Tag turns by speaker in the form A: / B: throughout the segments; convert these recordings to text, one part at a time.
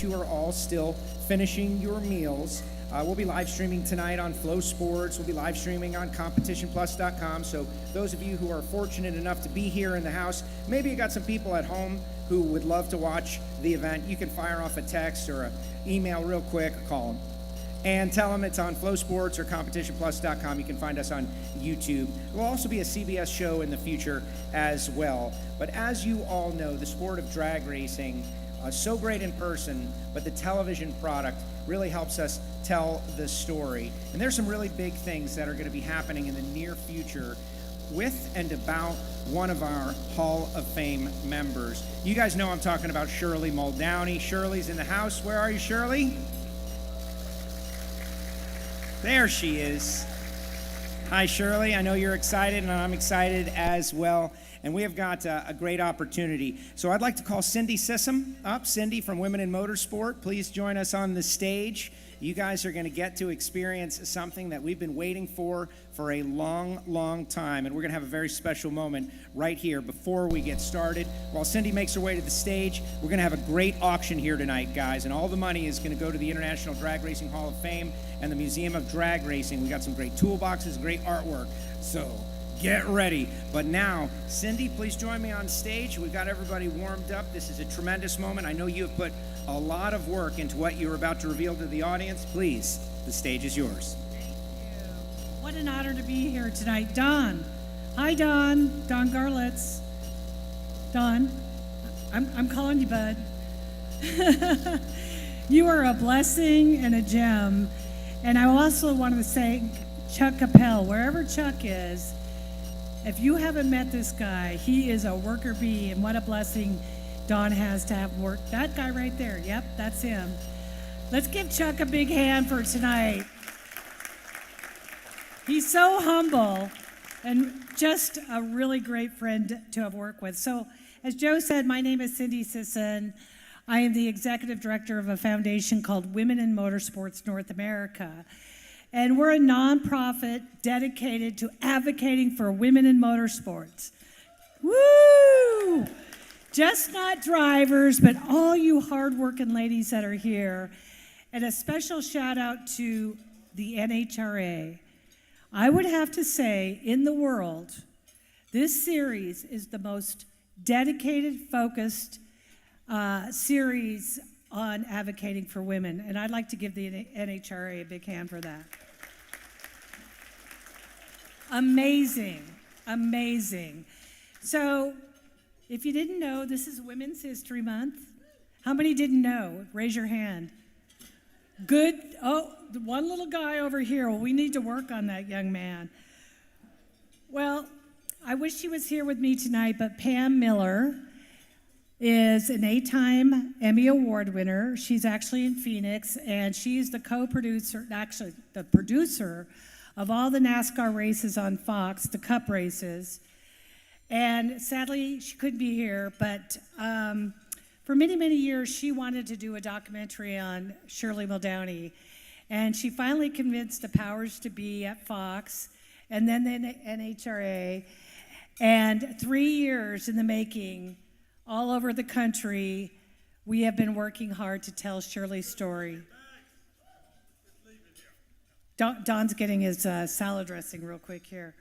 A: you are all still finishing your meals. We'll be live streaming tonight on Flow Sports. We'll be live streaming on competitionplus.com. So those of you who are fortunate enough to be here in the house, maybe you got some people at home who would love to watch the event. You can fire off a text or an email real quick or call them and tell them it's on Flow Sports or competitionplus.com. You can find us on YouTube. We'll also be a CBS show in the future as well. But as you all know, the sport of drag racing, so great in person, but the television product really helps us tell the story. And there's some really big things that are going to be happening in the near future with and about one of our Hall of Fame members. You guys know I'm talking about Shirley Muldowney. Shirley's in the house. Where are you, Shirley? There she is. Hi, Shirley. I know you're excited, and I'm excited as well. And we have got a great opportunity. So I'd like to call Cindy Sissom up. Cindy from Women in Motorsport, please join us on the stage. You guys are going to get to experience something that we've been waiting for a long, long time. And we're going to have a very special moment right here before we get started. While Cindy makes her way to the stage, we're going to have a great auction here tonight, guys. And all the money is going to go to the International Drag Racing Hall of Fame and the Museum of Drag Racing. We got some great toolboxes, great artwork. So get ready. But now, Cindy, please join me on stage. We've got everybody warmed up. This is a tremendous moment. I know you have put a lot of work into what you're about to reveal to the audience. Please, the stage is yours.
B: Thank you. What an honor to be here tonight. Don. Hi, Don. Don Garlits. Don, I'm calling you Bud. You are a blessing and a gem. And I also want to thank Chuck Capel, wherever Chuck is. If you haven't met this guy, he is a worker bee, and what a blessing Don has to have work. That guy right there, yep, that's him. Let's give Chuck a big hand for tonight. He's so humble and just a really great friend to have worked with. So, as Joe said, my name is Cindy Sisson. I am the executive director of a foundation called Women in Motorsports North America. And we're a nonprofit dedicated to advocating for women in motorsports. Woo! Just not drivers, but all you hardworking ladies that are here. And a special shout out to the NHRA. I would have to say, in the world, this series is the most dedicated, focused series on advocating for women, and I'd like to give the NHRA a big hand for that. Amazing, amazing. So, if you didn't know, this is Women's History Month. How many didn't know? Raise your hand. Good. Oh, the one little guy over here. Well, we need to work on that young man. Well, I wish she was here with me tonight, but Pam Miller is an 8-time Emmy Award winner. She's actually in Phoenix, and she's the co-producer, actually the producer of all the NASCAR races on Fox, the Cup races. And sadly, she couldn't be here, but for many, many years, she wanted to do a documentary on Shirley Muldowney. And she finally convinced the powers to be at Fox, and then the NHRA. And 3 years in the making, all over the country, we have been working hard to tell Shirley's story. Don's getting his salad dressing real quick here.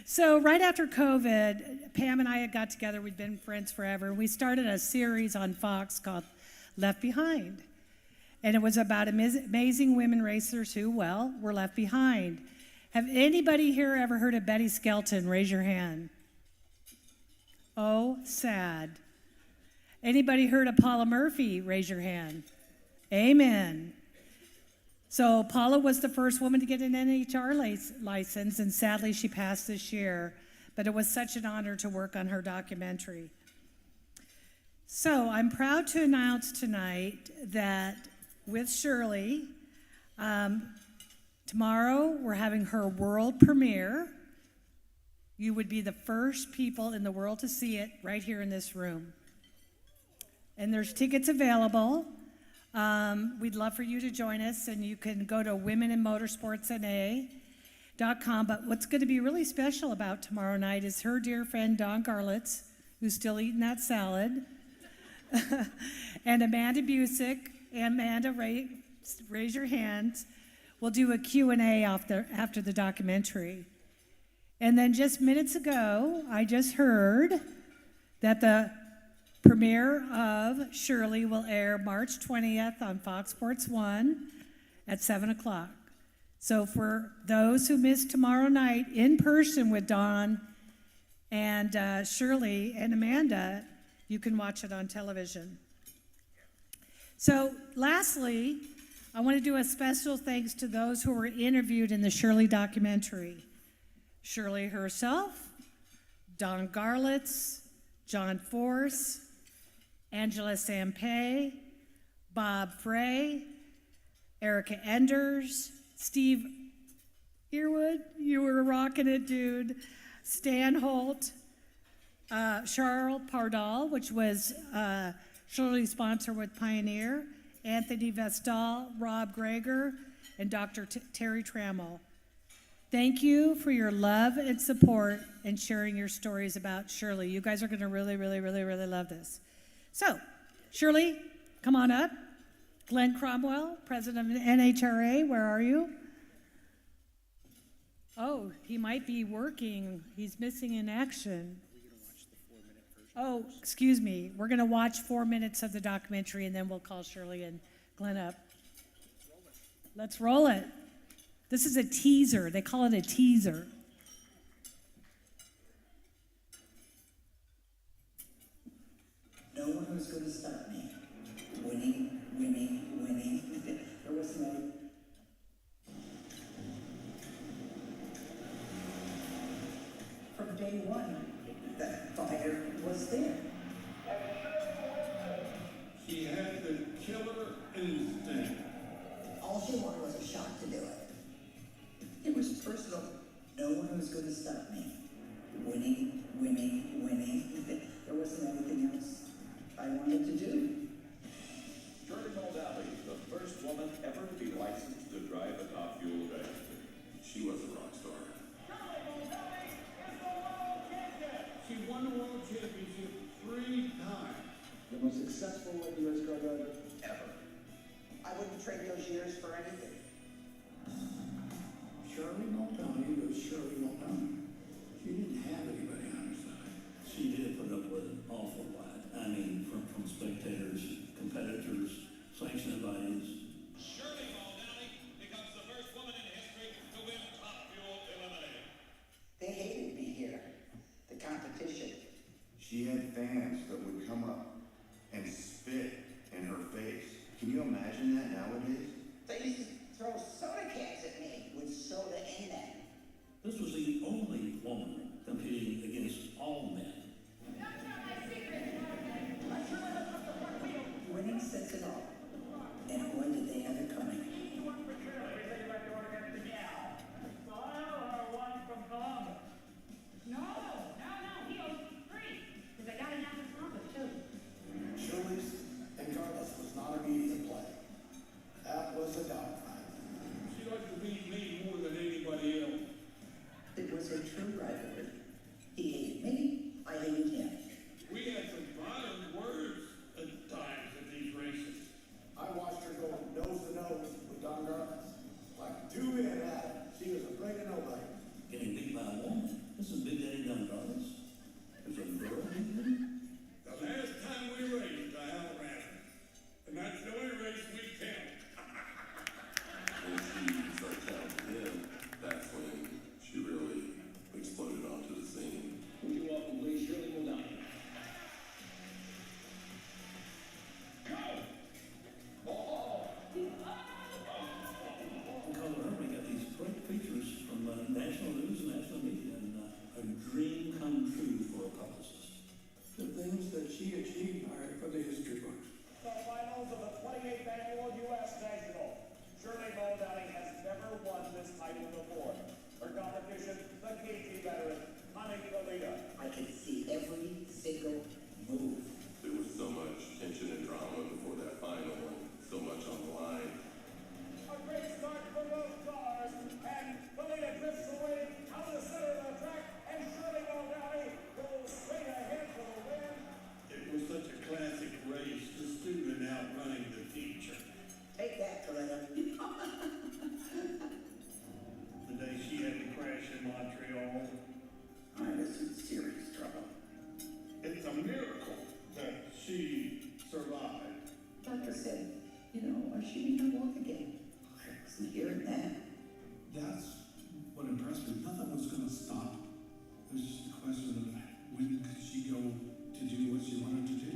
B: So right after COVID, Pam and I had got together. We'd been friends forever. We started a series on Fox called Left Behind. And it was about amazing women racers who, well, were left behind. Have anybody here ever heard of Betty Skelton? Raise your hand. Oh, sad. Anybody heard of Paula Murphy? Raise your hand. Amen. So Paula was the first woman to get an NHR license, and sadly she passed this year. But it was such an honor to work on her documentary. So I'm proud to announce tonight that with Shirley, tomorrow we're having her world premiere. You would be the first people in the world to see it right here in this room. And there's tickets available. We'd love for you to join us, and you can go to womeninmotorsportsna.com. But what's going to be really special about tomorrow night is her dear friend Don Garlits, who's still eating that salad, and Amanda Busick. Amanda, raise your hands. We'll do a Q&A after the documentary. And then just minutes ago, I just heard that the premiere of Shirley will air March 20th on Fox Sports 1 at 7 o'clock. So for those who missed tomorrow night in person with Dawn and Shirley and Amanda, you can watch it on television. So lastly, I want to do a special thanks to those who were interviewed in the Shirley documentary. Shirley herself, Don Garlits, John Force, Angela Sampay, Bob Frey, Erica Enders, Steve Earwood, you were rocking it, dude, Stan Holt, Charles Pardal, which was Shirley's sponsor with Pioneer, Anthony Vestal, Rob Greger, and Dr. Terry Trammell. Thank you for your love and support and sharing your stories about Shirley. You guys are going to really, really, really, really love this. So, Shirley, come on up. Glenn Cromwell, president of the NHRA, where are you? Oh, he might be working. He's missing in action. Oh, excuse me. We're going to watch 4 minutes of the documentary, and then we'll call Shirley and Glenn up. Let's roll it. This is a teaser. They call it a teaser.
C: No one was going to stop me. Winning, winning, winning. There was no... From day one, that fire was there.
D: She had the killer instinct.
C: All she wanted was a shot to do it. It was personal. No one was going to stop me. Winning, winning, winning. There wasn't anything else I wanted to do.
E: Shirley Muldowney, the first woman ever to be licensed to drive a top-fuel register. She was a rock star.
D: She won the world championship 3 times.
C: The most successful U.S. drug driver ever. I wouldn't trade those years for anything.
F: Shirley Muldowney was Shirley Muldowney. She didn't have anybody on her side. She did put up with an awful lot. I mean, from spectators, competitors, sanctioned bodies.
E: Shirley Muldowney becomes the first woman in history to win top fuel eliminator.
C: They hated me here. The competition.
G: She had fans that would come up and spit in her face. Can you imagine that nowadays?
C: They used to throw soda cans at me with soda in them.
F: This was the only woman competing against all men.
C: Winning sets it all. And boy, did they have it coming.
F: Shirley's and Garlits was not an immediate play. That was a dogfight.
D: She liked to beat me more than anybody else.
C: It was a true rivalry. He hated me, I hated him.
D: We had some violent words at times at these races.
F: I watched her go nose to nose with Don Garlits. Like 2 men at it. She was afraid of nobody. Getting beat by a woman. This is Big Daddy Don Garlits. There's a girl in here.
D: The last time we raced, I outran her. And that's the only race we count.
E: When she started counting him, that's when she really exploded onto the scene.
H: Would you welcome please Shirley Muldowney?
F: Because of her, we got these great features from national news and national media, and a dream come true for a publicist. The things that she achieved are for the history books.
I: The finals of the 28th annual U.S. National. Shirley Muldowney has never won this title before. Her competition, the G.T veteran, Connie Kalitta.
C: I could see every single move.
E: There was so much tension and drama before that final, and so much on the line.
I: A great start for both cars, and Kalitta drifts away out of the center of the track, and Shirley Muldowney goes straight ahead for the win.
D: It was such a classic race.
C: she began to walk again. I wasn't hearing that.
F: That's what impressed me. Nothing was going to stop. It was just a question of when could she go to do what she wanted to do.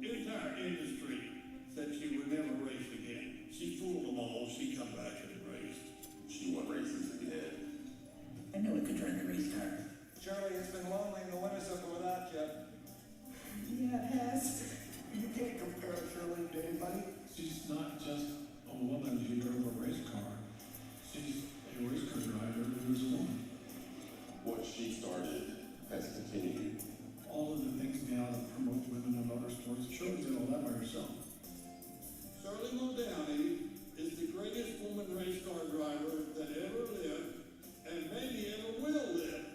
D: The entire industry said she would never race again. She fooled them all. She come back and raced.
E: She won races again.
C: I knew I could drive a race car.
I: Shirley, it's been lonely in the winter circle without you.
C: Yeah, it has.
I: You can't compare Shirley to anybody.
F: She's not just a woman who drove a race car. She's a race car driver who's a woman.
E: What she started has continued.
F: All of the things now that promote women in motorsports, Shirley's did all that by herself.
D: Shirley Muldowney is the greatest woman race car driver that ever lived and maybe ever will live.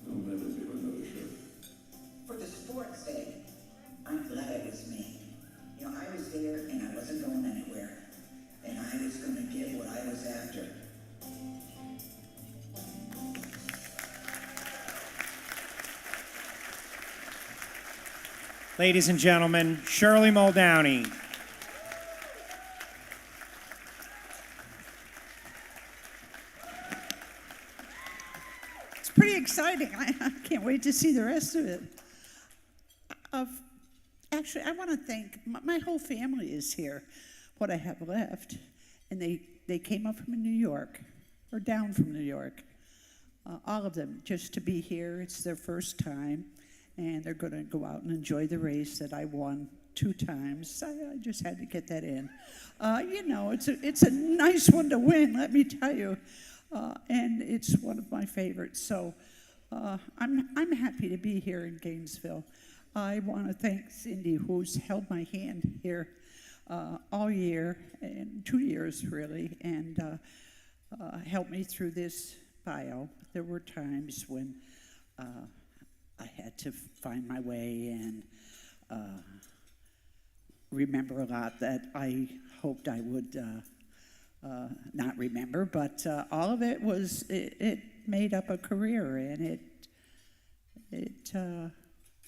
F: There'll never be another Shirley.
C: For the sport's sake, I'm glad it was me. You know, I was there and I wasn't going anywhere. And I was going to get what I was after.
A: Ladies and gentlemen, Shirley Muldowney.
J: It's pretty exciting. I can't wait to see the rest of it. Actually, I want to thank, my whole family is here, what I have left. And they came up from New York, or down from New York. All of them, just to be here. It's their first time. And they're going to go out and enjoy the race that I won 2 times. I just had to get that in. You know, it's a nice one to win, let me tell you. And it's one of my favorites. So I'm happy to be here in Gainesville. I want to thank Cindy, who's held my hand here all year, and 2 years really, and helped me through this bio. There were times when I had to find my way and remember a lot that I hoped I would not remember, but all of it was, it made up a career, and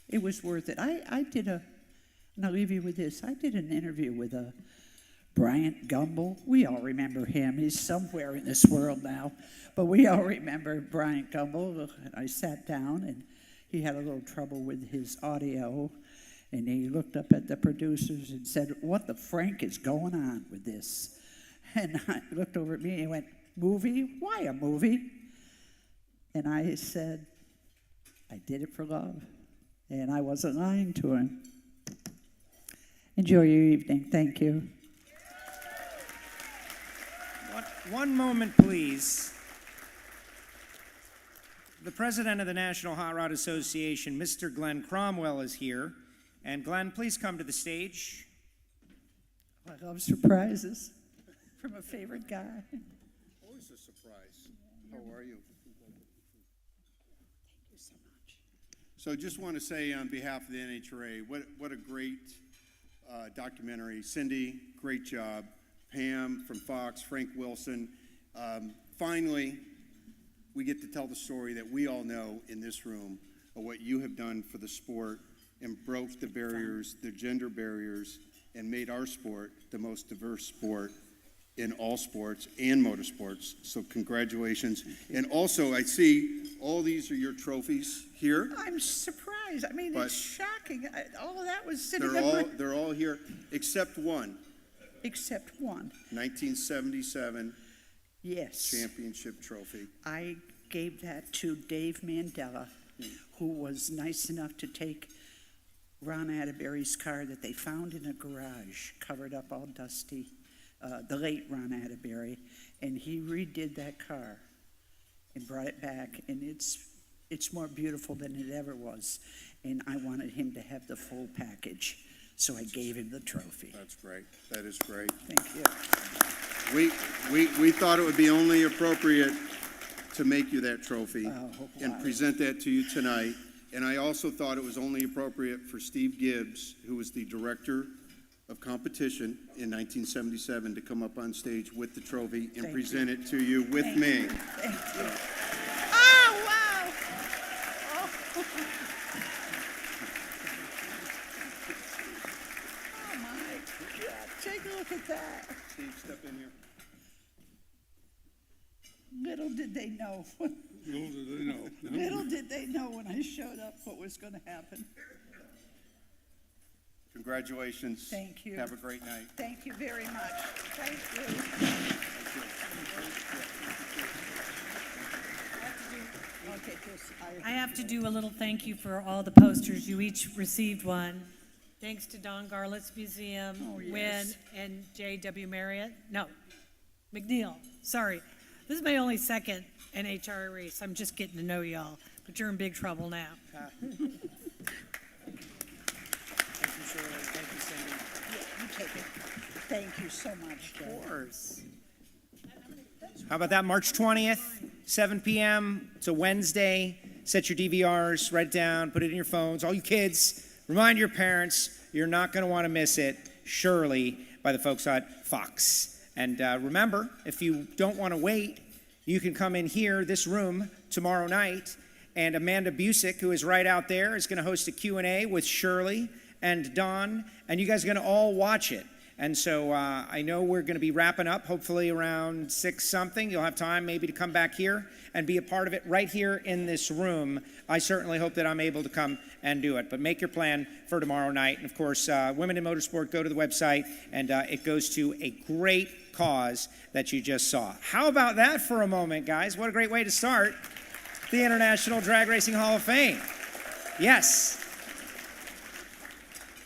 J: it was worth it. I did and I'll leave you with this, I did an interview with Bryant Gumbel. We all remember him. He's somewhere in this world now, but we all remember Bryant Gumbel. I sat down, and he had a little trouble with his audio, and he looked up at the producers and said, "What the Frank is going on with this?" And I looked over at me and went, "Movie? Why a movie?" And I said, "I did it for love." And I wasn't lying to him. Enjoy your evening. Thank you.
A: One moment, please. The president of the National Hot Rod Association, Mr. Glenn Cromwell, is here. And Glenn, please come to the stage.
J: I love surprises from a favorite guy.
K: Always a surprise. How are you?
J: Thank you so much.
K: So just want to say on behalf of the NHRA, what a great documentary. Cindy, great job. Pam from Fox, Frank Wilson. Finally, we get to tell the story that we all know in this room of what you have done for the sport and broke the barriers, the gender barriers, and made our sport the most diverse sport in all sports and motorsports. So congratulations. And also, I see all these are your trophies here.
J: I'm surprised. I mean,
K: But
J: it's shocking. All of that was sitting
K: They're all here except one.
J: except one.
K: 1977
J: Yes.
K: championship trophy.
J: I gave that to Dave Mandela, who was nice enough to take Ron Atterbury's car that they found in a garage, covered up all dusty, the late Ron Atterbury, and he redid that car and brought it back, and it's more beautiful than it ever was, and I wanted him to have the full package, so I gave him the trophy.
K: That's great. That is great.
J: Thank you.
K: We thought it would be only appropriate to make you that trophy and
J: wow.
K: present that to you tonight. And I also thought it was only appropriate for Steve Gibbs, who was the director of competition in 1977, to come up on stage with the trophy and present it to you with me.
J: Thank you. Oh, wow. Oh my God. Take a look. Look at that.
K: Steve, step in here.
J: Little did they know.
K: Little did they know.
J: Little did they know when I showed up what was going to happen.
K: Congratulations.
J: Thank you.
K: Have a great night.
J: Thank you very much. Thank you. Okay,
B: I have to do a little thank you for all the posters. You each received one. Thanks to Don Garlits Museum,
J: Oh, yes.
B: Wynn, and J.W. Marriott. No, McNeil. Sorry. This is my only second NHRA race. I'm just getting to know y'all, but you're in big trouble now.
A: Thank you, Shirley. Thank you, Cindy.
J: Yeah, you take it. Thank you so much, Joe.
A: Of course. How about that? March 20th, 7 p.m. It's a Wednesday. Set your DVRs, write it down, put it in your phones. All you kids, remind your parents. You're not going to want to miss it. Shirley by the folks at Fox. And remember, if you don't want to wait, you can come in here, this room, tomorrow night. And Amanda Busick, who is right out there, is going to host a Q&A with Shirley and Don. And you guys are going to all watch it. And so I know we're going to be wrapping up, hopefully around 6-something. You'll have time maybe to come back here and be a part of it right here in this room. I certainly hope that I'm able to come and do it. But make your plan for tomorrow night. And, of course, Women in Motorsport, go to the website, and it goes to a great cause that you just saw. How about that for a moment, guys? What a great way to start the International Drag Racing Hall of Fame. Yes.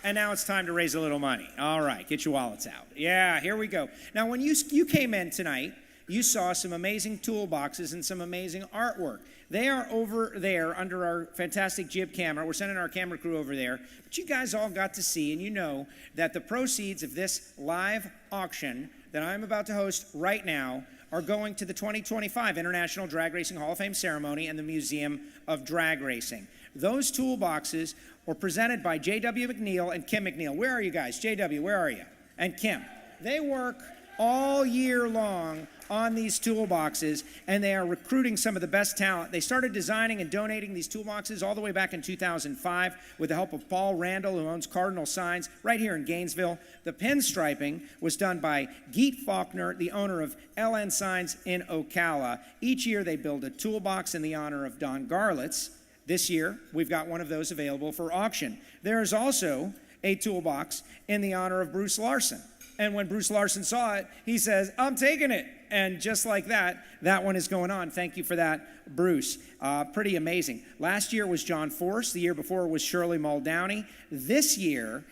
A: And now it's time to raise a little money. All right, get your wallets out. Yeah, here we go. Now, when you came in tonight, you saw some amazing toolboxes and some amazing artwork. They are over there under our fantastic jib camera. We're sending our camera crew over there. But you guys all got to see, and you know that the proceeds of this live auction that I'm about to host right now are going to the 2025 International Drag Racing Hall of Fame Ceremony and the Museum of Drag Racing. Those toolboxes were presented by J.W. McNeil and Kim McNeil. Where are you guys? J.W., where are you? And Kim. They work all year long on these toolboxes, and they are recruiting some of the best talent. They started designing and donating these toolboxes all the way back in 2005 with the help of Paul Randall, who owns Cardinal Signs right here in Gainesville. The pinstriping was done by Geet Faulkner, the owner of LN Signs in Ocala. Each year they build a toolbox in the honor of Don Garlits. This year, we've got one of those available for auction. There is also a toolbox in the honor of Bruce Larson. And when Bruce Larson saw it, he says, I'm taking it. And just like that, that one is going on. Thank you for that, Bruce. Pretty amazing. Last year was John Force. The year before was Shirley Muldowney. This year,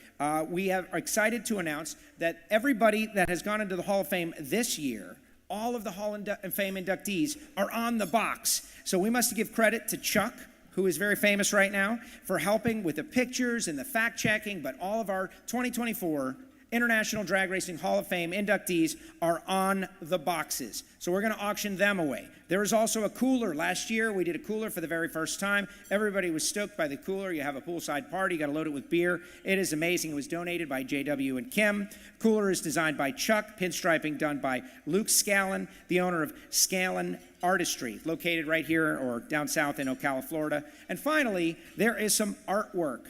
A: we are excited to announce that everybody that has gone into the Hall of Fame this year, all of the Hall of Fame inductees are on the box. So we must give credit to Chuck, who is very famous right now, for helping with the pictures and the fact-checking, but all of our 2024 International Drag Racing Hall of Fame inductees are on the boxes. So we're going to auction them away. There is also a cooler. Last year, we did a cooler for the very first time. Everybody was stoked by the cooler. You have a poolside party. You got to load it with beer. It is amazing. It was donated by JW and Kim. Cooler is designed by Chuck. Pinstriping done by Luke Scallon, the owner of Scallon Artistry, located right here or down south in Ocala, Florida. And finally, there is some artwork.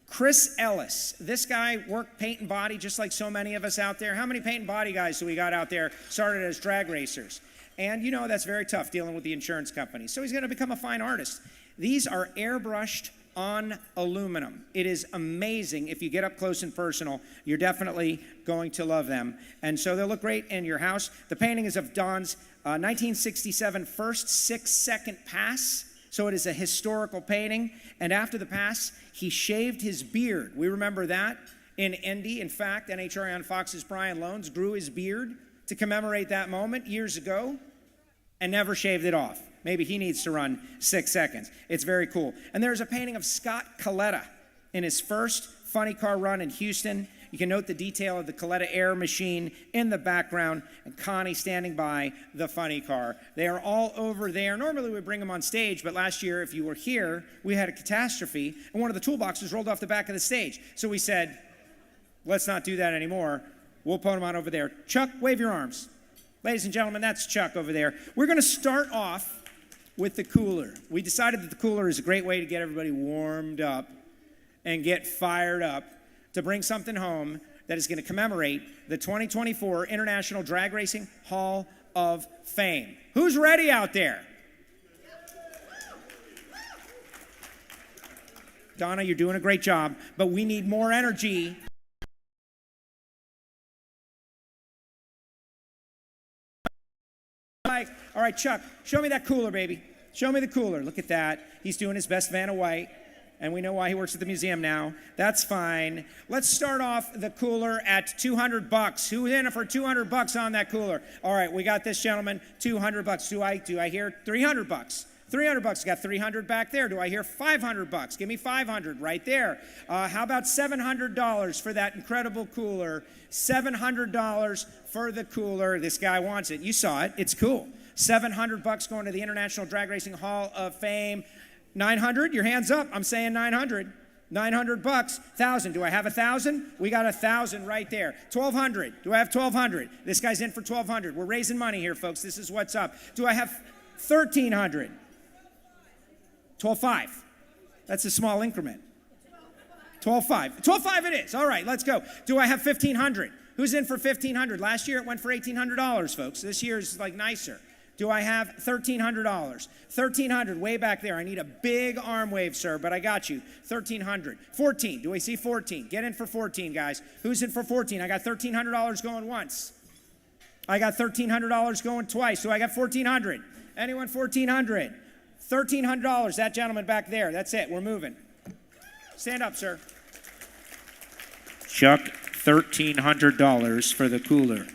A: Chris Ellis. This guy worked paint and body just like so many of us out there. How many paint and body guys do we got out there started as drag racers? And you know that's very tough dealing with the insurance company. So he's going to become a fine artist. These are airbrushed on aluminum. It is amazing. If you get up close and personal, you're definitely going to love them. And so they'll look great in your house. The painting is of Don's 1967 first 6-second pass. So it is a historical painting. And after the pass, he shaved his beard. We remember that in Indy. In fact, NHRA on Fox's Brian Loans grew his beard to commemorate that moment years ago and never shaved it off. Maybe he needs to run 6 seconds. It's very cool. And there's a painting of Scott Kalitta in his first funny car run in Houston. You can note the detail of the Kalitta air machine in the background and Connie standing by the funny car. They are all over there. Normally we bring them on stage, but last year, if you were here, we had a catastrophe, and one of the toolboxes rolled off the back of the stage. So we said, let's not do that anymore. We'll put them on over there. Chuck, wave your arms. Ladies and gentlemen, that's Chuck over there. We're going to start off with the cooler. We decided that the cooler is a great way to get everybody warmed up and get fired up to bring something home that is going to commemorate the 2024 International Drag Racing Hall of Fame. Who's ready out there? Donna, you're doing a great job, but we need more energy. All right, Chuck, show me that cooler, baby. Show me the cooler. Look at that. He's doing his best Vanna White, and we know why he works at the museum now. That's fine. Let's start off the cooler at $200. Who's in for $200 on that cooler? All right, we got this gentleman, $200. Do I hear $300? $300. Got 300 back there. Do I hear $500? Give me 500 right there. How about $700 for that incredible cooler? $700 for the cooler. This guy wants it. You saw it. It's cool. $700 going to the International Drag Racing Hall of Fame. 900. Your hands up. I'm saying 900. $900. 1,000. Do I have 1,000? We got 1,000 right there. 1,200. Do I have 1,200? This guy's in for 1,200. We're raising money here, folks. This is what's up. Do I have 1,300? 12.5. That's a small increment. 12.5. 12.5 it is. All right, let's go. Do I have 1,500? Who's in for 1,500? Last year it went for $1,800, folks. This year is like nicer. Do I have $1,300? 1,300, way back there. I need a big arm wave, sir, but I got you. 1,300. 14. Do we see 14? Get in for 14, guys. Who's in for 14? I got $1,300 going once. I got $1,300 going twice. So I got 1,400. Anyone 1,400? $1,300, that gentleman back there. That's it, we're moving. Stand up, sir. Chuck, $1,300 for the cooler.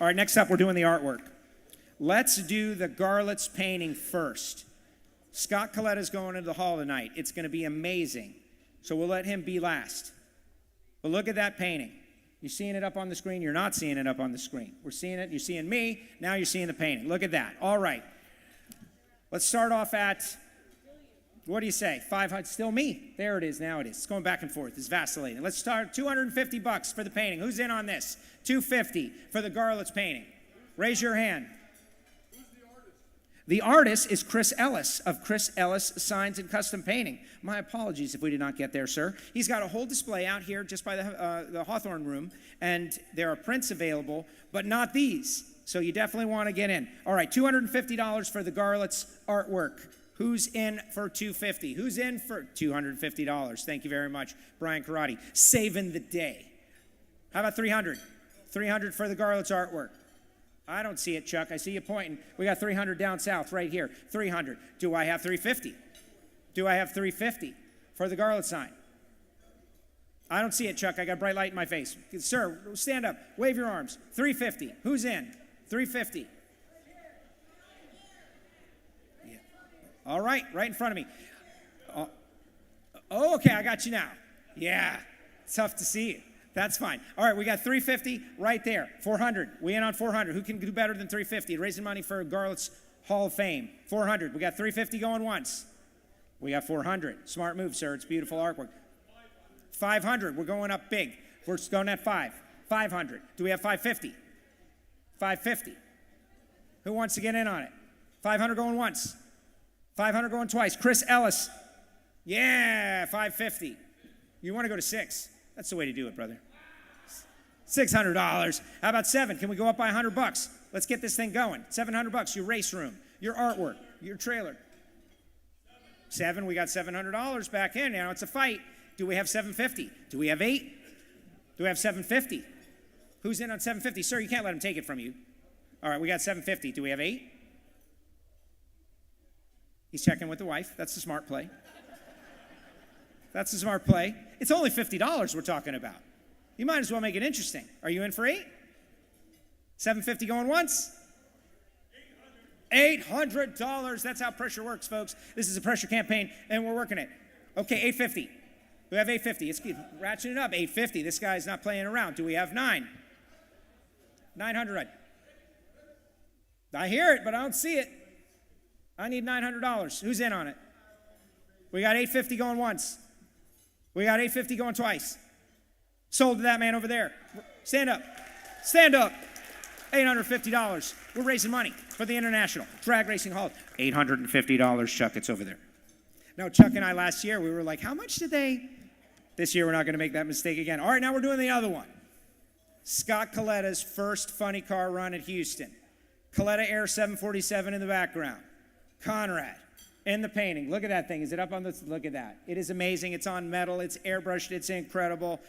A: All right, next up, we're doing the artwork. Let's do the Garlits painting first. Scott Kalitta's going into the hall tonight. It's going to be amazing. So we'll let him be last. But look at that painting. You're seeing it up on the screen. You're not seeing it up on the screen. We're seeing it. You're seeing me. Now you're seeing the painting. Look at that. All right. Let's start off at, what do you say, 500, still me? There it is, now it is. It's going back and forth, it's vacillating. Let's start, $250 for the painting. Who's in on this? $250 for the Garlits painting. Raise your hand.
D: Who's the artist?
A: The artist is Chris Ellis of Chris Ellis Signs and Custom Painting. My apologies if we did not get there, sir. He's got a whole display out here just by the Hawthorne room, and there are prints available, but not these. So you definitely want to get in. All right, $250 for the Garlits artwork. Who's in for $250? Who's in for $250? Thank you very much, Brian Karate. Saving the day. How about $300? $300 for the Garlits artwork. I don't see it, Chuck. I see you pointing. We got $300 down south right here. $300. Do I have $350? Do I have $350 for the Garlits sign? I don't see it, Chuck. I got bright light in my face. Sir, stand up. Wave your arms. $350. Who's in? $350. Yeah. All right, right in front of me. Oh, okay, I got you now. Yeah, tough to see you. That's fine. All right, we got $350 right there. $400. We in on $400. Who can do better than $350? Raising money for Garlits Hall of Fame. $400. We got $350 going once. We got $400. Smart move, sir. It's beautiful artwork. $500. We're going up big. We're going at $500. Do we have $550? $550. Who wants to get in on it? $500 going once. $500 going twice. Chris Ellis. Yeah, $550. You want to go to $6. That's the way to do it, brother. $600. How about $7? Can we go up by $100? Let's get this thing going. $700. Your race room, your artwork, your trailer. $7. We got $700 back in. Now it's a fight. Do we have $750? Do we have $8? Do we have $750? Who's in on $750? Sir, you can't let him take it from you. All right, we got $750. Do we have $8? He's checking with the wife. That's the smart play. That's the smart play. It's only $50 we're talking about. You might as well make it interesting. Are you in for $8? $750 going once? $800. That's how pressure works, folks. This is a pressure campaign, and we're working it. Okay, $850. We have $850. It's ratcheting it up. $850. This guy's not playing around. Do we have $9? $900. I hear it, but I don't see it. I need $900. Who's in on it? We got $850 going once. We got $850 going twice. Sold to that man over there. Stand up. Stand up. $850. We're raising money for the International Drag Racing Hall. $850, Chuck. It's over there. Now, Chuck and I last year, we were like, how much did they This year, we're not going to make that mistake again. All right, now we're doing the other one. Scott Kalitta's first funny car run at Houston. Kalitta Air 747 in the background. Conrad in the painting. Look at that thing. Is it up on this? Look at that. It is amazing. It's on metal. It's airbrushed. It's incredible.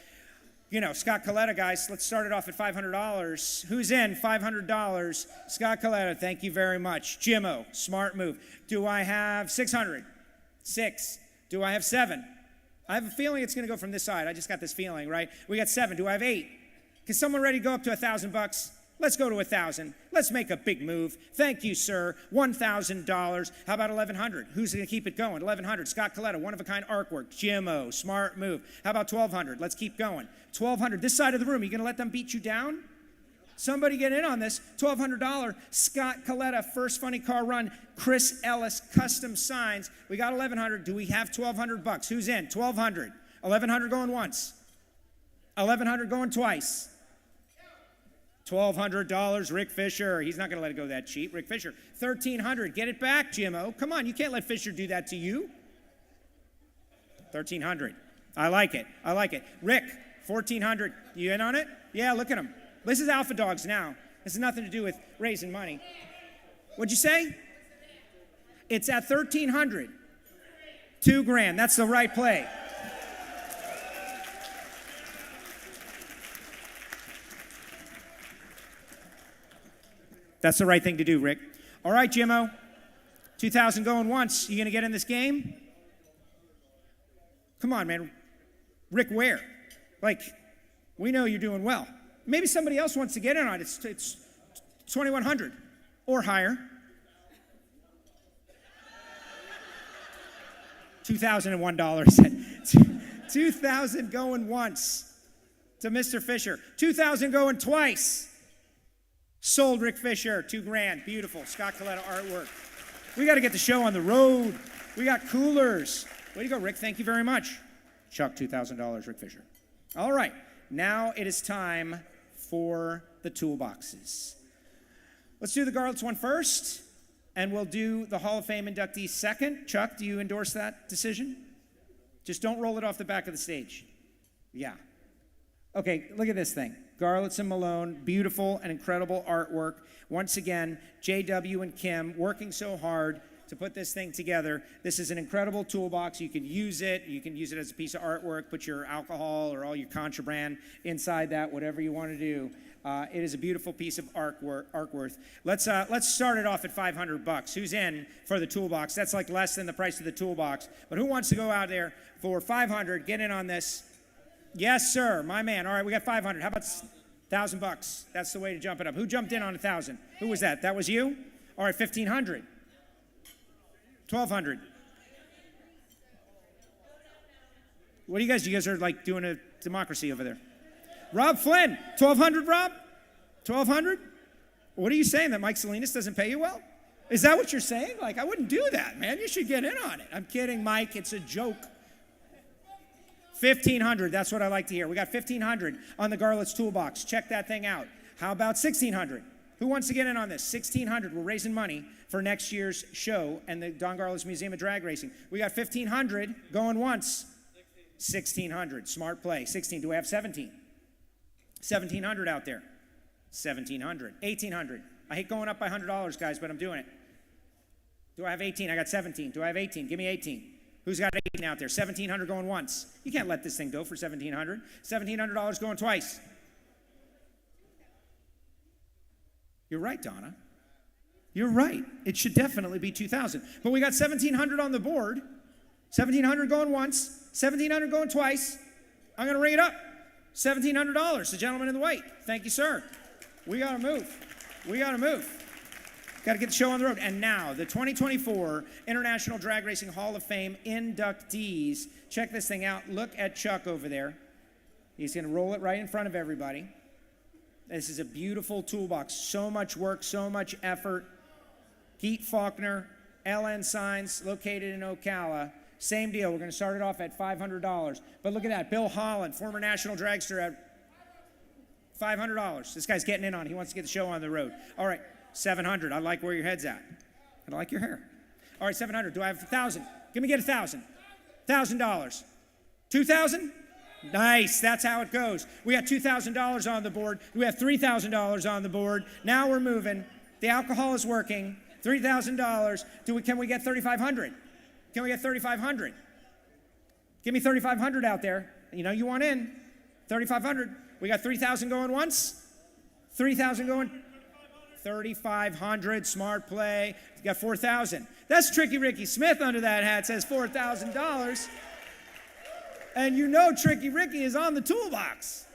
A: You know, Scott Kalitta, guys, let's start it off at $500. Who's in? $500. Scott Kalitta, thank you very much. Jimmo, smart move. Do I have 600? 6. Do I have 7? I have a feeling it's going to go from this side. I just got this feeling, right? We got 7. Do I have 8? Is someone ready to go up to $1,000? Let's go to 1,000. Let's make a big move. Thank you, sir. $1,000. How about 1,100? Who's going to keep it going? 1,100. Scott Kalitta, one-of-a-kind artwork. Jimmo, smart move. How about 1,200? Let's keep going. 1,200. This side of the room, you going to let them beat you down? Somebody get in on this. $1,200. Scott Kalitta, first funny car run. Chris Ellis, custom signs. We got 1,100. Do we have $1,200? Who's in? 1,200. 1,100 going once. 1,100 going twice. $1,200, Rick Fisher. He's not going to let it go that cheap. Rick Fisher. 1,300. Get it back, Jimmo. Come on, you can't let Fisher do that to you. 1,300. I like it. I like it. Rick, 1,400. You in on it? Yeah, look at him. This is Alpha Dogs now. This has nothing to do with raising money. What'd you say? It's at 1,300. $2,000. That's the right play. That's the right thing to do, Rick. All right, Jimmo. 2,000 going once. You going to get in this game? Come on, man. Rick, where? Like, we know you're doing well. Maybe somebody else wants to get in on it. It's 2,100 or higher. $2,001. 2,000 going once to Mr. Fisher. 2,000 going twice. Sold Rick Fisher, $2,000. Beautiful. Scott Kalitta artwork. We got to get the show on the road. We got coolers. Way to go, Rick. Thank you very much. Chuck, $2,000, Rick Fisher. All right. Now it is time for the toolboxes. Let's do the Garlits one first, and we'll do the Hall of Fame inductees second. Chuck, do you endorse that decision? Just don't roll it off the back of the stage. Yeah. Okay, look at this thing. Garlits and Malone, beautiful and incredible artwork. Once again, JW and Kim working so hard to put this thing together. This is an incredible toolbox. You can use it. You can use it as a piece of artwork, put your alcohol or all your contraband inside that, whatever you want to do. It is a beautiful piece of artwork. Let's start it off at $500. Who's in for the toolbox? That's like less than the price of the toolbox. But who wants to go out there for $500? Get in on this. Yes, sir, my man. All right, we got 500. How about $1,000? That's the way to jump it up. Who jumped in on 1,000? Who was that? That was you? All right, 1,500. 1,200. What do you guys? You guys are like doing a democracy over there. Rob Flynn, 1,200. Rob, 1,200. What are you saying? That Mike Salinas doesn't pay you well? Is that what you're saying? Like, I wouldn't do that, man. You should get in on it. I'm kidding, Mike. It's a joke. 1,500, that's what I like to hear. We got 1,500 on the Garlits toolbox. Check that thing out. How about 1,600? Who wants to get in on this? 1,600, we're raising money for next year's show and the Don Garlits Museum of Drag Racing. We got 1,500 going once. 1,600, smart play. 16, do we have 17? 1,700 out there. 1,700, 1,800. I hate going up by $100, guys, but I'm doing it. Do I have 18? I got 17. Do I have 18? Give me 18. Who's got 18 out there? 1,700 going once. You can't let this thing go for 1,700. $1,700 going twice. You're right, Donna. You're right. It should definitely be 2,000. But we got 1,700 on the board. 1,700 going once. 1,700 going twice. I'm going to ring it up. $1,700. The gentleman in the white. Thank you, sir. We got to move. We got to move. Got to get the show on the road. And now, the 2024 International Drag Racing Hall of Fame inductees. Check this thing out. Look at Chuck over there. He's going to roll it right in front of everybody. This is a beautiful toolbox. So much work, so much effort. Pete Faulkner, LN Signs, located in Ocala. Same deal. We're going to start it off at $500. But look at that. Bill Holland, former national dragster, at $500. This guy's getting in on it. He wants to get the show on the road. All right. 700. I like where your head's at. I like your hair. All right, 700. Do I have 1,000? Give me get 1,000. $1,000. 2,000? Nice, that's how it goes. We got $2,000 on the board. We have $3,000 on the board. Now we're moving. The alcohol is working. $3,000. Can we get 3,500? Can we get 3,500? Give me 3,500 out there. You know you want in. 3,500. We got 3,000 going once. 3,000 going. 3,500. Smart play. You got 4,000. That's Tricky Rickie Smith under that hat. Says $4,000. And you know Tricky Rickie is on the toolbox.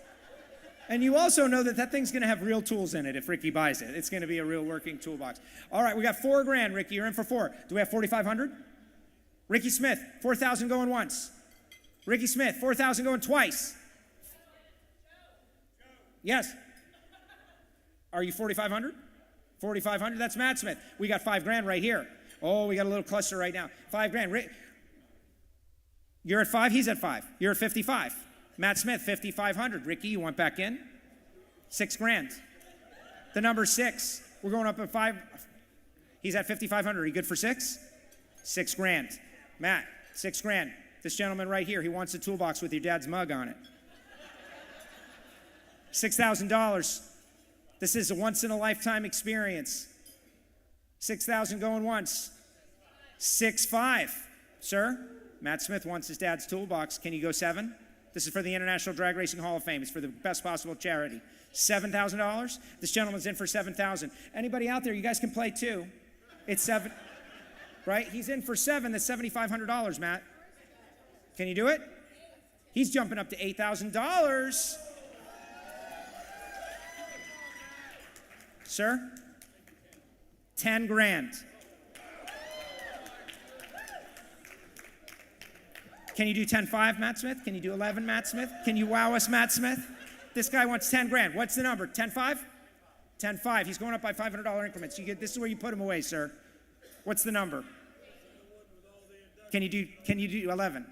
A: And you also know that thing's going to have real tools in it if Rickie buys it. It's going to be a real working toolbox. All right, we got $4,000, Rickie. You're in for 4. Do we have 4,500? Rickie Smith, 4,000 going once. Rickie Smith, 4,000 going twice. Yes. Are you 4,500? 4,500? That's Matt Smith. We got $5,000 right here. Oh, we got a little cluster right now. $5,000. You're at 5, he's at 5. You're at 55. Matt Smith, 5,500. Rickie, you want back in? $6,000. The number 6. We're going up at 5. He's at 5,500. Are you good for 6? $6,000. Matt, $6,000. This gentleman right here, he wants a toolbox with your dad's mug on it. $6,000. This is a once-in-a-lifetime experience. 6,000 going once. 6,500. Sir? Matt Smith wants his dad's toolbox. Can you go 7? This is for the International Drag Racing Hall of Fame. It's for the best possible charity. $7,000. This gentleman's in for 7,000. Anybody out there? You guys can play too. It's 7, right? He's in for 7. That's $7,500, Matt. Can you do it? He's jumping up to $8,000. Sir? $10,000. Can you do 10.5, Matt Smith? Can you do 11, Matt Smith? Can you wow us, Matt Smith? This guy wants $10,000. What's the number? 10.5? 10.5. He's going up by $500 increments. This is where you put him away, sir. What's the number? Can you do 11?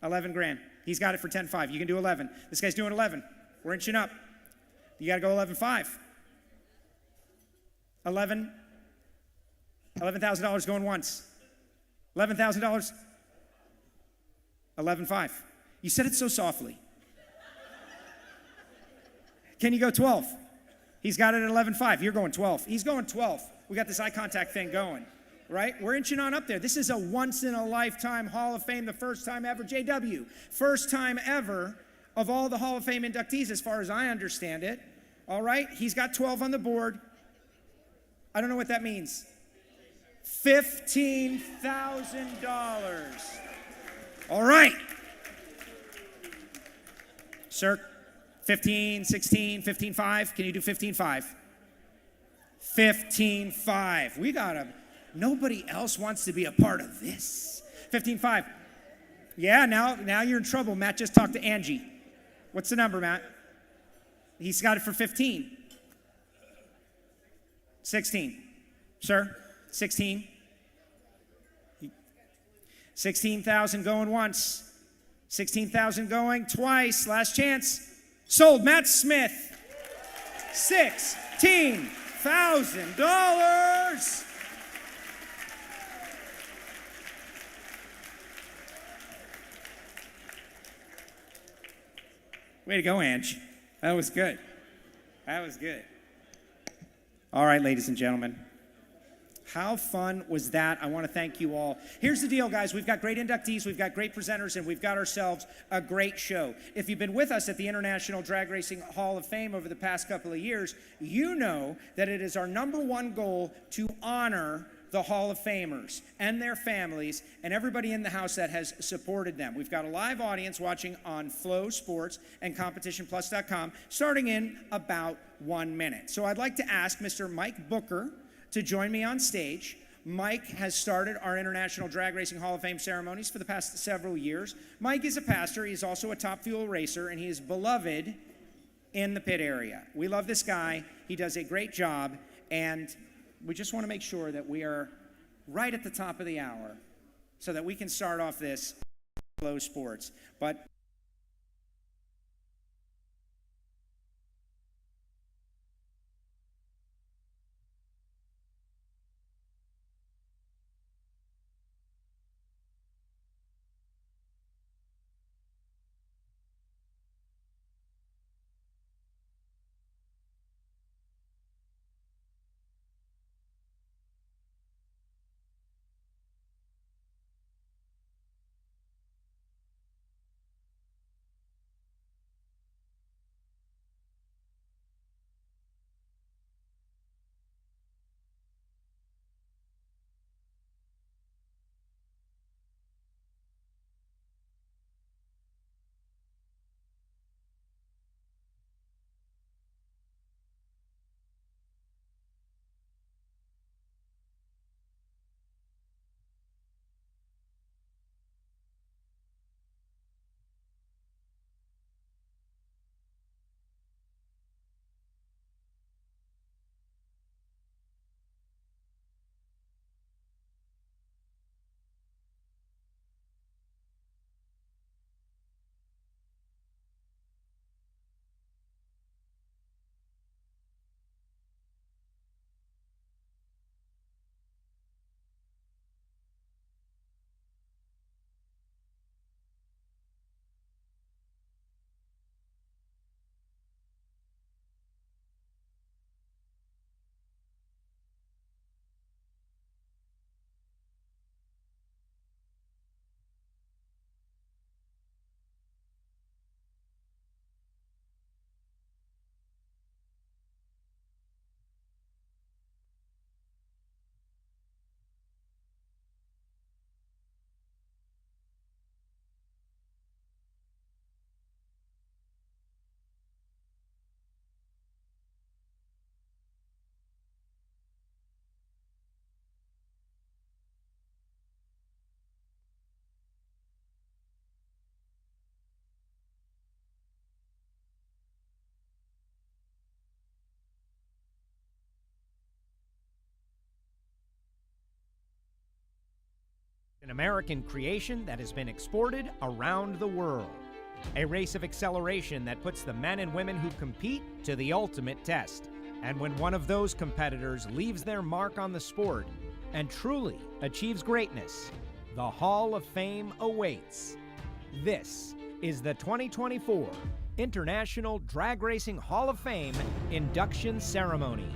A: 11,000. He's got it for 10.5. You can do 11. This guy's doing 11. We're inching up. You got to go 11.5. $11,000 going once. $11,000. 11.5. You said it so softly. Can you go 12? He's got it at 11.5. You're going 12. He's going 12. We got this eye contact thing going, right? We're inching on up there. This is a once-in-a-lifetime Hall of Fame, the first time ever. JW, first time ever of all the Hall of Fame inductees, as far as I understand it. All right? He's got 12 on the board. I don't know what that means. $15,000. All right. Sir, 15, 16, 15.5. Can you do 15.5? 15.5. We got him. Nobody else wants to be a part of this. 15.5. Yeah, now you're in trouble. Matt just talked to Angie. What's the number, Matt? He's got it for 15. 16. Sir, 16. 16,000 going once. 16,000 going twice. Last chance. Sold. Matt Smith. $16,000. Way to go, Ange. That was good. That was good. All right, ladies and gentlemen. How fun was that? I want to thank you all. Here's the deal, guys. We've got great inductees, we've got great presenters, and we've got ourselves a great show. If you've been with us at the International Drag Racing Hall of Fame over the past couple of years, you know that it is our #1 goal to honor the Hall of Famers and their families and everybody in the house that has supported them. We've got a live audience watching on Flow Sports and CompetitionPlus.com starting in about 1 minute. So I'd like to ask Mr. Mike Booker to join me on stage. Mike has started our International Drag Racing Hall of Fame ceremonies for the past several years. Mike is a pastor. He's also a top fuel racer, and he is beloved in the pit area. We love this guy. He does a great job, and we just want to make sure that we are right at the top of the hour so that we can start off this Flow Sports. But An American creation that has been exported around the world. A race of acceleration that puts the men and women who compete to the ultimate test. And when one of those competitors leaves their mark on the sport and truly achieves greatness, the Hall of Fame awaits. This is the 2024 International Drag Racing Hall of Fame Induction Ceremony.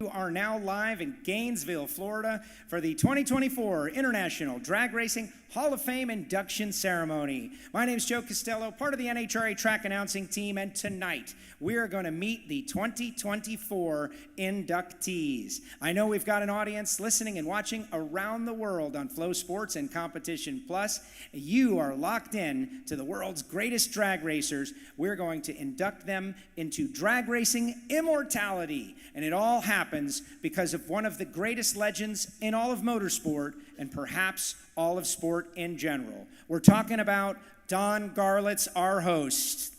A: You are now live in Gainesville, Florida for the 2024 International Drag Racing Hall of Fame Induction Ceremony. My name is Joe Costello, part of the NHRA track announcing team, and tonight we are going to meet the 2024 inductees. I know we've got an audience listening and watching around the world on Flow Sports and Competition Plus. You are locked in to the world's greatest drag racers. We're going to induct them into drag racing immortality, and it all happens because of one of the greatest legends in all of motorsport and perhaps all of sport in general. We're talking about Don Garlits, our host.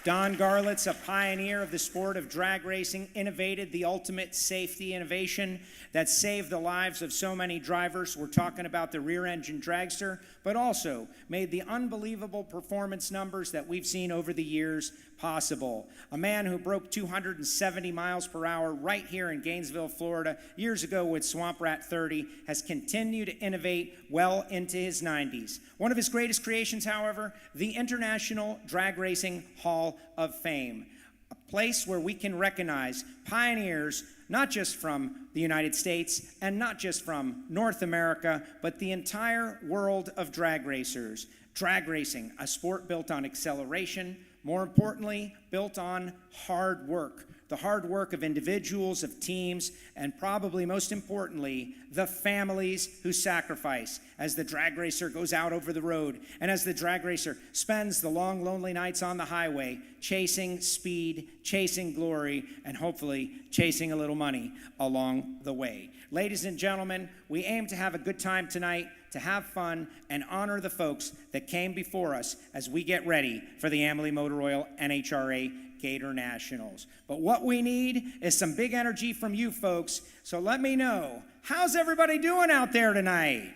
A: Don Garlits, a pioneer of the sport of drag racing, innovated the ultimate safety innovation that saved the lives of so many drivers. We're talking about the rear-engine dragster, but also made the unbelievable performance numbers that we've seen over the years possible. A man who broke 270 miles per hour right here in Gainesville, Florida, years ago with Swamp Rat 30, has continued to innovate well into his 90s. One of his greatest creations, however, the International Drag Racing Hall of Fame, a place where we can recognize pioneers not just from the United States and not just from North America, but the entire world of drag racers. Drag racing, a sport built on acceleration, more importantly, built on hard work. The hard work of individuals, of teams, and probably most importantly, the families who sacrifice as the drag racer goes out over the road and as the drag racer spends the long, lonely nights on the highway chasing speed, chasing glory, and hopefully chasing a little money along the way. Ladies and gentlemen, we aim to have a good time tonight, to have fun, and honor the folks that came before us as we get ready for the Amalie Motor Oil NHRA Gator Nationals. But what we need is some big energy from you folks, so let me know, how's everybody doing out there tonight?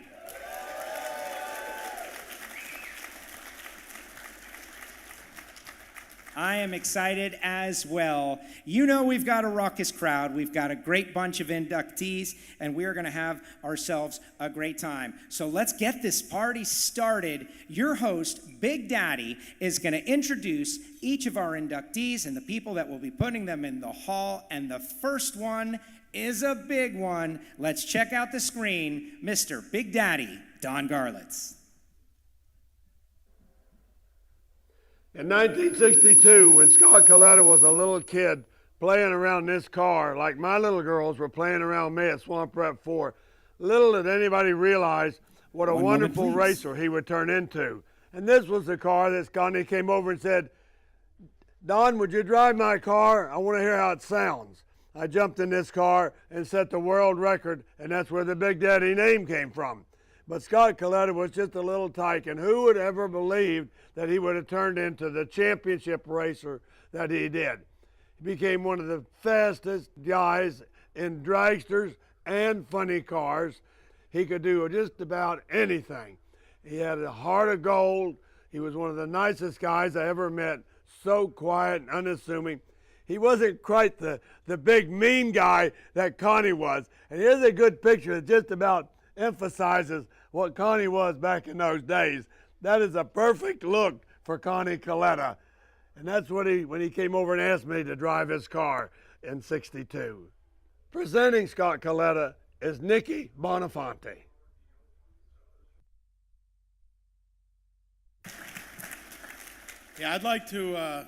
A: I am excited as well. You know we've got a raucous crowd. We've got a great bunch of inductees, and we're going to have ourselves a great time. So let's get this party started. Your host, Big Daddy, is going to introduce each of our inductees and the people that will be putting them in the hall, and the first one is a big one. Let's check out the screen. Mr. Big Daddy, Don Garlits.
L: In 1962, when Scott Kalitta was a little kid playing around this car, like my little girls were playing around me at Swamp Rat 4, little did anybody realize what a wonderful racer he would turn into. And this was the car that Connie came over and said, "Don, would you drive my car? I want to hear how it sounds." I jumped in this car and set the world record, and that's where the Big Daddy name came from. But Scott Kalitta was just a little tyke, and who would ever believe that he would have turned into the championship racer that he did? He became one of the fastest guys in dragsters and funny cars. He could do just about anything. He had a heart of gold. He was one of the nicest guys I ever met, so quiet and unassuming. He wasn't quite the big mean guy that Connie was. And here's a good picture that just about emphasizes what Connie was back in those days. That is a perfect look for Connie Kalitta. And that's what when he came over and asked me to drive his car in '62. Presenting Scott Kalitta is Nikki Bonafonte.
M: Yeah, I'd like to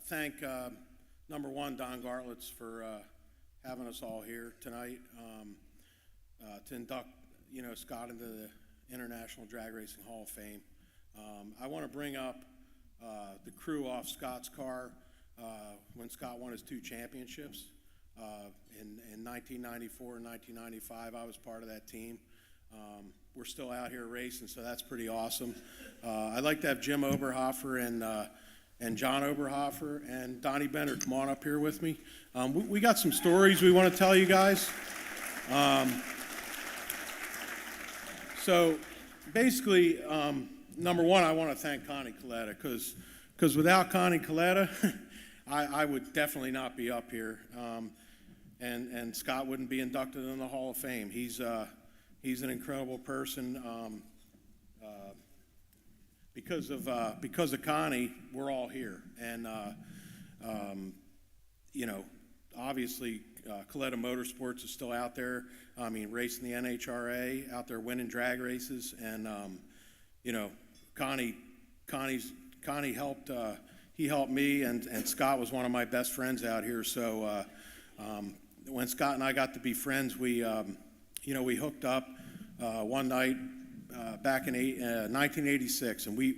M: thank number one, Don Garlits, for having us all here tonight to induct Scott into the International Drag Racing Hall of Fame. I want to bring up the crew off Scott's car when Scott won his 2 championships. In 1994 and 1995, I was part of that team. we're still out here racing, so that's pretty awesome. I'd like to have Jim Oberhofer and John Oberhofer and Donnie Bender come on up here with me. We got some stories we want to tell you guys. So basically, number one, I want to thank Connie Kalitta, because without Connie Kalitta, I would definitely not be up here, and Scott wouldn't be inducted in the Hall of Fame. He's an incredible person. Because of Connie, we're all here, and obviously Kalitta Motorsports is still out there. I mean, racing the NHRA, out there winning drag races, and Connie helped. He helped me, and Scott was one of my best friends out here. So when Scott and I got to be friends, we hooked up one night back in 1986, and we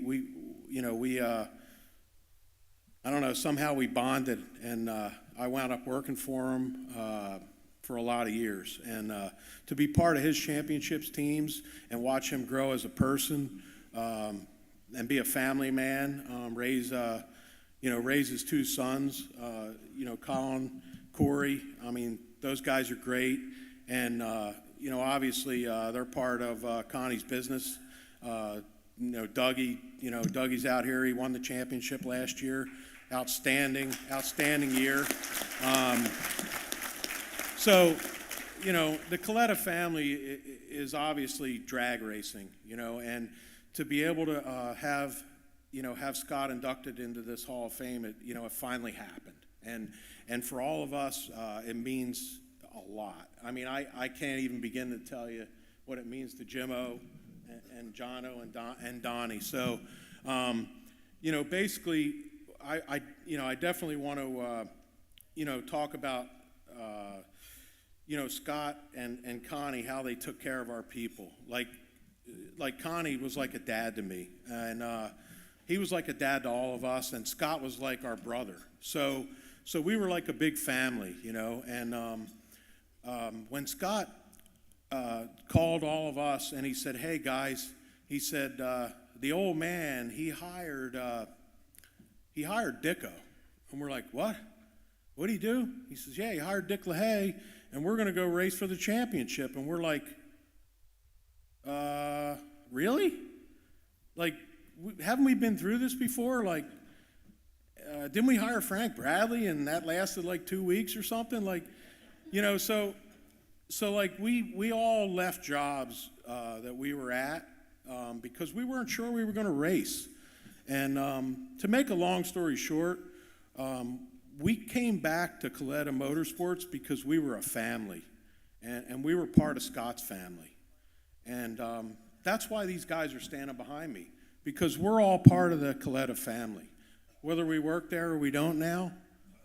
M: I don't know, somehow we bonded, and I wound up working for him for a lot of years, and to be part of his championships teams and watch him grow as a person, and be a family man, raise his two sons, Colin, Corey. I mean, those guys are great, and obviously they're part of Connie's business. Dougie's out here. He won the championship last year. Outstanding year. So, the Kalitta family is obviously drag racing, and to be able to have Scott inducted into this Hall of Fame, it finally happened. And for all of us, it means a lot. I mean, I can't even begin to tell you what it means to Jimmo and Jono and Donnie. So, basically, I definitely want to, talk about, Scott and Connie, how they took care of our people. Like Connie was like a dad to me, and he was like a dad to all of us, and Scott was like our brother. So we were like a big family, and when Scott called all of us and he said, "Hey guys," he said, "the old man, he hired Dicko." And we're like, "What? What'd he do?" He says, "Yeah, he hired Dick LaHaye, and we're going to go race for the championship." And we're like, really? Like, haven't we been through this before? Like, didn't we hire Frank Bradley and that lasted like 2 weeks or something? Like, so like we all left jobs that we were at because we weren't sure we were going to race. And to make a long story short, we came back to Kalitta Motorsports because we were a family, and we were part of Scott's family. And that's why these guys are standing behind me, because we're all part of the Kalitta family. Whether we work there or we don't now,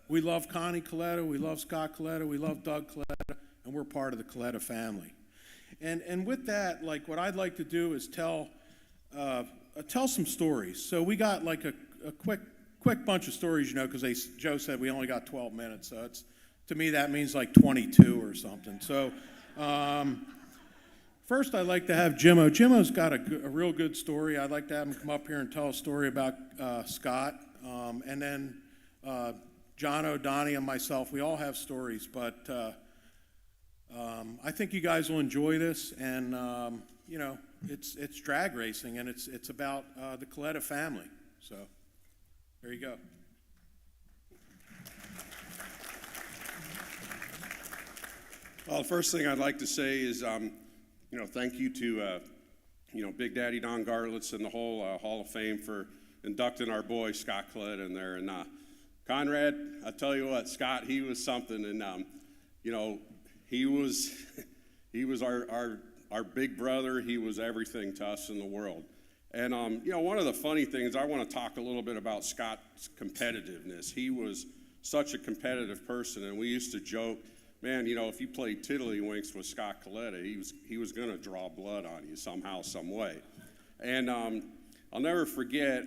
M: we love Connie Kalitta, we love Scott Kalitta, we love Doug Kalitta, and we're part of the Kalitta family. And with that, like, what I'd like to do is tell some stories. So we got like a quick bunch of stories, because Joe said we only got 12 minutes. So to me that means like 22 or something. So first I'd like to have Jimmo. Jimmo's got a real good story. I'd like to have him come up here and tell a story about Scott. And then Jono, Donnie, and myself, we all have stories, but I think you guys will enjoy this, and it's drag racing, and it's about the Kalitta family. So there you go.
N: Well, the first thing I'd like to say is, thank you to, Big Daddy Don Garlits and the whole Hall of Fame for inducting our boy Scott Kalitta in there. And Conrad, I tell you what, Scott, he was something, and he was our big brother. He was everything to us in the world. And one of the funny things, I want to talk a little bit about Scott's competitiveness. He was such a competitive person, and we used to joke, man, if you played tiddlywinks with Scott Kalitta, he was going to draw blood on you somehow, some way. And I'll never forget,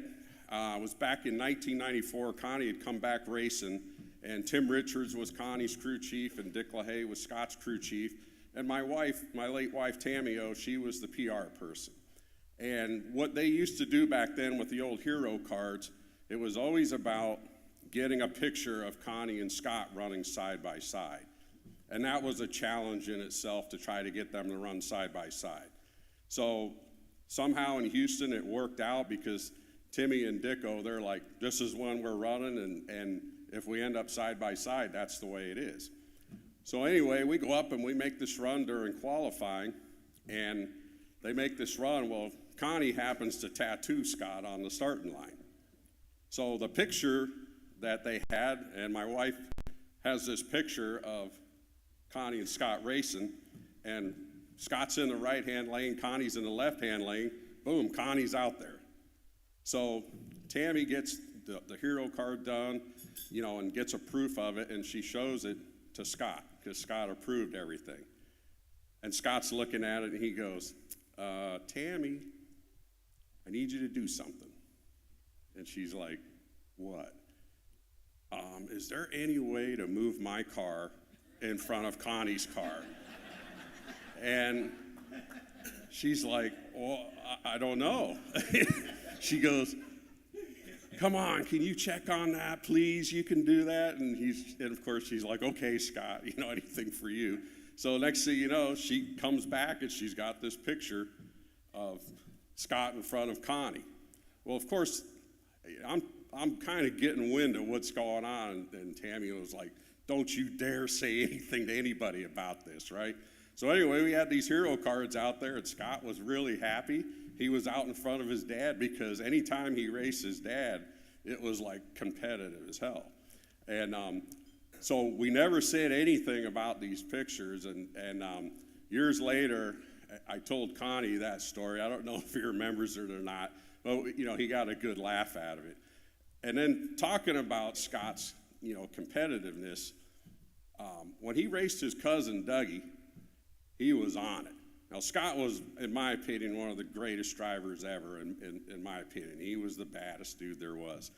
N: it was back in 1994. Connie had come back racing, and Tim Richards was Connie's crew chief, and Dick LaHaye was Scott's crew chief. And my wife, my late wife, Tammy O, she was the PR person. And what they used to do back then with the old hero cards, it was always about getting a picture of Connie and Scott running side by side. And that was a challenge in itself to try to get them to run side by side. So somehow in Houston it worked out because Timmy and Dicko, they're like, this is when we're running, and if we end up side by side, that's the way it is. So anyway, we go up and we make this run during qualifying, and they make this run. Well, Connie happens to tattoo Scott on the starting line. So the picture that they had, and my wife has this picture of Connie and Scott racing, and Scott's in the right-hand lane, Connie's in the left-hand lane. Boom, Connie's out there. So Tammy gets the hero card done, you know, and gets a proof of it, and she shows it to Scott, because Scott approved everything. And Scott's looking at it, and he goes, Tammy, I need you to do something. And she's like, what? Is there any way to move my car in front of Connie's car? And she's like, well, I don't know. She goes, come on, can you check on that, please? You can do that. And of course, she's like, okay, Scott, you know, anything for you. So next thing you know, she comes back and she's got this picture of Scott in front of Connie. Well, of course, I'm kind of getting wind of what's going on, and Tammy was like, don't you dare say anything to anybody about this, right? So anyway, we had these hero cards out there, and Scott was really happy. He was out in front of his dad because anytime he raced his dad, it was like competitive as hell. And so we never said anything about these pictures, and years later, I told Connie that story. I don't know if he remembers it or not, but you know, he got a good laugh out of it. And then talking about Scott's, you know, competitiveness, when he raced his cousin Dougie, he was on it. Now, Scott was, in my opinion, one of the greatest drivers ever, in my opinion. He was the baddest dude there was.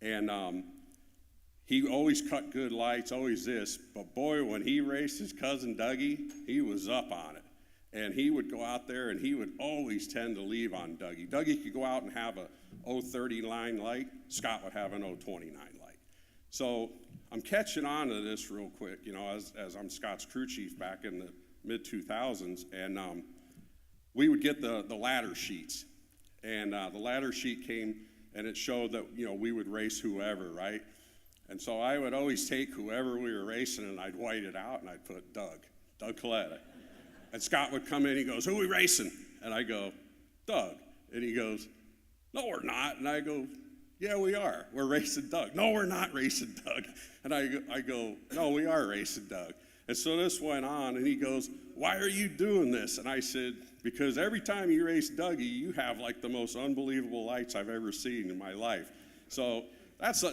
N: And he always cut good lights, always this. But boy, when he raced his cousin Dougie, he was up on it. And he would go out there, and he would always tend to leave on Dougie. Dougie could go out and have a 039 light. Scott would have an 029 light. So I'm catching on to this real quick, you know, as I'm Scott's crew chief back in the mid-2000s, and we would get the ladder sheets. And the ladder sheet came, and it showed that, you know, we would race whoever, right? And so I would always take whoever we were racing, and I'd white it out, and I'd put Doug Kalitta. And Scott would come in, he goes, who are we racing? And I go, Doug. And he goes, no, we're not. And I go, yeah, we are. We're racing Doug. No, we're not racing Doug. And I go, no, we are racing Doug. And so this went on, and he goes, why are you doing this? And I said, because every time you race Dougie, you have like the most unbelievable lights I've ever seen in my life. So that's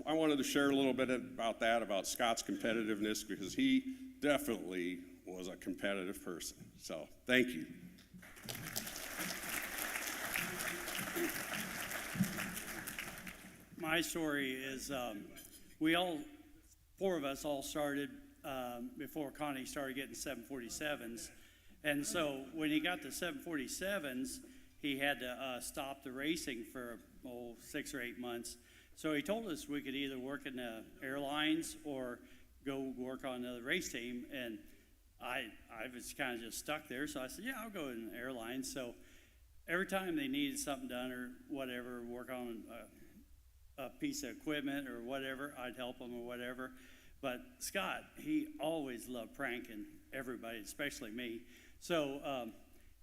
N: I wanted to share a little bit about that, about Scott's competitiveness, because he definitely was a competitive person. So thank you.
O: My story is four of us all started before Connie started getting 747s. And so when he got the 747s, he had to stop the racing for 6 or 8 months. So he told us we could either work in the airlines or go work on another race team. And I was kind of just stuck there. So I said, yeah, I'll go in the airlines. So every time they needed something done or whatever, work on a piece of equipment or whatever, I'd help them or whatever. But Scott, he always loved pranking everybody, especially me. So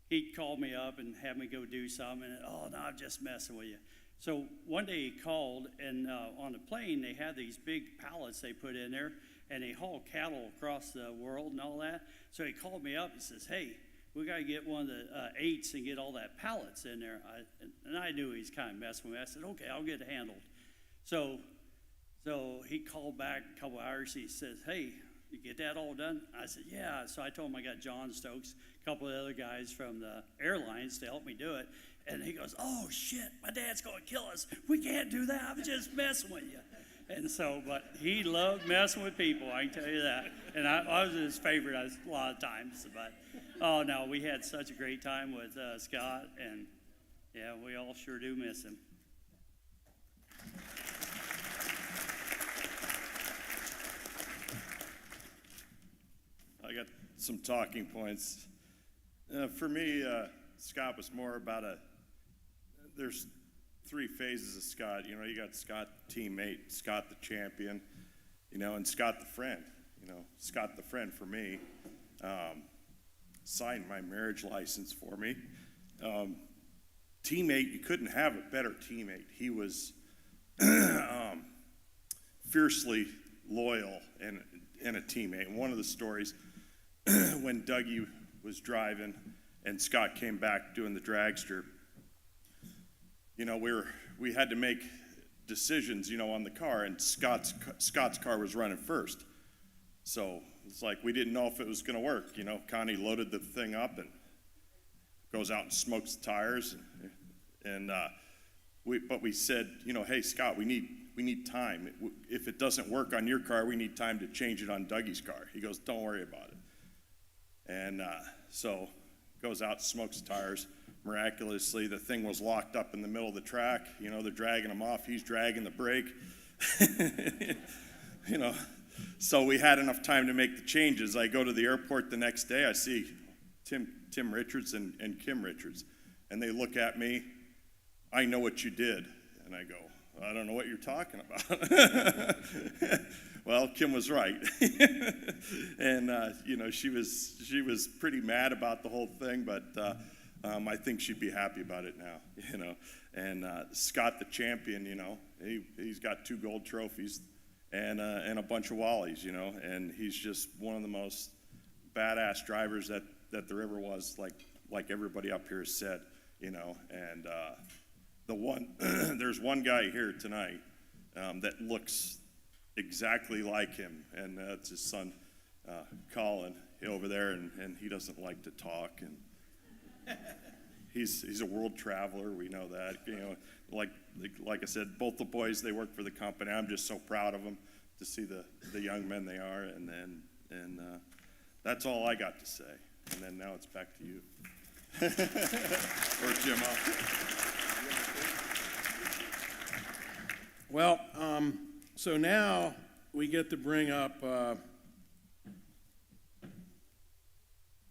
O: he'd call me up and have me go do something, and oh, no, I'm just messing with you. So one day he called, and on the plane, they had these big pallets they put in there, and they haul cattle across the world and all that. So he called me up and says, hey, we got to get one of the 8s and get all that pallets in there. And I knew he was kind of messing with me. I said, okay, I'll get it handled. So he called back a couple hours. He says, hey, you get that all done? I said, yeah. So I told him I got John Stokes, a couple of other guys from the airlines to help me do it. And he goes, oh, shit, my dad's going to kill us. We can't do that. I'm just messing with you. And so, but he loved messing with people, I can tell you that. And I was his favorite a lot of times. But, oh, no, we had such a great time with Scott. And, yeah, we all sure do miss him.
P: I got some talking points. For me, Scott was more about there's three phases of Scott. You know, you got Scott teammate, Scott the champion, you know, and Scott the friend. You know, Scott the friend for me signed my marriage license for me. Teammate, you couldn't have a better teammate. He was fiercely loyal and a teammate. And one of the stories, when Dougie was driving and Scott came back doing the dragster, you know, we had to make decisions, you know, on the car, and Scott's car was running first. So it's like we didn't know if it was going to work. You know, Connie loaded the thing up and goes out and smokes the tires, but we said, you know, hey Scott, we need time. If it doesn't work on your car, we need time to change it on Dougie's car. He goes, don't worry about it. And so goes out, smokes the tires. Miraculously, the thing was locked up in the middle of the track. You know, they're dragging him off. He's dragging the brake. You know, so we had enough time to make the changes. I go to the airport the next day. I see Tim Richards and Kim Richards. And they look at me. I know what you did. And I go, I don't know what you're talking about. Well, Kim was right. And, you know, she was pretty mad about the whole thing, but I think she'd be happy about it now, you know. And Scott the champion, you know, he's got 2 gold trophies and a bunch of Wallies, you know, and he's just one of the most badass drivers that there ever was, like everybody up here has said, you know. And there's one guy here tonight that looks exactly like him, and that's his son, Colin, over there, and he doesn't like to talk, and he's a world traveler. We know that. You know, like I said, both the boys, they work for the company. I'm just so proud of them to see the young men they are, and that's all I got to say. And then now it's back to you, or Jim.
M: Well, so now we get to bring up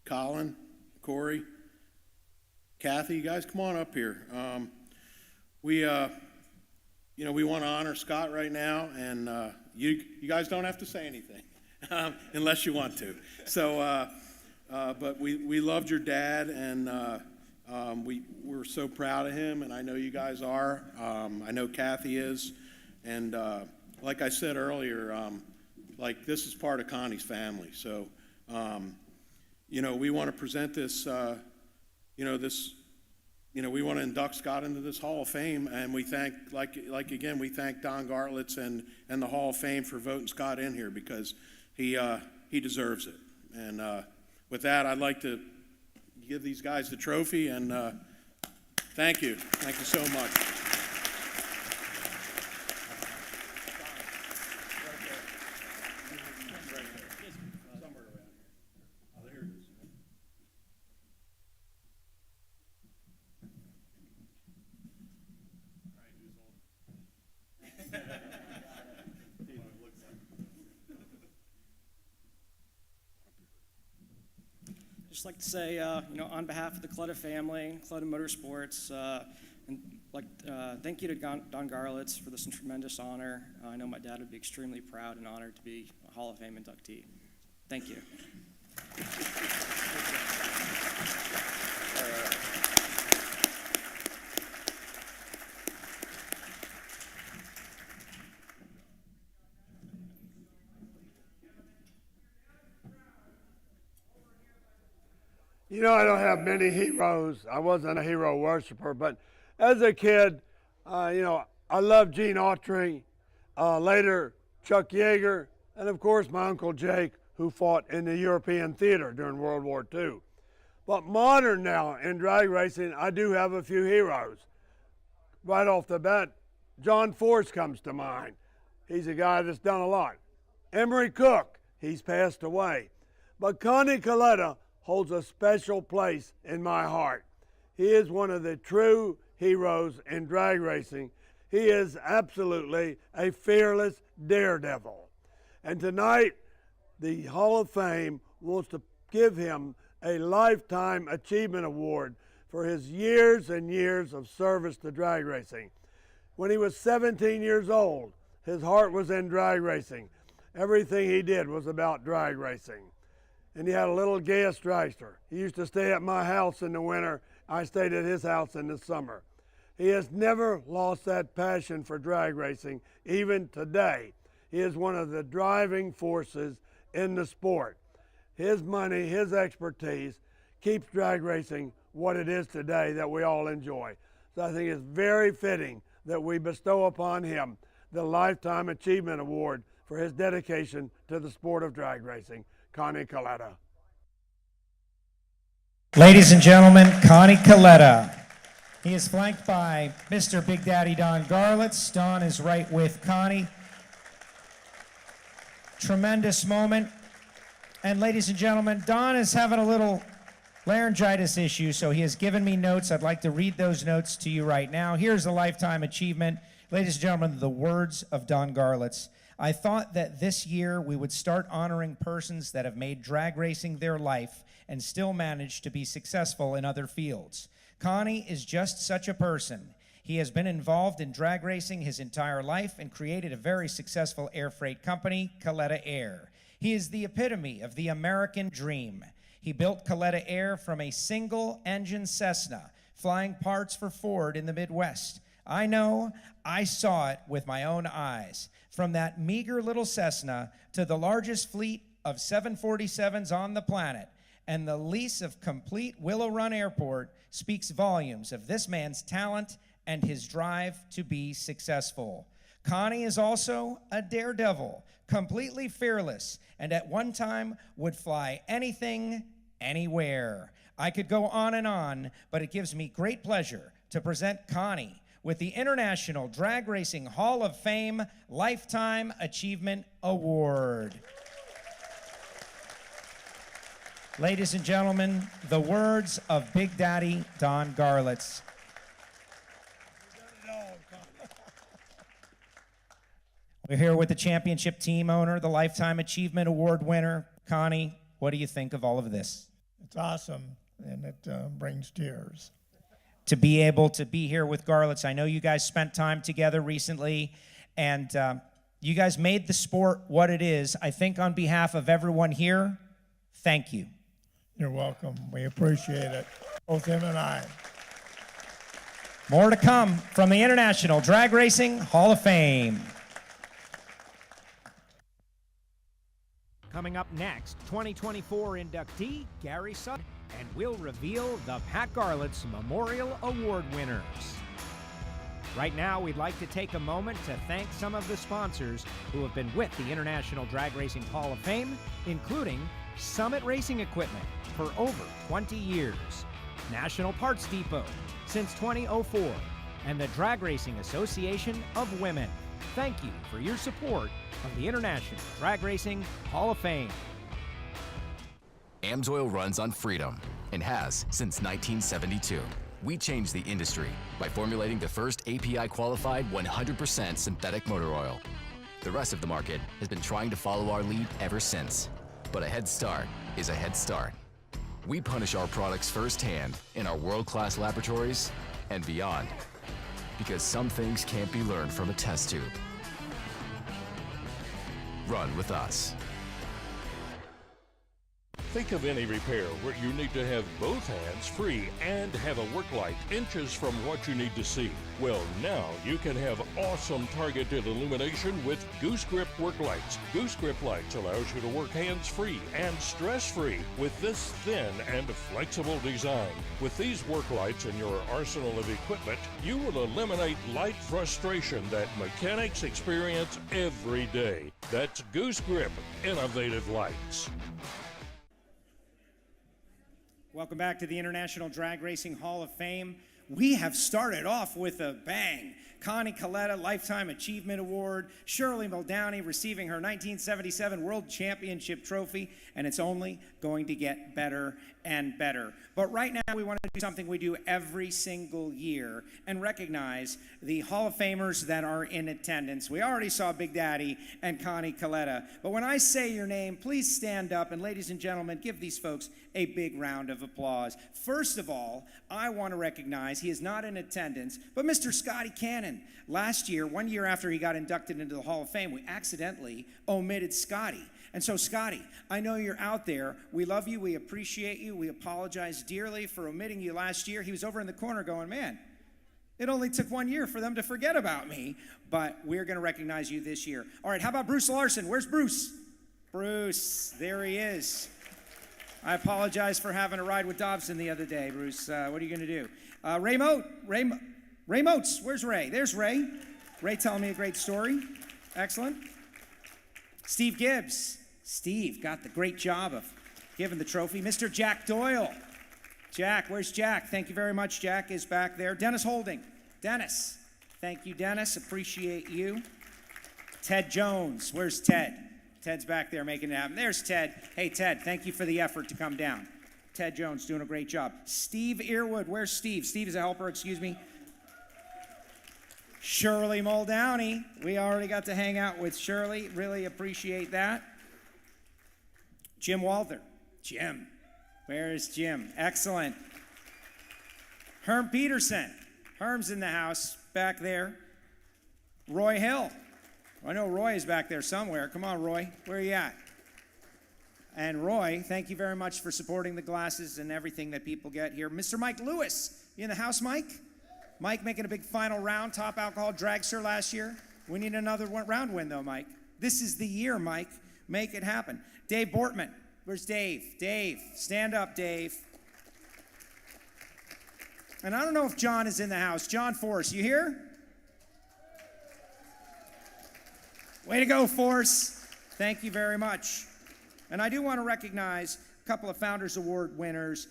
M: Colin, Corey, Kathy. You guys come on up here. We want to honor Scott right now, and you guys don't have to say anything unless you want to. So, but we loved your dad, and we're so proud of him, and I know you guys are. I know Kathy is, and like I said earlier, like this is part of Connie's family. So, we want to present this. We want to induct Scott into this Hall of Fame, and we thank, we thank Don Garlits and the Hall of Fame for voting Scott in here, because he deserves it. And with that, I'd like to give these guys the trophy, and thank you so much.
Q: Just like to say, on behalf of the Kalitta family, Kalitta Motorsports, thank you to Don Garlits for this tremendous honor. I know my dad would be extremely proud and honored to be a Hall of Fame inductee. Thank you.
L: You know, I don't have many heroes. I wasn't a hero worshiper, but as a kid, I loved Gene Autry, later Chuck Yeager, and of course my Uncle Jake, who fought in the European theater during World War II. But modern now in drag racing, I do have a few heroes. Right off the bat, John Force comes to mind. he's a guy that's done a lot. Emery Cook, he's passed away. But Connie Kalitta holds a special place in my heart. He is one of the true heroes in drag racing. He is absolutely a fearless daredevil. And tonight, the Hall of Fame wants to give him a Lifetime Achievement Award for his years and years of service to drag racing. When he was 17 years old, his heart was in drag racing. Everything he did was about drag racing. And he had a little gas dragster. He used to stay at my house in the winter. I stayed at his house in the summer. He has never lost that passion for drag racing, even today. He is one of the driving forces in the sport. His money, his expertise keeps drag racing what it is today that we all enjoy. So I think it's very fitting that we bestow upon him the Lifetime Achievement Award for his dedication to the sport of drag racing. Connie Kalitta.
A: Ladies and gentlemen, Connie Kalitta. He is flanked by Mr. Big Daddy Don Garlits. Don is right with Connie. Tremendous moment. And ladies and gentlemen, Don is having a little laryngitis issue, so he has given me notes. I'd like to read those notes to you right now. Here's the Lifetime Achievement. Ladies and gentlemen, the words of Don Garlits. I thought that this year we would start honoring persons that have made drag racing their life and still managed to be successful in other fields. Connie is just such a person. He has been involved in drag racing his entire life and created a very successful air freight company, Kalitta Air. He is the epitome of the American dream. He built Kalitta Air from a single-engine Cessna, flying parts for Ford in the Midwest. I know, I saw it with my own eyes. From that meager little Cessna to the largest fleet of 747s on the planet, and the lease of complete Willow Run Airport speaks volumes of this man's talent and his drive to be successful. Connie is also a daredevil, completely fearless, and at one time would fly anything, anywhere. I could go on, but it gives me great pleasure to present Connie with the International Drag Racing Hall of Fame Lifetime Achievement Award. Ladies and gentlemen, the words of Big Daddy Don Garlits. We're here with the championship team owner, the Lifetime Achievement Award winner. Connie, what do you think of all of this?
R: It's awesome, and it brings tears.
A: To be able to be here with Garlits, I know you guys spent time together recently, and you guys made the sport what it is. I think on behalf of everyone here, thank you.
R: You're welcome. We appreciate it, both him and I.
A: More to come from the International Drag Racing Hall of Fame.
S: Coming up next, 2024 inductee Gary Sutton, and we'll reveal the Pat Garlits Memorial Award winners. Right now, we'd like to take a moment to thank some of the sponsors who have been with the International Drag Racing Hall of Fame, including Summit Racing Equipment for over 20 years, National Parts Depot since 2004, and the Drag Racing Association of Women. Thank you for your support of the International Drag Racing Hall of Fame.
T: AMSOIL runs on freedom and has since 1972. We changed the industry by formulating the first API-qualified 100% synthetic motor oil. The rest of the market has been trying to follow our lead ever since. But a head start is a head start. We punish our products firsthand in our world-class laboratories and beyond. Because some things can't be learned from a test tube. Run with us.
U: Think of any repair where you need to have both hands free and have a work light inches from what you need to see. Well, now you can have awesome targeted illumination with Goose Grip work lights. Goose Grip lights allows you to work hands-free and stress-free with this thin and flexible design. With these work lights in your arsenal of equipment, you will eliminate light frustration that mechanics experience every day. That's Goose Grip Innovative Lights.
A: Welcome back to the International Drag Racing Hall of Fame. we have started off with a bang. Connie Kalitta, Lifetime Achievement Award. Shirley Muldowney receiving her 1977 World Championship trophy, and it's only going to get better and better. But right now we want to do something we do every single year and recognize the Hall of Famers that are in attendance. We already saw Big Daddy and Connie Kalitta, but when I say your name, please stand up, and ladies and gentlemen, give these folks a big round of applause. First of all, I want to recognize, he is not in attendance, but Mr. Scotty Cannon. Last year, 1 year after he got inducted into the Hall of Fame, we accidentally omitted Scotty. And so, Scotty, I know you're out there. We love you. We appreciate you. We apologize dearly for omitting you last year. He was over in the corner going, man, it only took 1 year for them to forget about me, but we're going to recognize you this year. All right, how about Bruce Larson? Where's Bruce? Bruce, there he is. I apologize for having a ride with Dobson the other day, Bruce. What are you going to do? Ray Motes, where's Ray? There's Ray. Ray telling me a great story. Excellent. Steve Gibbs. Steve got the great job of giving the trophy. Mr. Jack Doyle. Jack, where's Jack? Thank you very much. Jack is back there. Dennis Holding. Dennis. Thank you, Dennis. Appreciate you. Ted Jones. Where's Ted? Ted's back there making it happen. There's Ted. Hey, Ted, thank you for the effort to come down. Ted Jones doing a great job. Steve Earwood. Where's Steve? Steve is a helper, excuse me. Shirley Muldowney. We already got to hang out with Shirley. Really appreciate that. Jim Walther. Jim. Where is Jim? Excellent. Herm Peterson. Herm's in the house back there. Roy Hill. I know Roy is back there somewhere. Come on, Roy. Where are you at? And Roy, thank you very much for supporting the glasses and everything that people get here. Mr. Mike Lewis. You in the house, Mike? Mike making a big final round, top alcohol dragster last year. We need another round win, though, Mike. This is the year, Mike. Make it happen. Dave Bortman. Where's Dave? Dave. Stand up, Dave. And I don't know if John is in the house. John Force, you here? Way to go, Force. Thank you very much. And I do want to recognize a couple of Founders Award winners.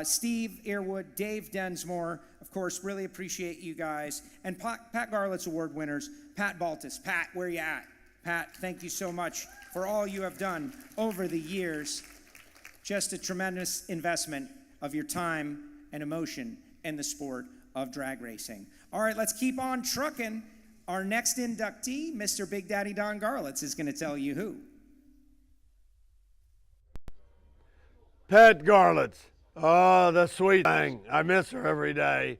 A: Steve Earwood, Dave Densmore, of course, really appreciate you guys. And Pat Garlits Award winners, Pat Baltus. Pat, where you at? Pat, thank you so much for all you have done over the years. Just a tremendous investment of your time and emotion in the sport of drag racing. All right, let's keep on trucking. Our next inductee, Mr. Big Daddy Don Garlits, is going to tell you who.
L: Pat Garlits. Oh, the sweet thing. I miss her every day.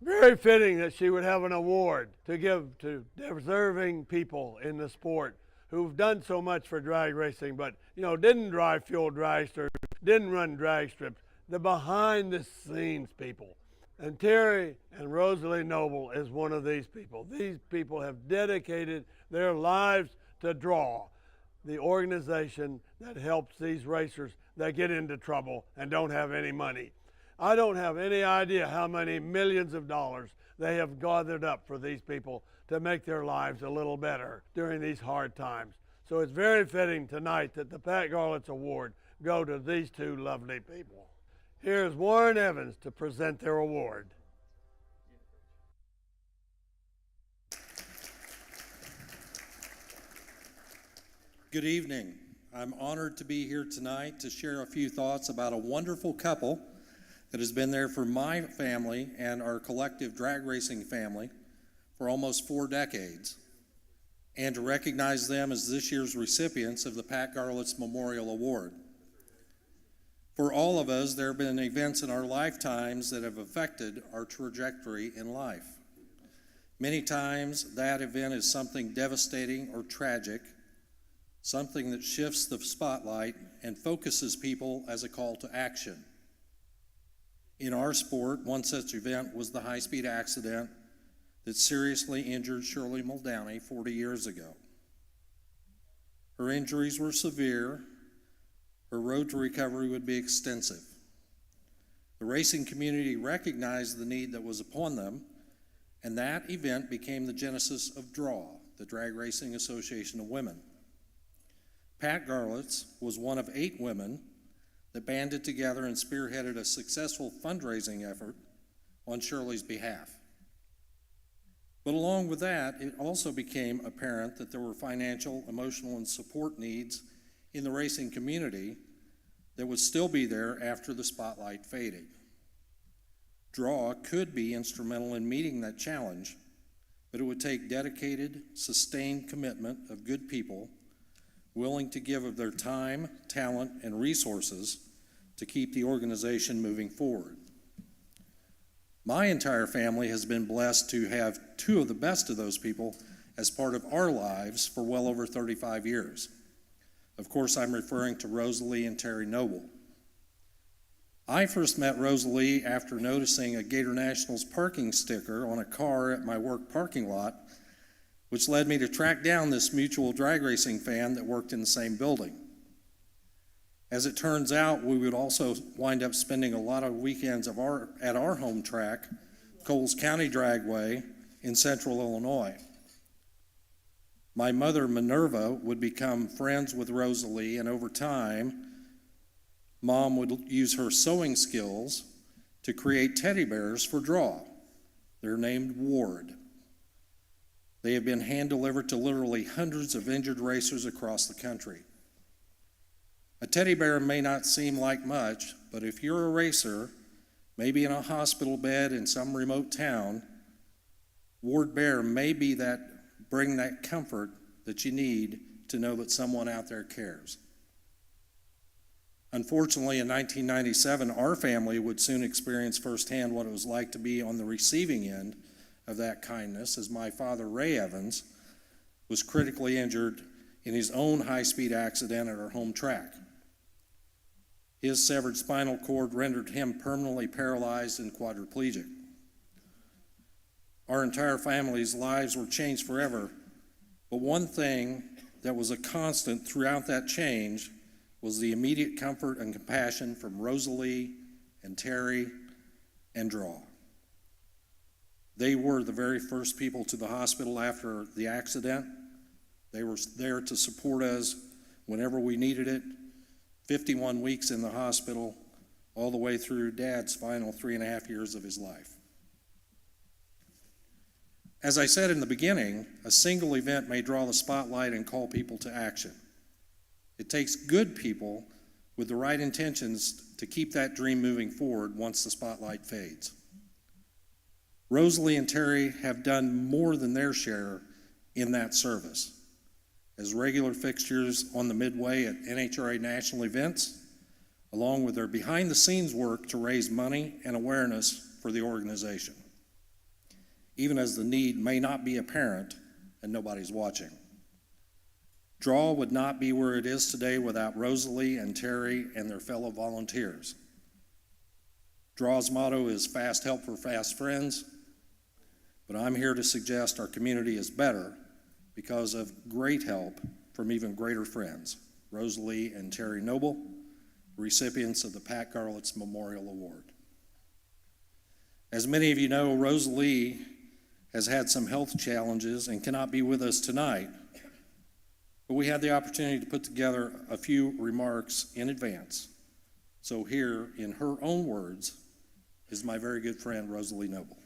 L: Very fitting that she would have an award to give to deserving people in the sport who've done so much for drag racing, but, you know, didn't drive fuel dragsters, didn't run drag strips, the behind-the-scenes people. And Terry and Rosalee Noble is one of these people. These people have dedicated their lives to draw the organization that helps these racers that get into trouble and don't have any money. I don't have any idea how many millions of dollars they have gathered up for these people to make their lives a little better during these hard times. So it's very fitting tonight that the Pat Garlits Award go to these two lovely people. Here's Warren Evans to present their award.
G: Good evening. I'm honored to be here tonight to share a few thoughts about a wonderful couple that has been there for my family and our collective drag racing family for almost 4 decades, and to recognize them as this year's recipients of the Pat Garlits Memorial Award. For all of us, there have been events in our lifetimes that have affected our trajectory in life. Many times, that event is something devastating or tragic, something that shifts the spotlight and focuses people as a call to action. In our sport, one such event was the high-speed accident that seriously injured Shirley Muldowney 40 years ago. Her injuries were severe. Her road to recovery would be extensive. The racing community recognized the need that was upon them, and that event became the genesis of DRAW, the Drag Racing Association of Women. Pat Garlits was one of 8 women that banded together and spearheaded a successful fundraising effort on Shirley's behalf. But along with that, it also became apparent that there were financial, emotional, and support needs in the racing community that would still be there after the spotlight faded. Draw could be instrumental in meeting that challenge, but it would take dedicated, sustained commitment of good people willing to give of their time, talent, and resources to keep the organization moving forward. My entire family has been blessed to have two of the best of those people as part of our lives for well over 35 years. Of course, I'm referring to Rosalee and Terry Noble. I first met Rosalee after noticing a Gator Nationals parking sticker on a car at my work parking lot, which led me to track down this mutual drag racing fan that worked in the same building. As it turns out, we would also wind up spending a lot of weekends at our home track, Coles County Dragway in central Illinois. My mother, Minerva, would become friends with Rosalee, and over time, Mom would use her sewing skills to create teddy bears for Draw. They're named Ward. They have been hand-delivered to literally hundreds of injured racers across the country. A teddy bear may not seem like much, but if you're a racer, maybe in a hospital bed in some remote town, Ward Bear may be bring that comfort that you need to know that someone out there cares. Unfortunately, in 1997, our family would soon experience firsthand what it was like to be on the receiving end of that kindness, as my father, Ray Evans, was critically injured in his own high-speed accident at our home track. His severed spinal cord rendered him permanently paralyzed and quadriplegic. Our entire family's lives were changed forever, but one thing that was a constant throughout that change was the immediate comfort and compassion from Rosalee and Terry and Draw. They were the very first people to the hospital after the accident. They were there to support us whenever we needed it. 51 weeks in the hospital, all the way through Dad's final 3.5 years of his life. As I said in the beginning, a single event may draw the spotlight and call people to action. It takes good people with the right intentions to keep that dream moving forward once the spotlight fades. Rosalee and Terry have done more than their share in that service. As regular fixtures on the midway at NHRA national events, along with their behind-the-scenes work to raise money and awareness for the organization, even as the need may not be apparent and nobody's watching. Draw would not be where it is today without Rosalee and Terry and their fellow volunteers. Draw's motto is fast help for fast friends, but I'm here to suggest our community is better because of great help from even greater friends, Rosalee and Terry Noble, recipients of the Pat Garlits Memorial Award. As many of you know, Rosalee has had some health challenges and cannot be with us tonight, but we had the opportunity to put together a few remarks in advance. So here, in her own words, is my very good friend, Rosalee Noble.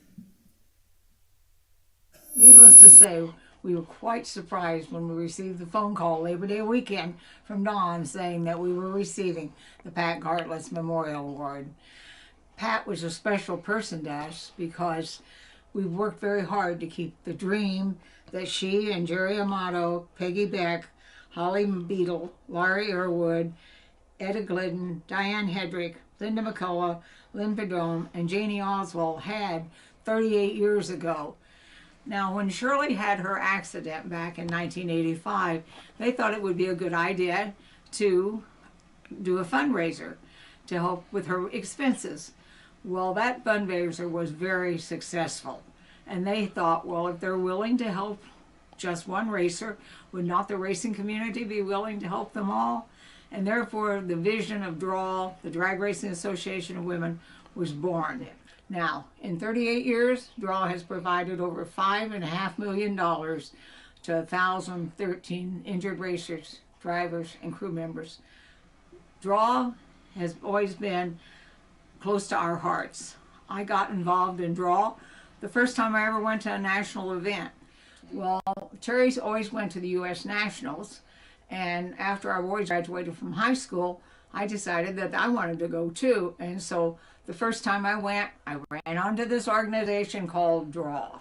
H: Needless to say, we were quite surprised when we received the phone call Labor Day weekend from Dawn saying that we were receiving the Pat Garlits Memorial Award. Pat was a special person to us because we worked very hard to keep the dream that she and Jerry Amato, Peggy Beck, Holly Beadle, Laurie Irwood, Etta Glidden, Diane Hedrick, Linda McCullough, Lynn Padrone, and Janie Oswald had 38 years ago. Now, when Shirley had her accident back in 1985, they thought it would be a good idea to do a fundraiser to help with her expenses. Well, that fundraiser was very successful, and they thought, well, if they're willing to help just one racer, would not the racing community be willing to help them all? And therefore, the vision of DRAW, the Drag Racing Association of Women, was born. Now, in 38 years, DRAW has provided over $5.5 million to 1,013 injured racers, drivers, and crew members. DRAW has always been close to our hearts. I got involved in draw the first time I ever went to a national event. Well, Terry's always went to the U.S. Nationals, and after I always graduated from high school, I decided that I wanted to go too. And so the first time I went, I ran onto this organization called Draw.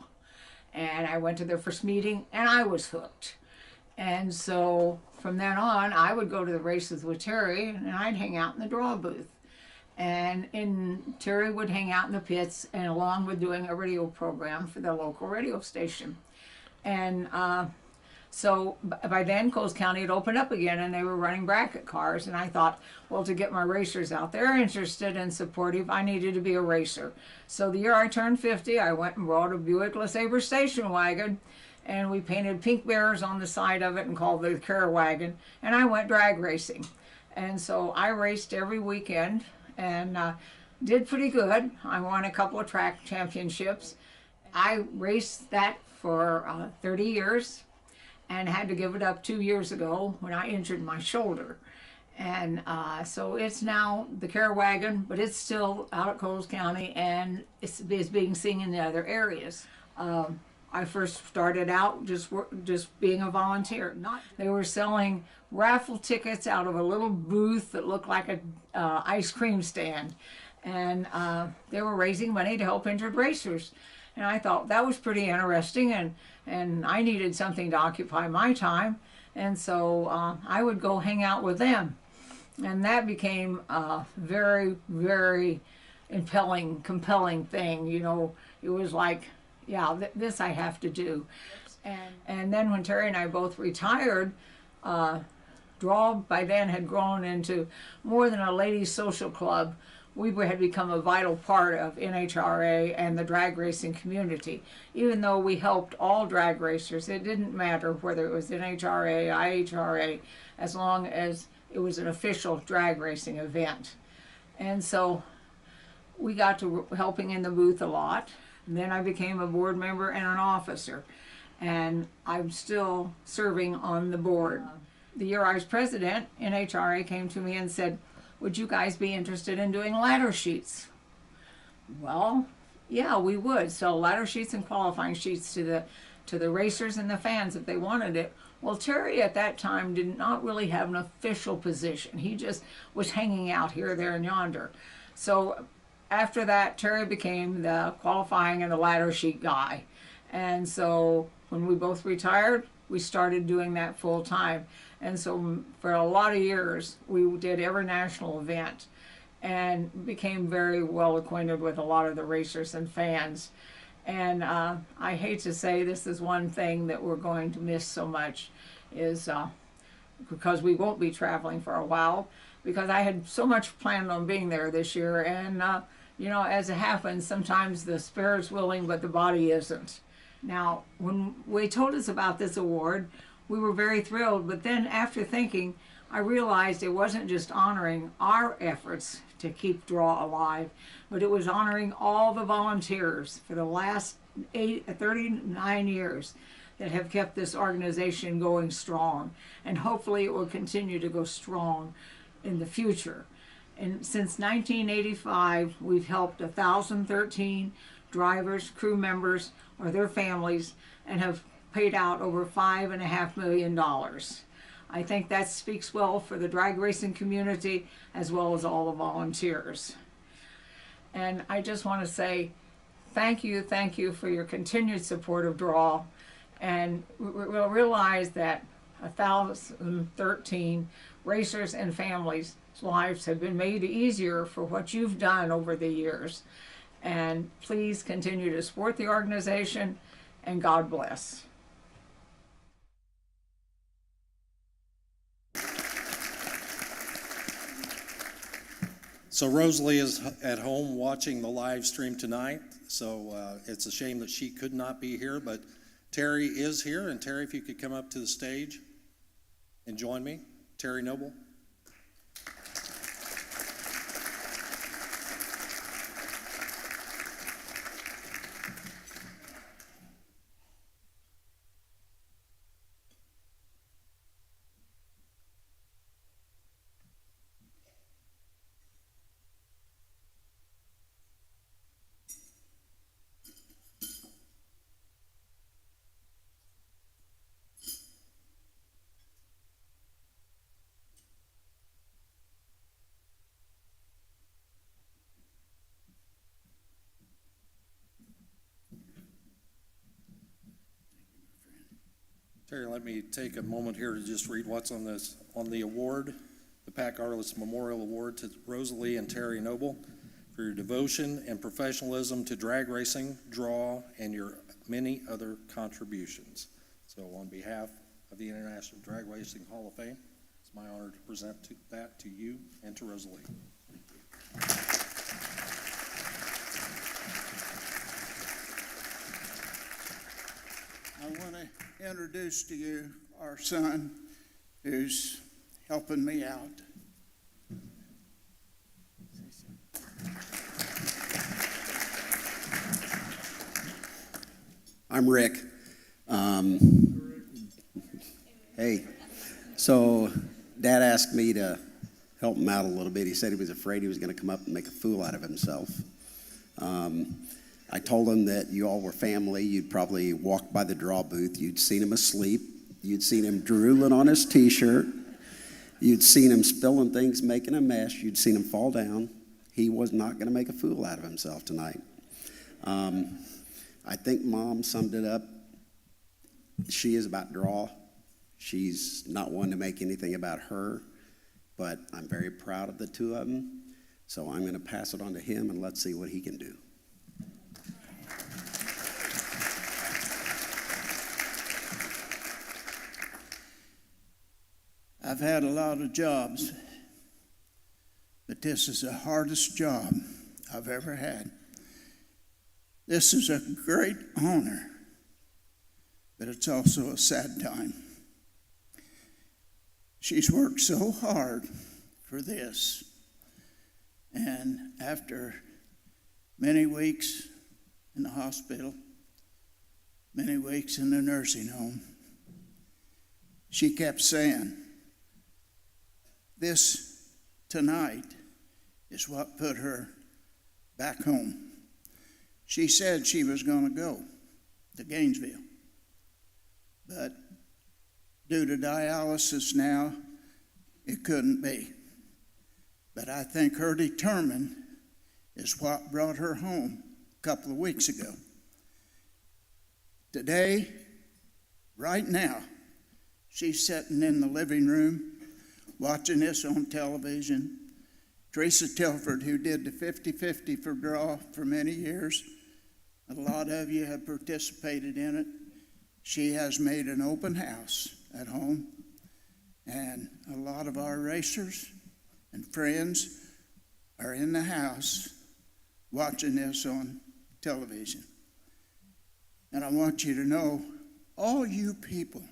H: And I went to their first meeting, and I was hooked. And so from then on, I would go to the races with Terry, and I'd hang out in the draw booth. And Terry would hang out in the pits, and along with doing a radio program for the local radio station. And so by then, Coles County had opened up again, and they were running bracket cars. And I thought, well, to get my racers out there interested and supportive, I needed to be a racer. So the year I turned 50, I went and brought a Buick LeSabre station wagon, and we painted pink bears on the side of it and called it the Care Wagon. And I went drag racing. And so I raced every weekend and did pretty good. I won a couple of track championships. I raced that for 30 years. And had to give it up 2 years ago when I injured my shoulder. And so it's now the Care Wagon, but it's still out at Coles County, and it's being seen in the other areas. I first started out just being a volunteer. They were selling raffle tickets out of a little booth that looked like a ice cream stand. And they were raising money to help injured racers. And I thought that was pretty interesting, and I needed something to occupy my time. And so I would go hang out with them. And that became a very, very compelling thing. You know, it was like, yeah, this I have to do. And then when Terry and I both retired, Draw by then had grown into more than a ladies' social club. We had become a vital part of NHRA and the drag racing community. Even though we helped all drag racers, it didn't matter whether it was NHRA, IHRA, as long as it was an official drag racing event. And so we got to helping in the booth a lot. And then I became a board member and an officer. And I'm still serving on the board. The year I was president, NHRA came to me and said, would you guys be interested in doing ladder sheets? Well, yeah, we would. So ladder sheets and qualifying sheets to the racers and the fans if they wanted it. Well, Terry at that time did not really have an official position. He just was hanging out here, there, and yonder. So after that, Terry became the qualifying and the ladder sheet guy. And so when we both retired, we started doing that full time. And so for a lot of years, we did every national event and became very well acquainted with a lot of the racers and fans. And I hate to say this is one thing that we're going to miss so much is because we won't be traveling for a while, because I had so much planned on being there this year. And, you know, as it happens, sometimes the spirit's willing, but the body isn't. Now, when they told us about this award, we were very thrilled, but then after thinking, I realized it wasn't just honoring our efforts to keep Draw alive, but it was honoring all the volunteers for the last 39 years that have kept this organization going strong, and hopefully it will continue to go strong in the future. And since 1985, we've helped 1,013 drivers, crew members, or their families, and have paid out over $5.5 million. I think that speaks well for the drag racing community as well as all the volunteers. And I just want to say thank you for your continued support of Draw. And we'll realize that 1,013 racers and families' lives have been made easier for what you've done over the years. And please continue to support the organization, and God bless.
G: So Rosalee is at home watching the live stream tonight, so it's a shame that she could not be here, but Terry is here, and Terry, if you could come up to the stage and join me. Terry Noble. Terry, let me take a moment here to just read what's on this. On the award, the Pat Garlits Memorial Award to Rosalee and Terry Noble for your devotion and professionalism to drag racing, draw, and your many other contributions. So on behalf of the International Drag Racing Hall of Fame, it's my honor to present that to you and to Rosalee.
I: I want to introduce to you our son who's helping me out.
V: I'm Rick. Hey, so Dad asked me to help him out a little bit. He said he was afraid he was going to come up and make a fool out of himself. I told him that you all were family. You'd probably walked by the draw booth. You'd seen him asleep. You'd seen him drooling on his T-shirt. You'd seen him spilling things, making a mess. You'd seen him fall down. He was not going to make a fool out of himself tonight. I think Mom summed it up. She is about draw. She's not one to make anything about her, but I'm very proud of the two of them. So I'm going to pass it on to him, and let's see what he can do.
I: I've had a lot of jobs, but this is the hardest job I've ever had. This is a great honor, but it's also a sad time. She's worked so hard for this, and after many weeks in the hospital, many weeks in the nursing home, she kept saying, this tonight is what put her back home. She said she was going to go to Gainesville, but due to dialysis now, it couldn't be. But I think her determined is what brought her home a couple of weeks ago. Today, right now, she's sitting in the living room watching this on television. Teresa Tilford, who did the 50-50 for draw for many years, a lot of you have participated in it. She has made an open house at home, and a lot of our racers and friends are in the house watching this on television. And I want you to know, all you people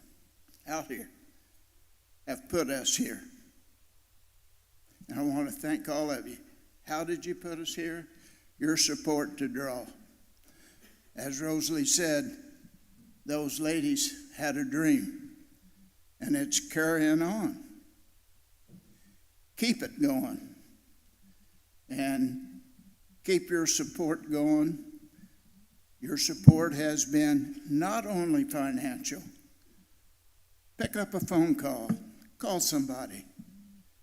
I: out here have put us here. And I want to thank all of you. How did you put us here? Your support to draw. As Rosalee said, those ladies had a dream, and it's carrying on. Keep it going, and keep your support going. Your support has been not only financial. Pick up a phone call somebody,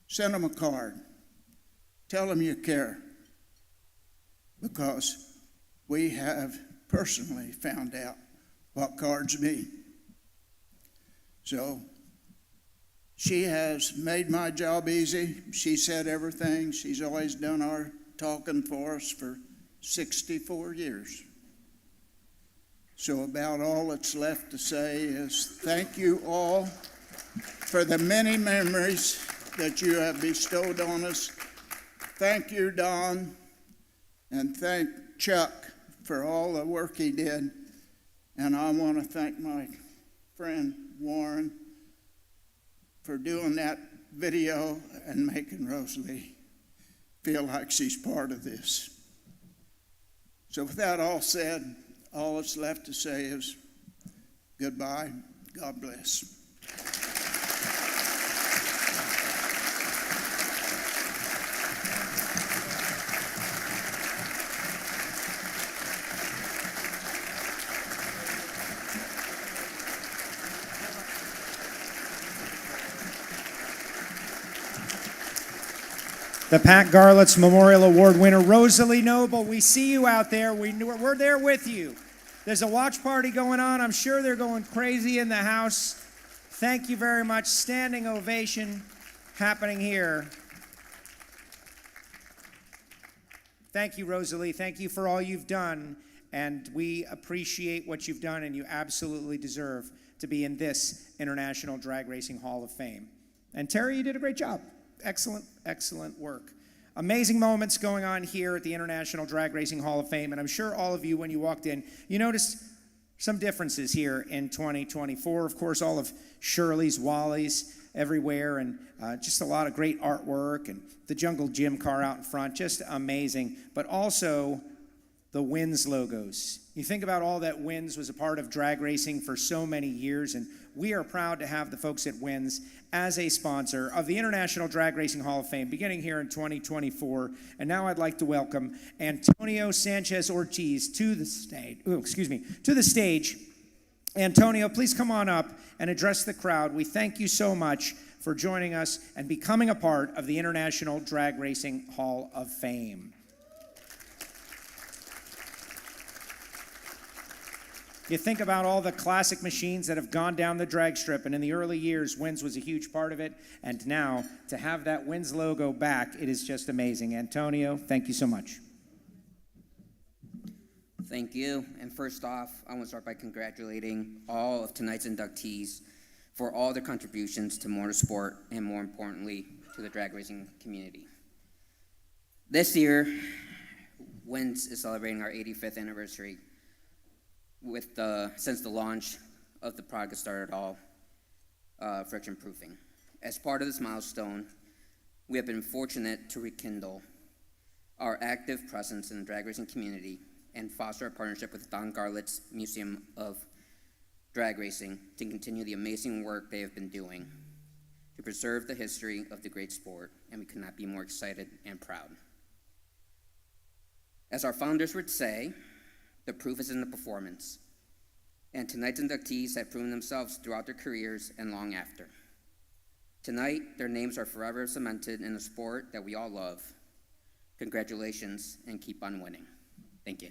I: send them a card, tell them you care, because we have personally found out what cards mean. So she has made my job easy. She said everything. She's always done our talking for us for 64 years. So about all that's left to say is thank you all for the many memories that you have bestowed on us. Thank you, Don, and thank Chuck for all the work he did. And I want to thank my friend Warren for doing that video and making Rosalee feel like she's part of this. So with that all said, all that's left to say is goodbye. God bless.
A: The Pat Garlits Memorial Award winner, Rosalee Noble. We see you out there. We're there with you. There's a watch party going on. I'm sure they're going crazy in the house. Thank you very much. Standing ovation happening here. Thank you, Rosalee. Thank you for all you've done. And we appreciate what you've done, and you absolutely deserve to be in this International Drag Racing Hall of Fame. And Terry, you did a great job. Excellent, excellent work. Amazing moments going on here at the International Drag Racing Hall of Fame. And I'm sure all of you, when you walked in, you noticed some differences here in 2024. Of course, all of Shirley's, Wally's everywhere, and just a lot of great artwork, and the Jungle Gym car out in front, just amazing. But also the WINS logos. You think about all that WINS was a part of drag racing for so many years, and we are proud to have the folks at WINS as a sponsor of the International Drag Racing Hall of Fame beginning here in 2024. And now I'd like to welcome Antonio Sanchez Ortiz to the stage. Antonio, please come on up and address the crowd. We thank you so much for joining us and becoming a part of the International Drag Racing Hall of Fame. You think about all the classic machines that have gone down the drag strip, and in the early years, WINS was a huge part of it, and now to have that WINS logo back, it is just amazing. Antonio, thank you so much.
E: Thank you, and first off, I want to start by congratulating all of tonight's inductees for all their contributions to motorsport, and more importantly, to the drag racing community. This year, WINS is celebrating our 85th anniversary since the launch of the product that started all friction proofing. As part of this milestone, we have been fortunate to rekindle our active presence in the drag racing community and foster a partnership with the Don Garlits Museum of Drag Racing to continue the amazing work they have been doing to preserve the history of the great sport, and we could not be more excited and proud. As our founders would say, the proof is in the performance, and tonight's inductees have proven themselves throughout their careers and long after. Tonight, their names are forever cemented in a sport that we all love. Congratulations, and keep on winning. Thank you.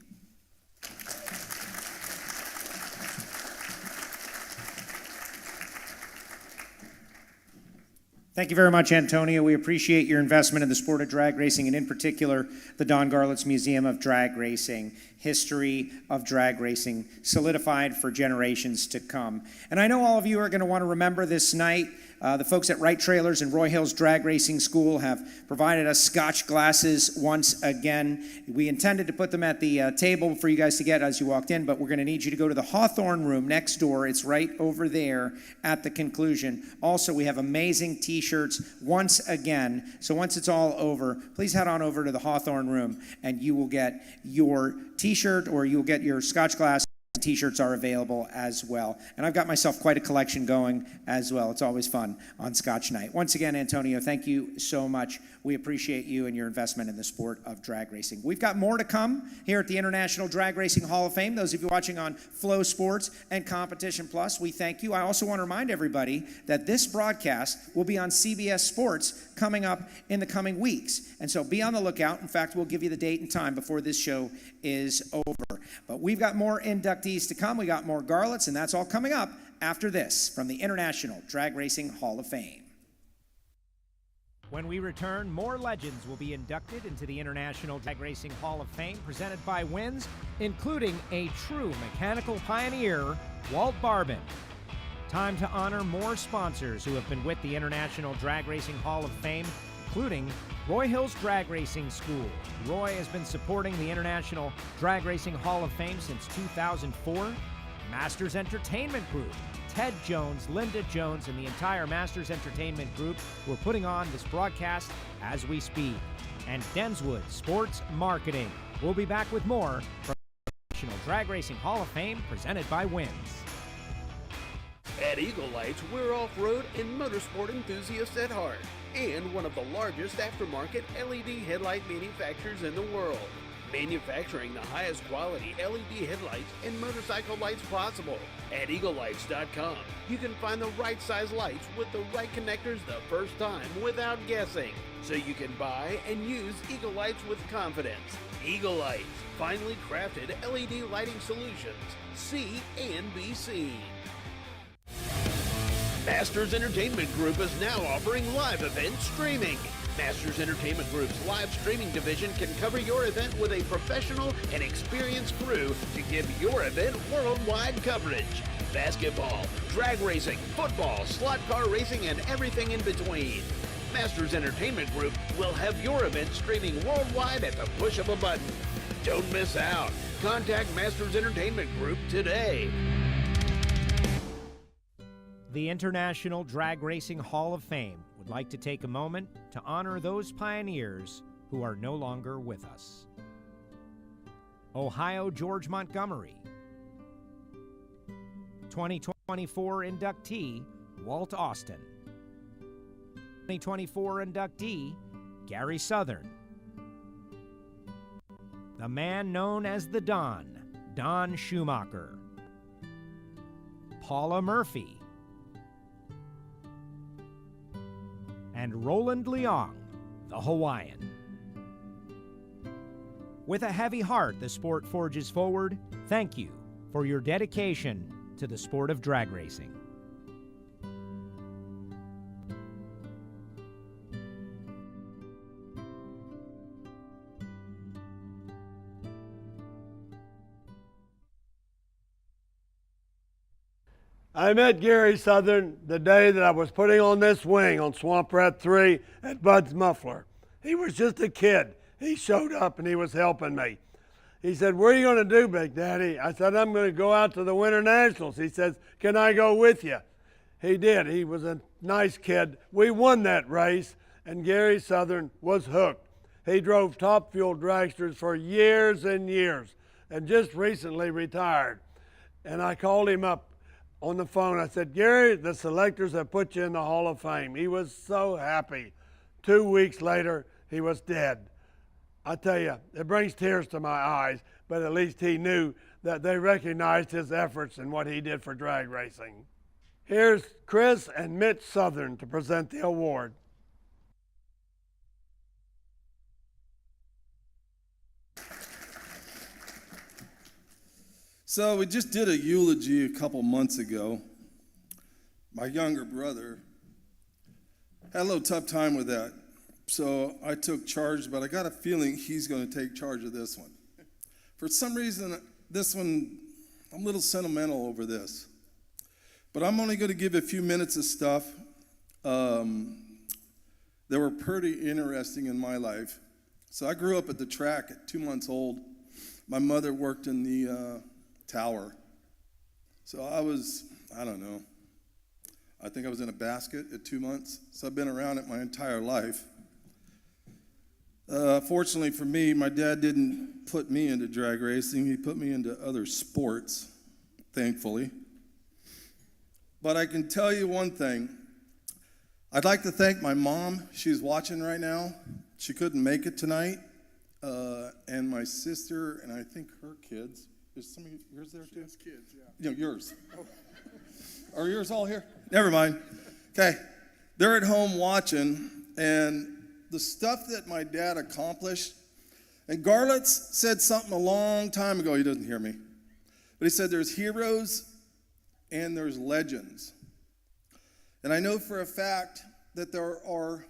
A: Thank you very much, Antonio. We appreciate your investment in the sport of drag racing, and in particular, the Don Garlits Museum of Drag Racing. History of drag racing solidified for generations to come. And I know all of you are going to want to remember this night. The folks at Wright Trailers and Roy Hill's Drag Racing School have provided us Scotch glasses once again. We intended to put them at the table for you guys to get as you walked in, but we're going to need you to go to the Hawthorne room next door. It's right over there at the conclusion. Also, we have amazing t-shirts once again. So once it's all over, please head on over to the Hawthorne room and you will get your t-shirt, or you'll get your Scotch glass. T-shirts are available as well. And I've got myself quite a collection going as well. It's always fun on Scotch night. Once again, Antonio, thank you so much. We appreciate you and your investment in the sport of drag racing. We've got more to come here at the International Drag Racing Hall of Fame. Those of you watching on Flow Sports and Competition Plus, we thank you. I also want to remind everybody that this broadcast will be on CBS Sports coming up in the coming weeks. And so be on the lookout. In fact, we'll give you the date and time before this show is over. But we've got more inductees to come. We got more Garlits, and that's all coming up after this from the International Drag Racing Hall of Fame.
S: When we return, more legends will be inducted into the International Drag Racing Hall of Fame presented by WINS, including a true mechanical pioneer, Walt Barbin. Time to honor more sponsors who have been with the International Drag Racing Hall of Fame, including Roy Hill's Drag Racing School. Roy has been supporting the International Drag Racing Hall of Fame since 2004. Masters Entertainment Group. Ted Jones, Linda Jones, and the entire Masters Entertainment Group were putting on this broadcast as we speak. And Denswood Sports Marketing. We'll be back with more from the International Drag Racing Hall of Fame presented by WINS.
F: At Eagle Lights, we're off-road and motorsport enthusiasts at heart, and one of the largest aftermarket LED headlight manufacturers in the world. Manufacturing the highest quality LED headlights and motorcycle lights possible. At EagleLights.com, you can find the right size lights with the right connectors the first time without guessing, so you can buy and use Eagle Lights with confidence. Eagle Lights, finely crafted LED lighting solutions. See and be seen. Masters Entertainment Group is now offering live event streaming. Masters Entertainment Group's live streaming division can cover your event with a professional and experienced crew to give your event worldwide coverage. Basketball, drag racing, football, slot car racing, and everything in between. Masters Entertainment Group will have your event streaming worldwide at the push of a button. Don't miss out. Contact Masters Entertainment Group today.
S: The International Drag Racing Hall of Fame would like to take a moment to honor those pioneers who are no longer with us. Ohio George Montgomery. 2024 inductee, Walt Austin. 2024 inductee, Gary Southern. The man known as the Don Schumacher. Paula Murphy. And Roland Leong, the Hawaiian. With a heavy heart, the sport forges forward. Thank you for your dedication to the sport of drag racing.
L: I met Gary Southern the day that I was putting on this wing on Swamp Rat 3 at Bud's Muffler. He was just a kid. He showed up and he was helping me. He said, "What are you going to do, Big Daddy?" I said, "I'm going to go out to the Winter Nationals." He says, "Can I go with you?" He did. He was a nice kid. We won that race, and Gary Southern was hooked. He drove Top Fuel dragsters for years and years, and just recently retired. And I called him up on the phone. I said, "Gary, the selectors have put you in the Hall of Fame." He was so happy. 2 weeks later, he was dead. I tell you, it brings tears to my eyes, but at least he knew that they recognized his efforts and what he did for drag racing. Here's Chris and Mitch Southern to present the award.
C: So we just did a eulogy a couple months ago. My younger brother had a little tough time with that. So I took charge, but I got a feeling he's going to take charge of this one. For some reason, this one, I'm a little sentimental over this. But I'm only going to give a few minutes of stuff that were pretty interesting in my life. So I grew up at the track at 2 months old. My mother worked in the tower. So I was, I don't know, I think I was in a basket at 2 months. So I've been around it my entire life. Fortunately for me, my dad didn't put me into drag racing. He put me into other sports, thankfully. But I can tell you one thing. I'd like to thank my mom. She's watching right now. She couldn't make it tonight. And my sister, and I think her kids. Is some of yours there too?
K: She has kids, yeah.
C: You know, yours. Oh. Are yours all here? Never mind. Okay. They're at home watching, and the stuff that my dad accomplished, and Garlits said something a long time ago. He doesn't hear me. But he said there's heroes and there's legends. And I know for a fact that there are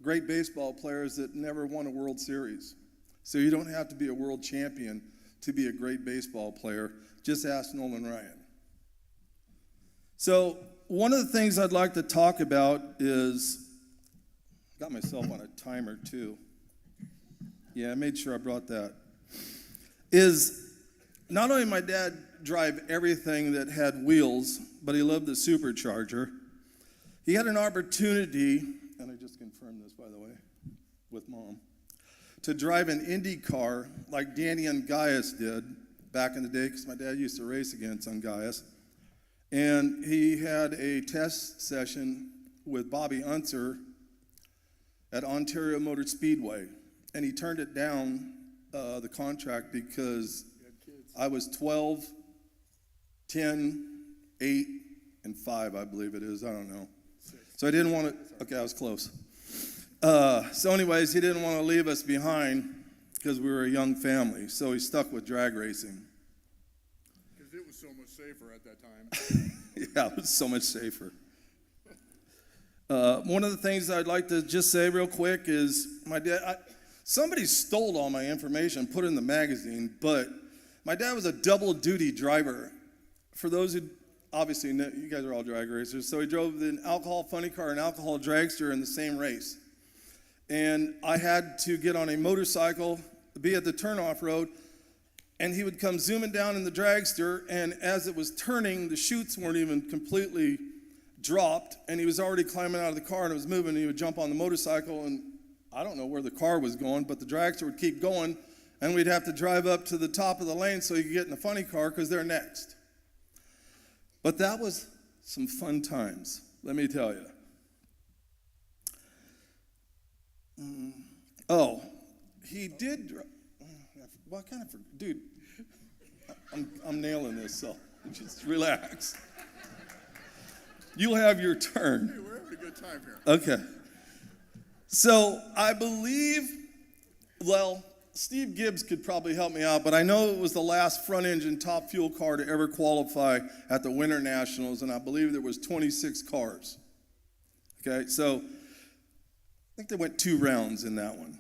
C: great baseball players that never won a World Series. So you don't have to be a world champion to be a great baseball player. Just ask Nolan Ryan. So one of the things I'd like to talk about is, got myself on a timer too. Yeah, I made sure I brought that. Is not only my dad drive everything that had wheels, but he loved the supercharger. He had an opportunity, and I just confirmed this, by the way, with Mom, to drive an Indy car like Danny Ungaius did back in the day, because my dad used to race against Ungaius. And he had a test session with Bobby Unser at Ontario Motor Speedway. And he turned it down, the contract, because I was 12, 10, 8, and 5, I believe it is. I don't know. So I didn't want to, okay, I was close. So anyways, he didn't want to leave us behind because we were a young family. So he stuck with drag racing.
K: Because it was
B: so much safer at that time.
C: Yeah, it was so much safer. One of the things I'd like to just say real quick is my dad, somebody stole all my information and put it in the magazine, but my dad was a double duty driver. For those who obviously know, you guys are all drag racers, so he drove an alcohol funny car and alcohol dragster in the same race. And I had to get on a motorcycle, be at the turnoff road, and he would come zooming down in the dragster, and as it was turning, the chutes weren't even completely dropped, and he was already climbing out of the car and it was moving, and he would jump on the motorcycle, and I don't know where the car was going, but the dragster would keep going, and we'd have to drive up to the top of the lane so he could get in the funny car because they're next. But that was some fun times, let me tell you. Oh, he did. What kind of, dude? I'm nailing this, so just relax. You'll have your turn.
B: Hey, we're having a good time here.
C: Okay. So I believe, well, Steve Gibbs could probably help me out, but I know it was the last front-engine top fuel car to ever qualify at the Winter Nationals, and I believe there was 26 cars. Okay, so I think they went 2 rounds in that one,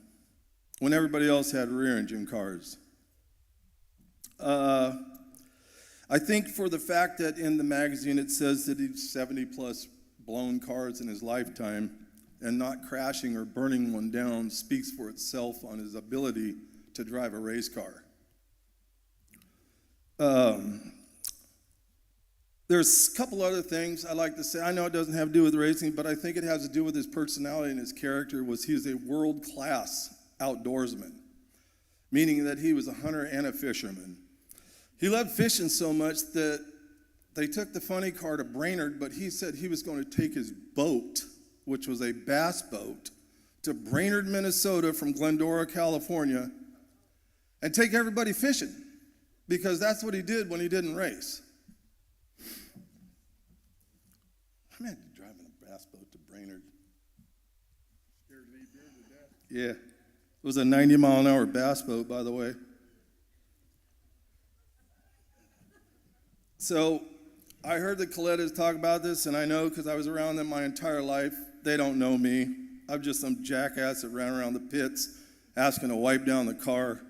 C: when everybody else had rear-engine cars. I think for the fact that in the magazine it says that he's 70-plus blown cars in his lifetime, and not crashing or burning one down speaks for itself on his ability to drive a race car. There's a couple other things I'd like to say. I know it doesn't have to do with racing, but I think it has to do with his personality and his character. He was a world-class outdoorsman, meaning that he was a hunter and a fisherman. He loved fishing so much that they took the funny car to Brainerd, but he said he was going to take his boat, which was a bass boat, to Brainerd, Minnesota from Glendora, California, and take everybody fishing, because that's what he did when he didn't race. Imagine driving a bass boat to Brainerd.
B: Scared to leave here to death.
C: Yeah. It was a 90-mile-an-hour bass boat, by the way. So I heard the Kalittas talk about this, and I know because I was around them my entire life. They don't know me. I'm just some jackass that ran around the pits asking to wipe down the car.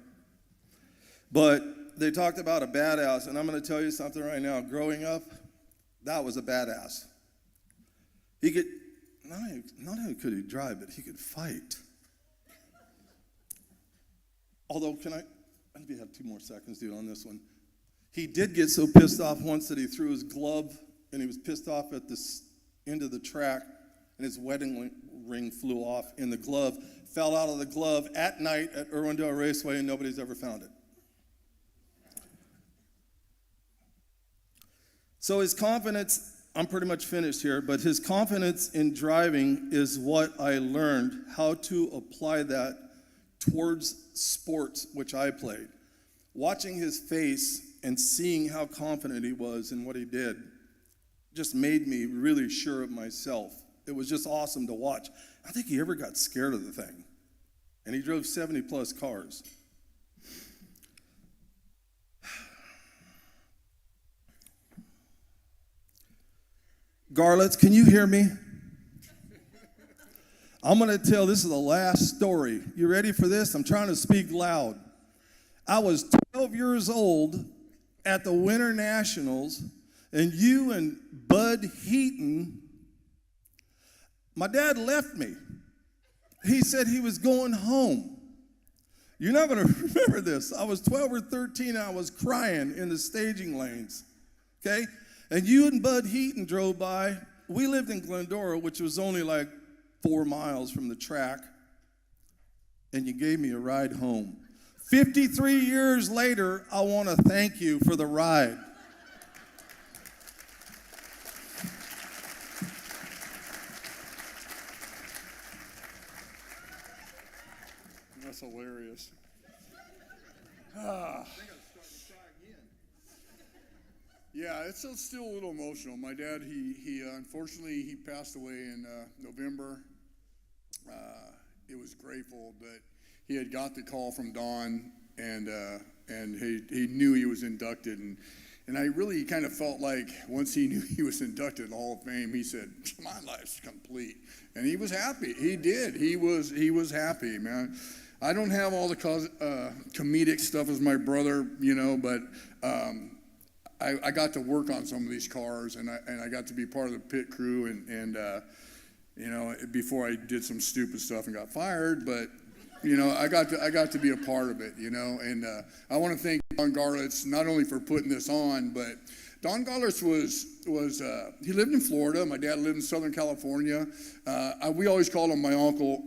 C: But they talked about a badass, and I'm going to tell you something right now. Growing up, that was a badass. He could, not only could he drive, but he could fight. Although, maybe have 2 more seconds, dude, on this one. He did get so pissed off once that he threw his glove, and he was pissed off at the end of the track, and his wedding ring flew off in the glove, fell out of the glove at night at Irwindale Raceway, and nobody's ever found it. So his confidence, I'm pretty much finished here, but his confidence in driving is what I learned how to apply that towards sports, which I played. Watching his face and seeing how confident he was in what he did just made me really sure of myself. It was just awesome to watch. I think he ever got scared of the thing. And he drove 70-plus cars. Garlits, can you hear me? I'm going to tell, this is the last story. You ready for this? I'm trying to speak loud. I was 12 years old at the Winter Nationals, and you and Bud Heaton, my dad left me. He said he was going home. You're not going to remember this. I was 12 or 13, and I was crying in the staging lanes, okay? And you and Bud Heaton drove by. We lived in Glendora, which was only like 4 miles from the track, and you gave me a ride home. 53 years later, I want to thank you for the ride.
B: That's hilarious. Yeah, it's still a little emotional. My dad, he unfortunately, he passed away in November. It was grateful that he had got the call from Don, and he knew he was inducted, And I really kind of felt like once he knew he was inducted in the Hall of Fame, he said, my life's complete. And he was happy. He did. He was happy, man. I don't have all the comedic stuff as my brother, you know, but I got to work on some of these cars, and I got to be part of the pit crew, and you know, before I did some stupid stuff and got fired, but you know, I got to be a part of it, you know, and I want to thank Don Garlits not only for putting this on, but Don Garlits was he lived in Florida. My dad lived in Southern California. We always called him my uncle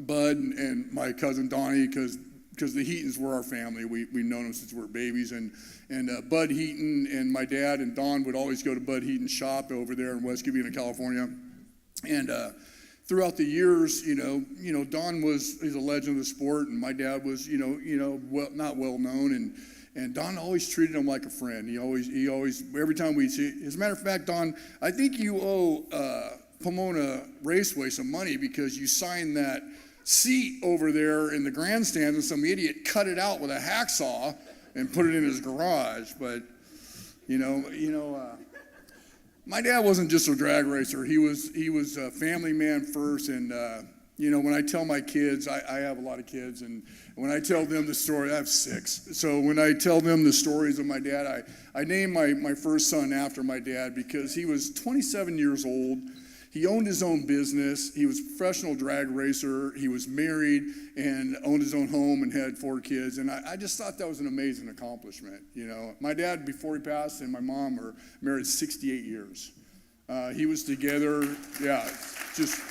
B: Bud and my cousin Donnie because the Heatons were our family. We've known them since we were babies, and Bud Heaton and my dad and Don would always go to Bud Heaton's shop over there in West Covina, California, and throughout the years, you know, Don he's a legend of the sport, and my dad was, not well known, and Don always treated him like a friend. He always, every time we'd see, as a matter of fact, Don, I think you owe Pomona Raceway some money because you signed that seat over there in the grandstand, and some idiot cut it out with a hacksaw and put it in his garage. But, my dad wasn't just a drag racer. He was a family man first, and when I tell my kids, I have a lot of kids, and when I tell them the story, I have 6. So when I tell them the stories of my dad, I named my first son after my dad because he was 27 years old. He owned his own business. He was a professional drag racer. He was married and owned his own home and had 4 kids. And I just thought that was an amazing accomplishment. You know, my dad, before he passed, and my mom were married 68 years. He was together. Yeah, just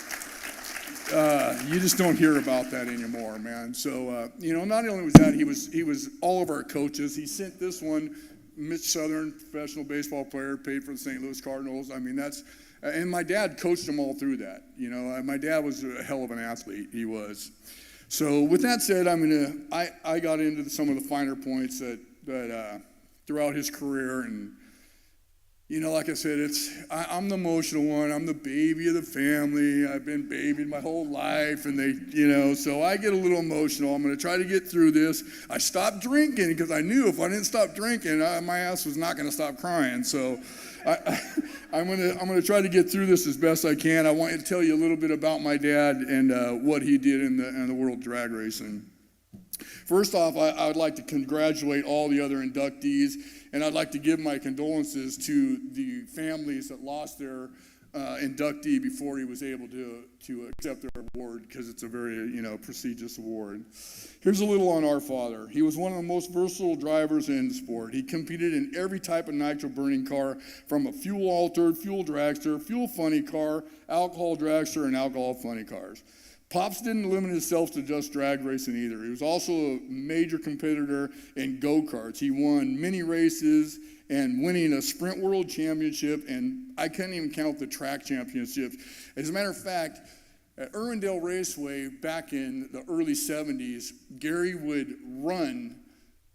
B: you just don't hear about that anymore, man. So not only was that, he was all of our coaches. He sent this one, Mitch Southern, professional baseball player, paid for the St. Louis Cardinals. I mean, that's. And my dad coached them all through that. My dad was a hell of an athlete. He was. So with that said, I got into some of the finer points that throughout his career, and like I said, I'm the emotional one. I'm the baby of the family. I've been babied my whole life, and so I get a little emotional. I'm going to try to get through this. I stopped drinking because I knew if I didn't stop drinking, my ass was not going to stop crying. So I'm going to try to get through this as best I can. I want to tell you a little bit about my dad and what he did in the world of drag racing. First off, I would like to congratulate all the other inductees, and I'd like to give my condolences to the families that lost their inductee before he was able to accept their award, because it's a very prestigious award. Here's a little on our father. He was one of the most versatile drivers in the sport. He competed in every type of nitro burning car, from a fuel altered, fuel dragster, fuel funny car, alcohol dragster, and alcohol funny cars. Pops didn't limit himself to just drag racing either. He was also a major competitor in go-karts. He won many races and winning a Sprint World Championship, and I can't even count the track championships. As a matter of fact, at Irwindale Raceway back in the early 70s, Gary would run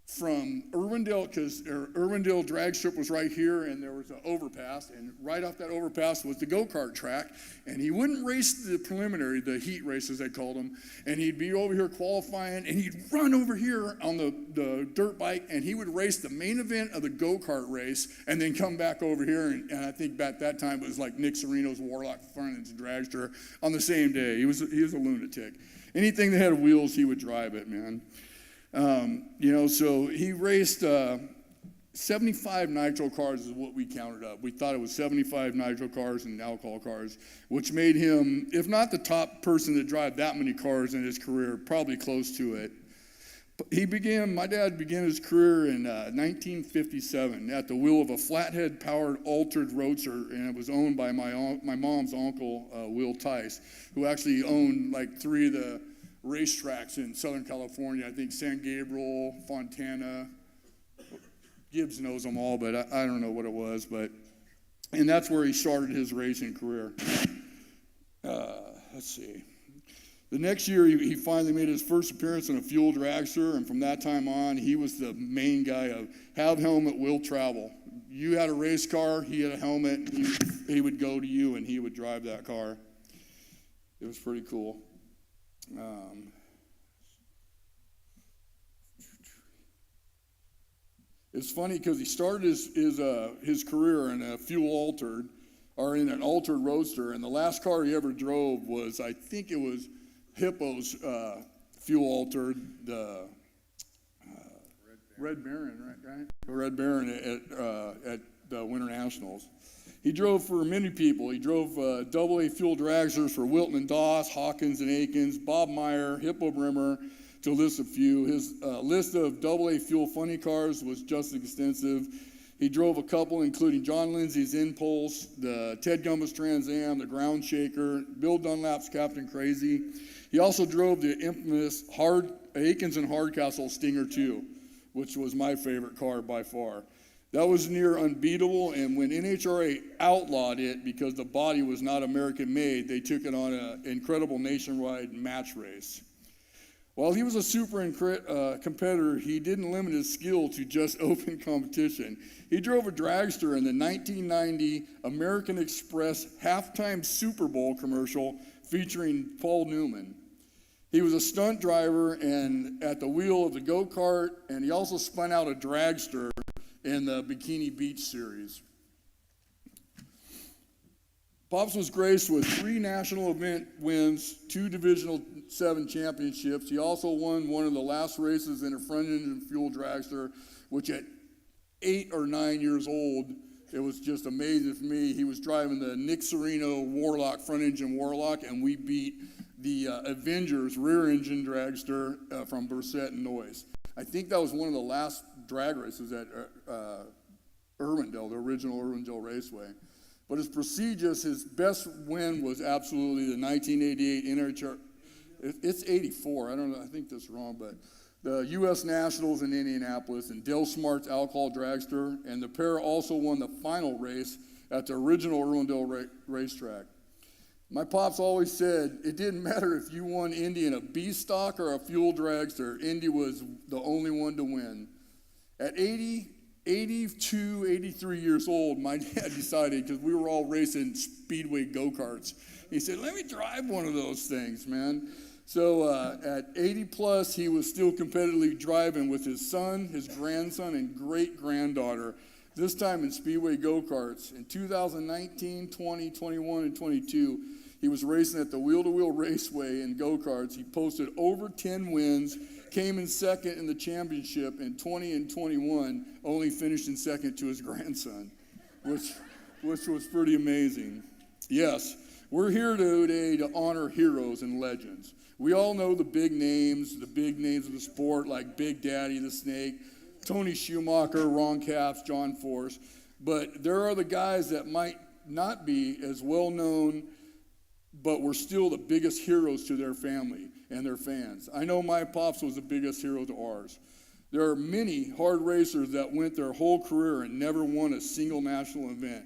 B: from Irwindale, because Irwindale drag strip was right here, and there was an overpass, and right off that overpass was the go-kart track, and he wouldn't race the preliminary, the heat races they called them, and he'd be over here qualifying, and he'd run over here on the dirt bike, and he would race the main event of the go-kart race, and then come back over here, and I think back that time it was like Nick Sereno's Warlock Furnace dragster on the same day. He was a lunatic. Anything that had wheels, he would drive it, man. So he raced 75 nitro cars is what we counted up. We thought it was 75 nitro cars and alcohol cars, which made him, if not the top person to drive that many cars in his career, probably close to it. My dad began his career in 1957 at the wheel of a flathead-powered altered roadster, and it was owned by my mom's uncle, Will Tice, who actually owned like 3 of the racetracks in Southern California. I think San Gabriel, Fontana. Gibbs knows them all, but I don't know what it was. And that's where he started his racing career. Let's see. The next year, he finally made his first appearance in a fuel dragster, and from that time on, he was the main guy of have helmet, will travel. You had a race car, he had a helmet, he would go to you, and he would drive that car. It was pretty cool. It's funny because he started his career in a in an altered roadster, and the last car he ever drove was, I think it was Hippo's fuel altered, the Red Baron, right? Red Baron at the Winter Nationals. He drove for many people. He drove AA fuel dragsters for Wilton and Doss, Hawkins and Akins, Bob Meyer, Hippo Brimmer, to list a few. His list of AA fuel funny cars was just extensive. He drove a couple, including John Lindsay's Impulse, the Ted Gumba's Trans Am, the Ground Shaker, Bill Dunlap's Captain Crazy. He also drove the infamous Akins and Hardcastle Stinger 2, which was my favorite car by far. That was near unbeatable, and when NHRA outlawed it because the body was not American-made, they took it on an incredible nationwide match race. While he was a super competitor, he didn't limit his skill to just open competition. He drove a dragster in the 1990 American Express halftime Super Bowl commercial featuring Paul Newman. He was a stunt driver and at the wheel of the go-kart, and he also spun out a dragster in the Bikini Beach series. Pops was graced with 3 national event wins, 2 Divisional 7 championships. He also won one of the last races in a front-engine fuel dragster, which at 8 or 9 years old, it was just amazing for me. He was driving the Nick Serino Warlock, front-engine Warlock, and we beat the Avengers rear-engine dragster from Burset and Noyes. I think that was one of the last drag races at Irwindale, the original Irwindale Raceway. But his prestigious, his best win was absolutely the 1988 NHR. It's 84. I don't know. I think that's wrong, but the U.S. Nationals in Indianapolis and Dale Smart's Alcohol Dragster, and the pair also won the final race at the original Irwindale racetrack. My pops always said it didn't matter if you won Indy in a B stock or a fuel dragster. Indy was the only one to win. At 82, 83 years old, my dad decided, because we were all racing speedway go-karts, he said, let me drive one of those things, man. So at 80 plus, he was still competitively driving with his son, his grandson, and great-granddaughter, this time in speedway go-karts. In 2019, 20, 21, and 22, he was racing at the Wheel-to-Wheel Raceway in go-karts. He posted over 10 wins, came in second in the championship, in 20 and 21, only finished in second to his grandson, which was pretty amazing. Yes, we're here today to honor heroes and legends. We all know the big names of the sport, like Big Daddy the Snake, Tony Schumacher, Ron Capps, John Force, but there are the guys that might not be as well known, but were still the biggest heroes to their family and their fans. I know my pops was the biggest hero to ours. There are many hard racers that went their whole career and never won a single national event.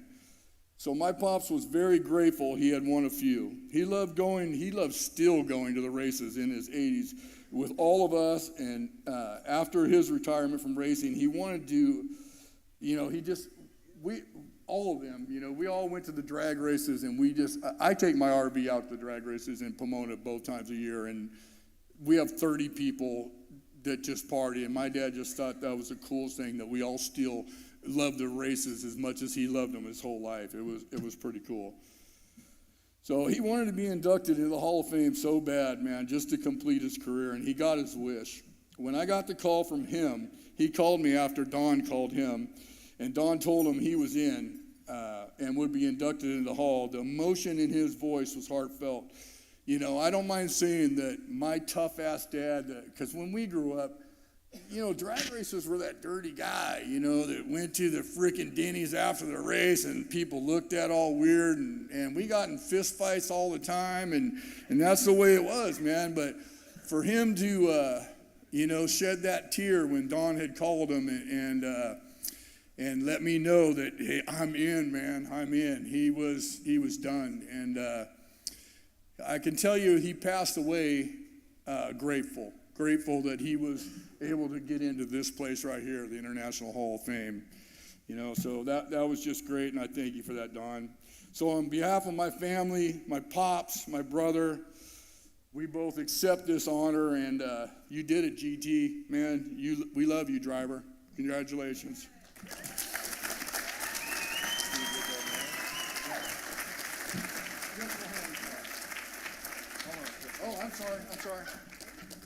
B: So my pops was very grateful he had won a few. He loved still going to the races in his 80s with all of us, and after his retirement from racing, he wanted to, all of them, we all went to the drag races, and I take my RV out to the drag races in Pomona both times a year, and we have 30 people that just party, and my dad just thought that was the coolest thing, that we all still loved the races as much as he loved them his whole life. It was pretty cool. So he wanted to be inducted into the Hall of Fame so bad, man, just to complete his career, and he got his wish. When I got the call from him, he called me after Don called him, and Don told him he was in and would be inducted into the Hall. The emotion in his voice was heartfelt. I don't mind saying that my tough-ass dad, because when we grew up, drag racers were that dirty guy, that went to the frickin' Denny's after the race and people looked at all weird, and we got in fist fights all the time, and that's the way it was, man. But for him to, shed that tear when Don had called him and let me know that, hey, I'm in, man, I'm in. He was done, and I can tell you he passed away grateful that he was able to get into this place right here, the International Hall of Fame. So that was just great, and I thank you for that, Don. So on behalf of my family, my pops, my brother, we both accept this honor, and you did it, GT, man. We love you, driver. Congratulations. Oh, I'm sorry.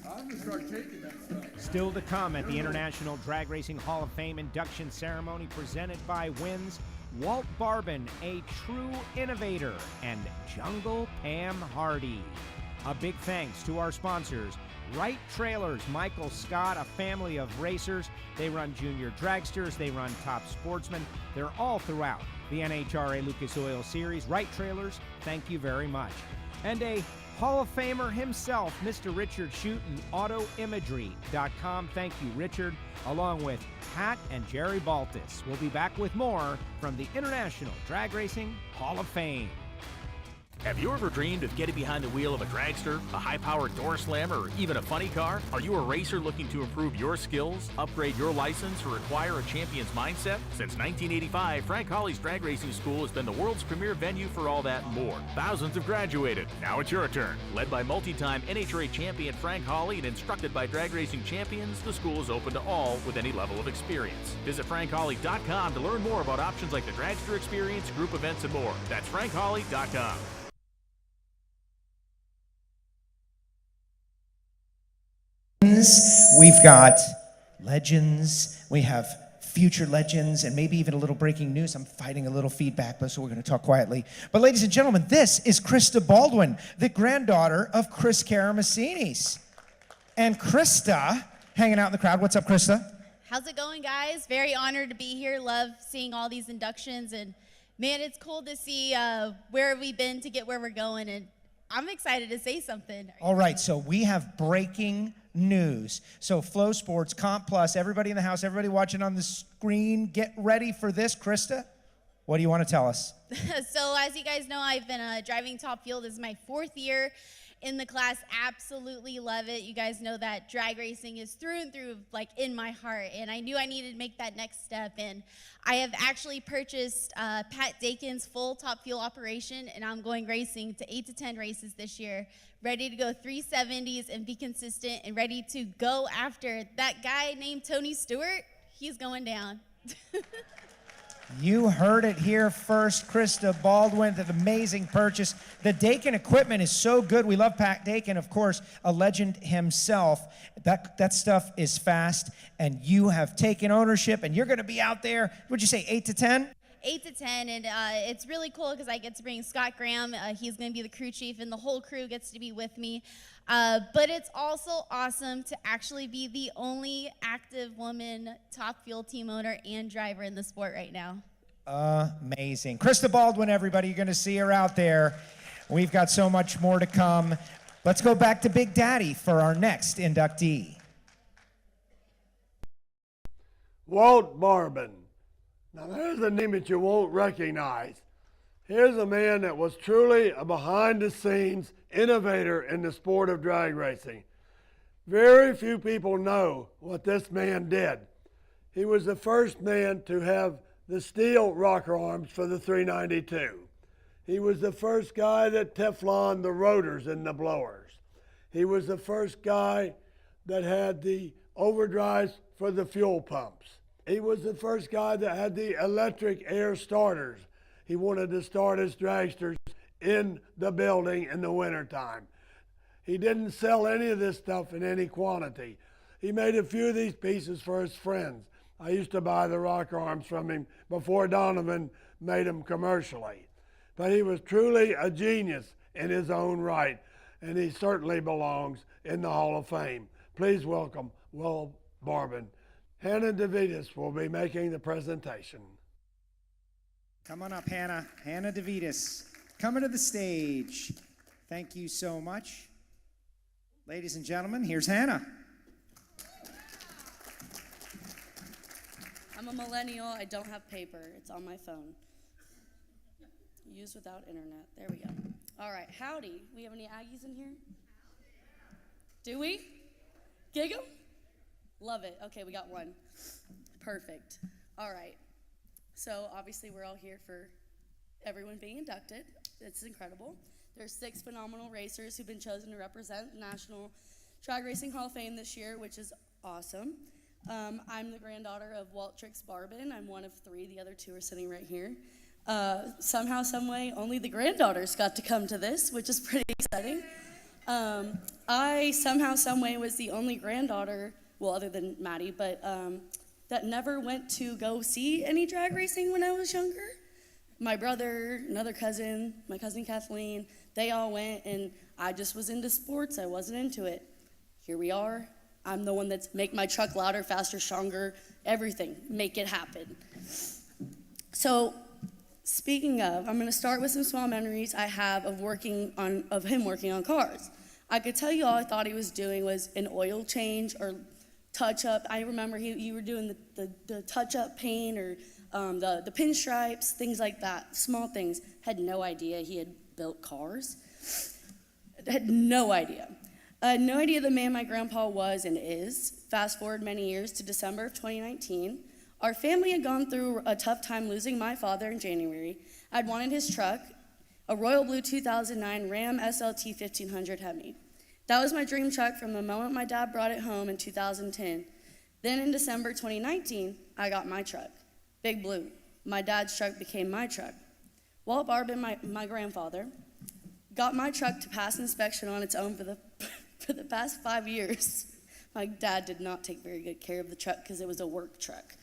B: I'm going to start taking that stuff.
S: Still to come at the International Drag Racing Hall of Fame induction ceremony presented by WINS, Walt Barbin, a true innovator, and Jungle Pam Hardy. A big thanks to our sponsors, Wright Trailers, Michael Scott, a family of racers. They run junior dragsters, they run top sportsmen. They're all throughout the NHRA Lucas Oil Series. Wright Trailers, thank you very much. And a Hall of Famer himself, Mr. Richard Shooten, AutoImagery.com. Thank you, Richard, along with Pat and Jerry Baltus. We'll be back with more from the International Drag Racing Hall of Fame.
J: Have you ever dreamed of getting behind the wheel of a dragster, a high-powered door slammer, or even a funny car? Are you a racer looking to improve your skills, upgrade your license, or acquire a champion's mindset? Since 1985, Frank Hawley's Drag Racing School has been the world's premier venue for all that and more. Thousands have graduated. Now it's your turn. Led by multi-time NHRA champion Frank Hawley and instructed by drag racing champions, the school is open to all with any level of experience. Visit FrankHawley.com to learn more about options like the dragster experience, group events, and more. That's FrankHawley.com.
A: We've got legends, we have future legends, and maybe even a little breaking news. I'm fighting a little feedback, but so we're going to talk quietly. But ladies and gentlemen, this is Krista Baldwin, the granddaughter of Chris Karamessinis. And Krista, hanging out in the crowd. What's up, Krista?
K: How's it going, guys? Very honored to be here. Love seeing all these inductions, and man, it's cool to see where we've been to get where we're going, and I'm excited to say something.
A: All right, so we have breaking news. So Flow Sports, Comp Plus, everybody in the house, everybody watching on the screen, get ready for this. Krista, what do you want to tell us?
K: So as you guys know, I've been driving top fuel. This is my 4th year in the class. Absolutely love it. You guys know that drag racing is through and through, like, in my heart, and I knew I needed to make that next step, and I have actually purchased Pat Dakin's full top fuel operation, and I'm going racing to 8 to 10 races this year, ready to go 370s and be consistent, and ready to go after that guy named Tony Stewart. He's going down.
A: You heard it here first, Krista Baldwin, the amazing purchase. The Dakin equipment is so good. We love Pat Dakin, of course, a legend himself. That stuff is fast, and you have taken ownership, and you're going to be out there, what'd you say, 8 to 10?
K: 8 to 10, and it's really cool because I get to bring Scott Graham. He's going to be the crew chief, and the whole crew gets to be with me. But it's also awesome to actually be the only active woman top fuel team owner and driver in the sport right now.
A: Amazing. Krista Baldwin, everybody, you're going to see her out there. We've got so much more to come. Let's go back to Big Daddy for our next inductee.
L: Walt Barbin. Now there's a name that you won't recognize. Here's a man that was truly a behind-the-scenes innovator in the sport of drag racing. Very few people know what this man did. He was the first man to have the steel rocker arms for the 392. He was the first guy that Teflon the rotors in the blowers. He was the first guy that had the overdrives for the fuel pumps. He was the first guy that had the electric air starters. He wanted to start his dragsters in the building in the wintertime. He didn't sell any of this stuff in any quantity. He made a few of these pieces for his friends. I used to buy the rocker arms from him before Donovan made them commercially. But he was truly a genius in his own right, and he certainly belongs in the Hall of Fame. Please welcome Walt Barbin. Hannah DeVitis will be making the presentation.
A: Come on up, Hannah. Hannah DeVitis, coming to the stage. Thank you so much. Ladies and gentlemen, here's Hannah.
W: I'm a millennial. I don't have paper. It's on my phone. Used without internet. There we go. All right. Howdy. We have any Aggies in here? Do we? Gig 'em? Love it. Okay, we got one. Perfect. All right. So obviously we're all here for everyone being inducted. It's incredible. There's 6 phenomenal racers who've been chosen to represent the National Drag Racing Hall of Fame this year, which is awesome. I'm the granddaughter of Walt Barbin. I'm one of three. The other two are sitting right here. Somehow, some way, only the granddaughters got to come to this, which is pretty exciting. I somehow, some way, was the only granddaughter, well, other than Maddie, but that never went to go see any drag racing when I was younger. My brother, another cousin, my cousin Kathleen, they all went, and I just was into sports. I wasn't into it. Here we are. I'm the one that's make my truck louder, faster, stronger, everything. Make it happen. So, speaking of, I'm going to start with some small memories I have of him working on cars. I could tell you all I thought he was doing was an oil change or touch-up. I remember you were doing the touch-up paint or the pinstripes, things like that, small things. Had no idea he had built cars. Had no idea. I had no idea the man my grandpa was and is. Fast forward many years to December of 2019. Our family had gone through a tough time losing my father in January. I'd wanted his truck, a royal blue 2009 Ram SLT 1500 Hemi. That was my dream truck from the moment my dad brought it home in 2010. Then in December 2019, I got my truck, Big Blue. My dad's truck became my truck. Walt Barbin, my grandfather, got my truck to pass inspection on its own for the past 5 years. My dad did not take very good care of the truck because it was a work truck.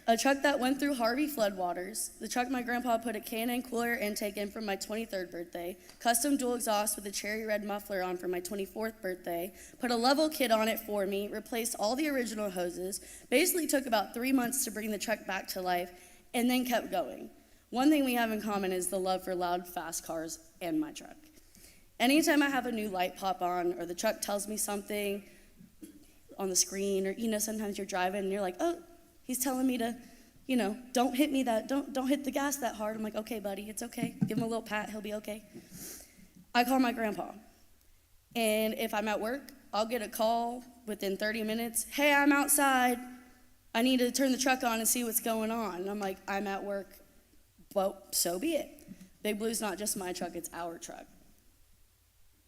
W: A truck that went through Harvey floodwaters. The truck my grandpa put a K&N cooler intake in for my 23rd birthday, custom dual exhaust with a cherry red muffler on for my 24th birthday, put a level kit on it for me, replaced all the original hoses, basically took about 3 months to bring the truck back to life, and then kept going. One thing we have in common is the love for loud, fast cars and my truck. Anytime I have a new light pop on or the truck tells me something on the screen, or sometimes you're driving and you're like, oh, he's telling me to, don't hit me don't hit the gas that hard. I'm like, okay, buddy, it's okay. Give him a little pat, he'll be okay. I call my grandpa. And if I'm at work, I'll get a call within 30 minutes. Hey, I'm outside. I need to turn the truck on and see what's going on. And I'm like, I'm at work. Well, so be it. Big Blue's not just my truck, it's our truck.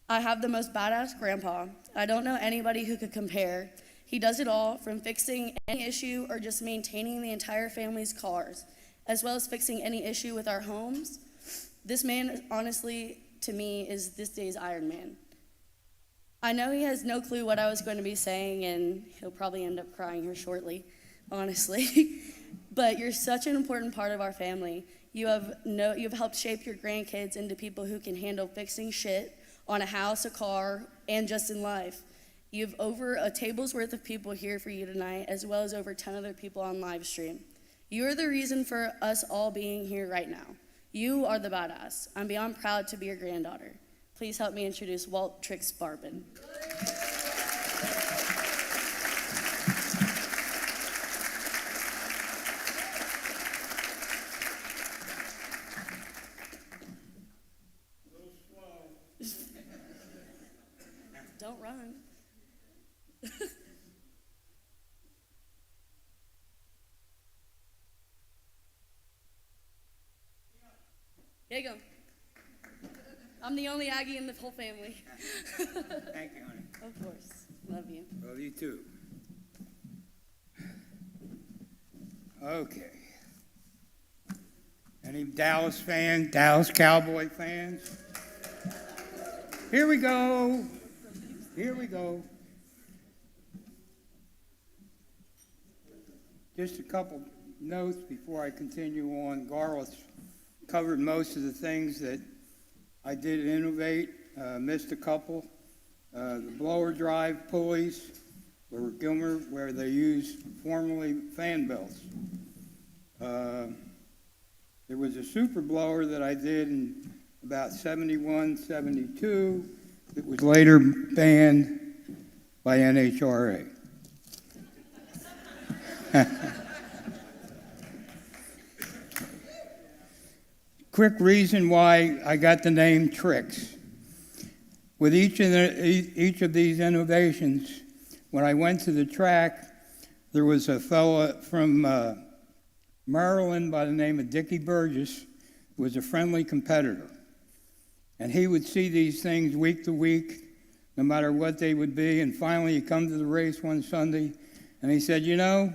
W: I have the most badass grandpa. I don't know anybody who could compare. He does it all, from fixing any issue or just maintaining the entire family's cars, as well as fixing any issue with our homes. This man, honestly, to me, is this day's Iron Man. I know he has no clue what I was going to be saying, and he'll probably end up crying here shortly, honestly. But you're such an important part of our family. You've helped shape your grandkids into people who can handle fixing shit on a house, a car, and just in life. You have over a table's worth of people here for you tonight, as well as over 10 other people on live stream. You are the reason for us all being here right now. You are the badass. I'm beyond proud to be your granddaughter. Please help me introduce Walt Barbin. Don't run. Here you go. I'm the only Aggie in the whole family.
D: Thank you, honey.
W: Of course. Love you.
D: Love you too. Okay. Any Dallas fans, Dallas Cowboy fans? Here we go. Here we go. Just a couple notes before I continue on. Garlits covered most of the things that I did innovate, missed a couple. The blower drive pulleys were Gilmer, where they used formerly fan belts. There was a super blower that I did in about 71, 72 that was later banned by NHRA. Quick reason why I got the name Tricks. With each of these innovations, when I went to the track, there was a fella from Maryland by the name of Dickie Burgess, who was a friendly competitor. And he would see these things week to week, no matter what they would be, and finally he'd come to the race one Sunday, And he said, you know,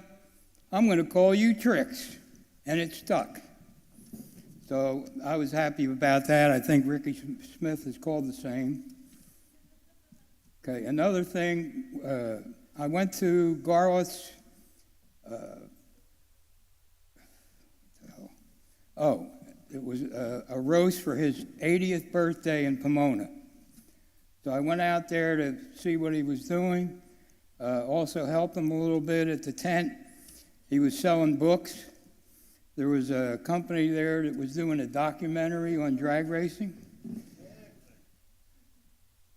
D: I'm going to call you Tricks. And it stuck. So I was happy about that. I think Rickie Smith is called the same. Okay, another thing, I went to Garlits. It was a roast for his 80th birthday in Pomona. So I went out there to see what he was doing, also helped him a little bit at the tent. He was selling books. There was a company there that was doing a documentary on drag racing.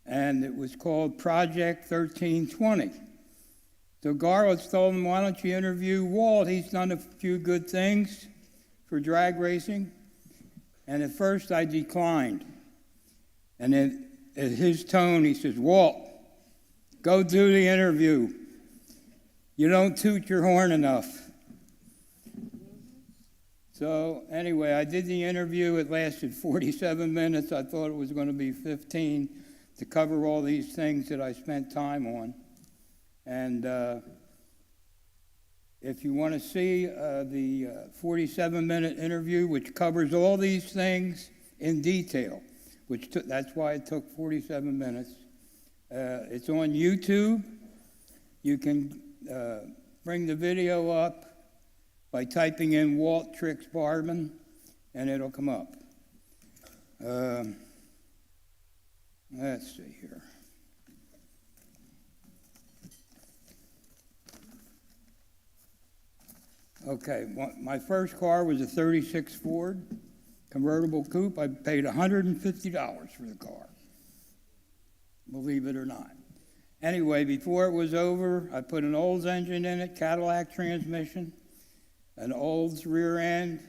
D: And it was called Project 1320. So Garlits told him, why don't you interview Walt? He's done a few good things for drag racing. And at first I declined. And then at his tone, he says, Walt, go do the interview. You don't toot your horn enough. So anyway, I did the interview. It lasted 47 minutes. I thought it was going to be 15 to cover all these things that I spent time on. And if you want to see the 47-minute interview, which covers all these things in detail, that's why it took 47 minutes. It's on YouTube. You can bring the video up by typing in Walt Tricks Barbin, and it'll come up. Let's see here. Okay, my first car was a 36 Ford convertible coupe. I paid $150 for the car, believe it or not. Anyway, before it was over, I put an Olds engine in it, Cadillac transmission, an Olds rear end,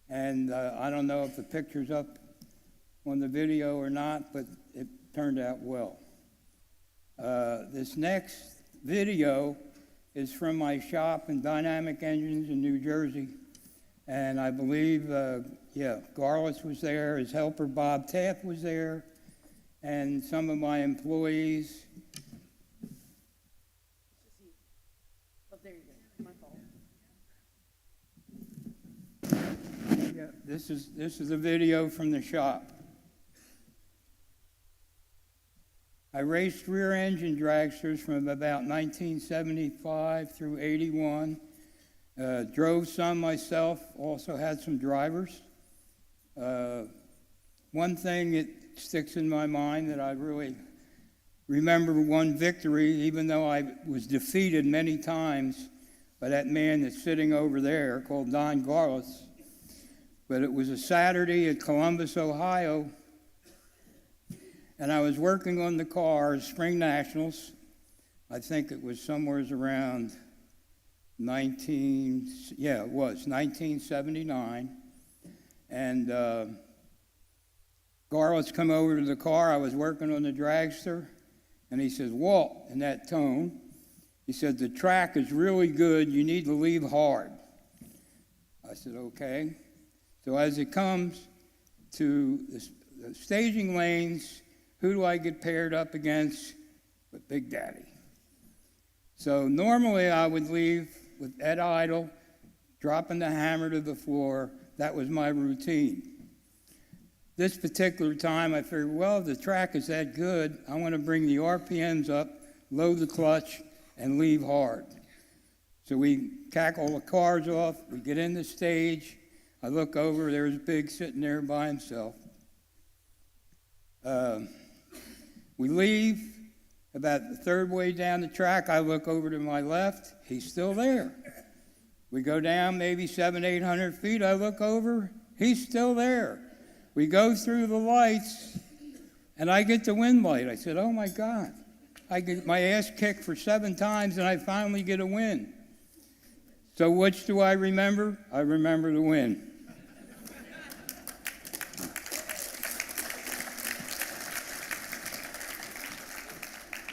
D: and I don't know if the picture's up on the video or not, but it turned out well. This next video is from my shop in Dynamic Engines in New Jersey, and I believe, Garlits was there, his helper Bob Taft was there, and some of my employees.
W: Oh, there you go. My fault.
D: Yeah, this is a video from the shop. I raced rear-engine dragsters from about 1975 through 81. Drove some myself, also had some drivers. One thing that sticks in my mind that I really remember one victory, even though I was defeated many times by that man that's sitting over there called Don Garlits. But it was a Saturday at Columbus, Ohio, and I was working on the car, Spring Nationals. I think it was somewhere around 1979. And Garlits come over to the car. I was working on the dragster, and he says, Walt, in that tone, he said, the track is really good. You need to leave hard. I said, okay. So as it comes to the staging lanes, who do I get paired up against? With Big Daddy. So normally I would leave with Ed Idle, dropping the hammer to the floor. That was my routine. This particular time I figured, well, if the track is that good, I want to bring the RPMs up, load the clutch, and leave hard. So we cackle the cars off, we get in the stage, I look over, there's Big sitting there by himself. We leave, about the third way down the track, I look over to my left, he's still there. We go down maybe 700-800 feet, I look over, he's still there. We go through the lights, and I get the win light. I said, oh my God. I get my ass kicked for 7 times, and I finally get a win. So which do I remember? I remember the win.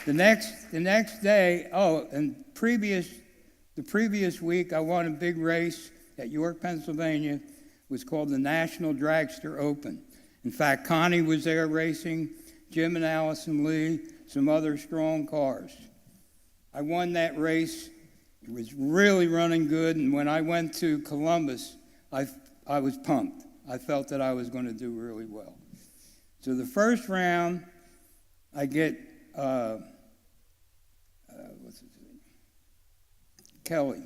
D: The next day, the previous week, I won a big race at York, Pennsylvania. It was called the National Dragster Open. In fact, Connie was there racing, Jim and Allison Lee, some other strong cars. I won that race. It was really running good, and when I went to Columbus, I was pumped. I felt that I was going to do really well. So the first round, I get what's his name? Kelly.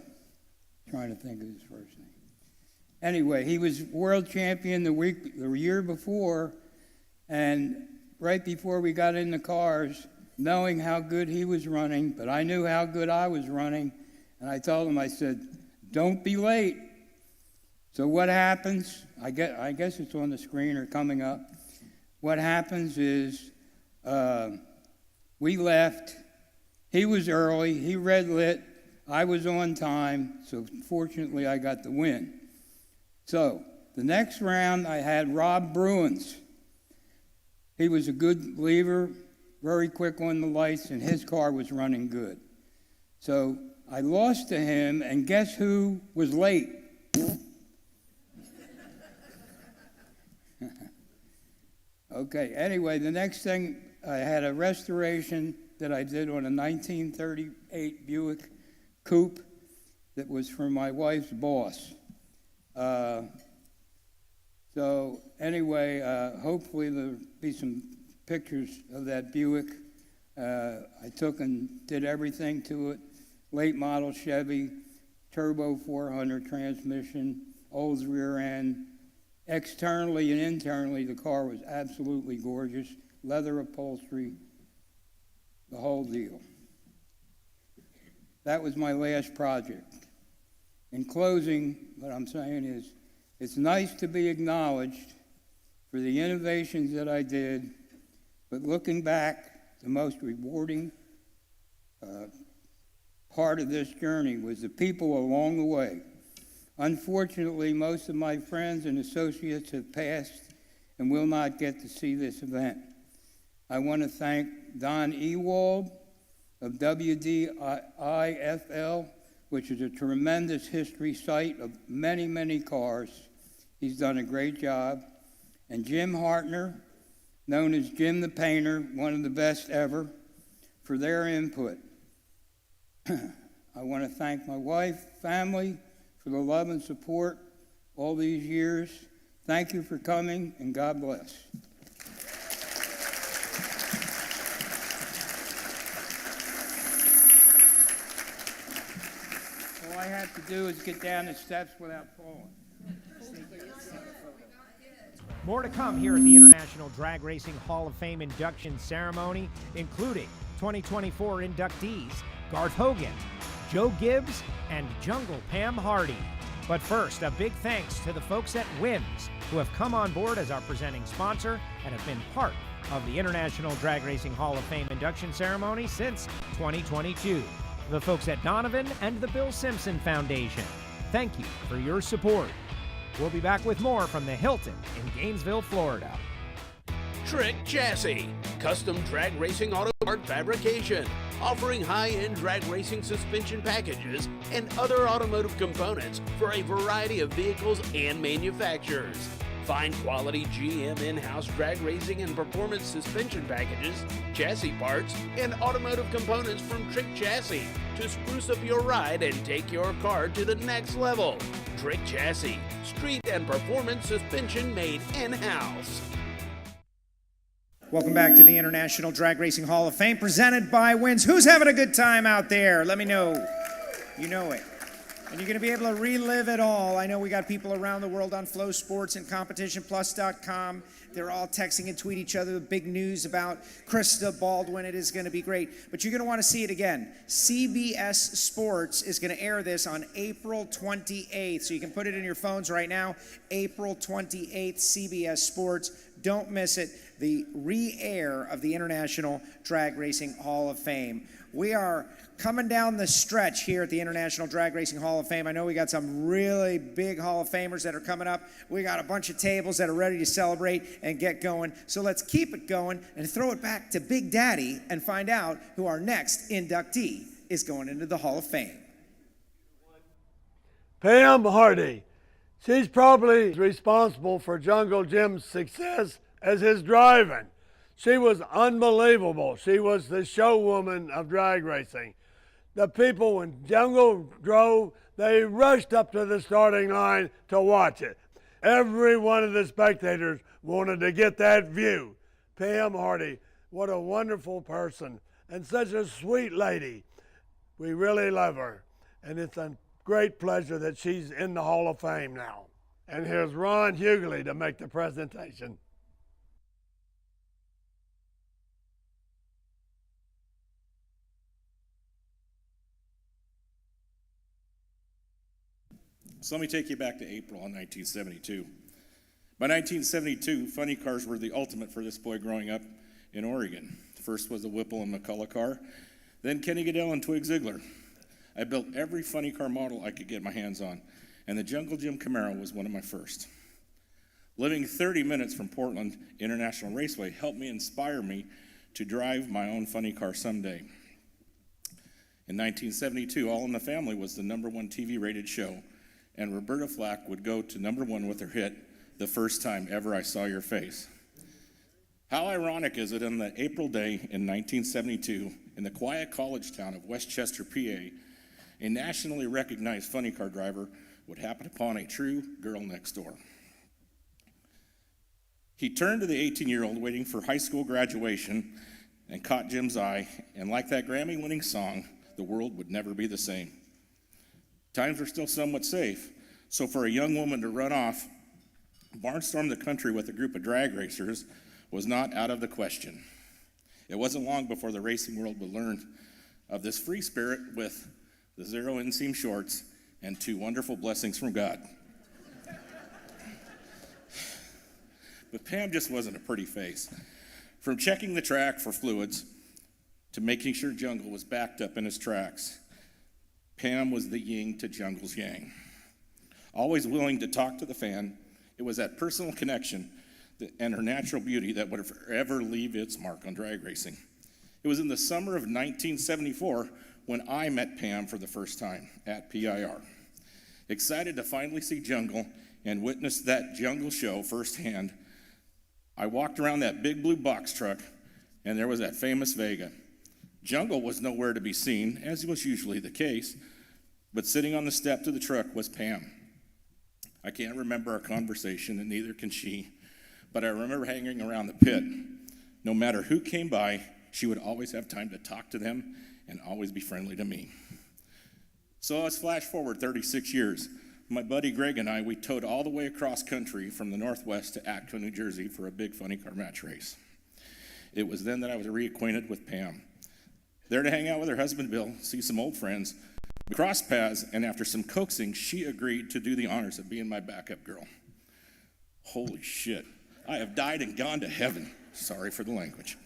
D: Trying to think of his first name. Anyway, he was world champion the year before, and right before we got in the cars, knowing how good he was running, but I knew how good I was running, and I told him, I said, don't be late. So what happens, I guess it's on the screen or coming up, what happens is we left, he was early, he red lit, I was on time, so fortunately I got the win. So the next round I had Rob Bruins. He was a good lever, very quick on the lights, and his car was running good. So I lost to him, and guess who was late? Okay, anyway, the next thing, I had a restoration that I did on a 1938 Buick Coupe that was from my wife's boss. So anyway, hopefully there'll be some pictures of that Buick. I took and did everything to it. Late model Chevy, turbo 400 transmission, old rear end. Externally and internally, the car was absolutely gorgeous. Leather upholstery, the whole deal. That was my last project. In closing, what I'm saying is, it's nice to be acknowledged for the innovations that I did, but looking back, the most rewarding part of this journey was the people along the way. Unfortunately, most of my friends and associates have passed and will not get to see this event. I want to thank Don Ewald of WDIFL, which is a tremendous history site of many, many cars. He's done a great job. And Jim Hartner, known as Jim the Painter, one of the best ever, for their input. I want to thank my wife, family, for the love and support all these years. Thank you for coming, and God bless. All I have to do is get down the steps without falling.
S: More to come here at the International Drag Racing Hall of Fame induction ceremony, including 2024 inductees Garth Hogan, Joe Gibbs, and Jungle Pam Hardy. But first, a big thanks to the folks at Wins, who have come on board as our presenting sponsor and have been part of the International Drag Racing Hall of Fame induction ceremony since 2022. The folks at Donovan and the Bill Simpson Foundation. Thank you for your support. We'll be back with more from the Hilton in Gainesville, Florida.
F: Trick Chassis, custom drag racing auto part fabrication, offering high-end drag racing suspension packages and other automotive components for a variety of vehicles and manufacturers. Find quality GM in-house drag racing and performance suspension packages, chassis parts, and automotive components from Trick Chassis to spruce up your ride and take your car to the next level. Trick Chassis, street and performance suspension made in-house.
A: Welcome back to the International Drag Racing Hall of Fame, presented by Wins. Who's having a good time out there? Let me know. You know it. And you're going to be able to relive it all. I know we got people around the world on Flow Sports and CompetitionPlus.com. They're all texting and tweet each other with big news about Krista Baldwin. It is going to be great. But you're going to want to see it again. CBS Sports is going to air this on April 28th. So you can put it in your phones right now. April 28th, CBS Sports. Don't miss it. The re-air of the International Drag Racing Hall of Fame. We are coming down the stretch here at the International Drag Racing Hall of Fame. I know we got some really big Hall of Famers that are coming up. We got a bunch of tables that are ready to celebrate and get going. So let's keep it going and throw it back to Big Daddy and find out who our next inductee is going into the Hall of Fame.
L: Pam Hardy. She's probably responsible for Jungle Jim's success as his driving. She was unbelievable. She was the showwoman of drag racing. The people, when Jungle drove, they rushed up to the starting line to watch it. Every one of the spectators wanted to get that view. Pam Hardy, what a wonderful person and such a sweet lady. We really love her, and it's a great pleasure that she's in the Hall of Fame now. And here's Ron Hughley to make the presentation.
N: So let me take you back to April in 1972. By 1972, funny cars were the ultimate for this boy growing up in Oregon. First was the Whipple and McCullough car, then Kenny Goodell and Twig Ziegler. I built every funny car model I could get my hands on, and the Jungle Jim Camaro was one of my first. Living 30 minutes from Portland International Raceway helped me inspire me to drive my own funny car someday. In 1972, All in the Family was the #1 TV rated show, and Roberta Flack would go to #1 with her hit, The First Time Ever I Saw Your Face. How ironic is it on the April day in 1972, in the quiet college town of Westchester, PA, a nationally recognized funny car driver would happen upon a true girl next door. He turned to the 18-year-old waiting for high school graduation and caught Jim's eye, and like that Grammy-winning song, the world would never be the same. Times were still somewhat safe, so for a young woman to run off, barnstorm the country with a group of drag racers was not out of the question. It wasn't long before the racing world would learn of this free spirit with the zero inseam shorts and 2 wonderful blessings from God. But Pam just wasn't a pretty face. From checking the track for fluids to making sure Jungle was backed up in his tracks, Pam was the yin to Jungle's yang. Always willing to talk to the fan, it was that personal connection and her natural beauty that would forever leave its mark on drag racing. It was in the summer of 1974 when I met Pam for the first time at PIR. Excited to finally see Jungle and witness that Jungle show firsthand, I walked around that big blue box truck, and there was that famous Vega. Jungle was nowhere to be seen, as was usually the case, but sitting on the step to the truck was Pam. I can't remember our conversation, and neither can she, but I remember hanging around the pit. No matter who came by, she would always have time to talk to them and always be friendly to me. So let's flash forward 36 years. My buddy Greg and I, we towed all the way across country from the Northwest to Atco, New Jersey for a big funny car match race. It was then that I was reacquainted with Pam. There to hang out with her husband Bill, see some old friends. We crossed paths, and after some coaxing, she agreed to do the honors of being my backup girl. Holy shit, I have died and gone to heaven. Sorry for the language.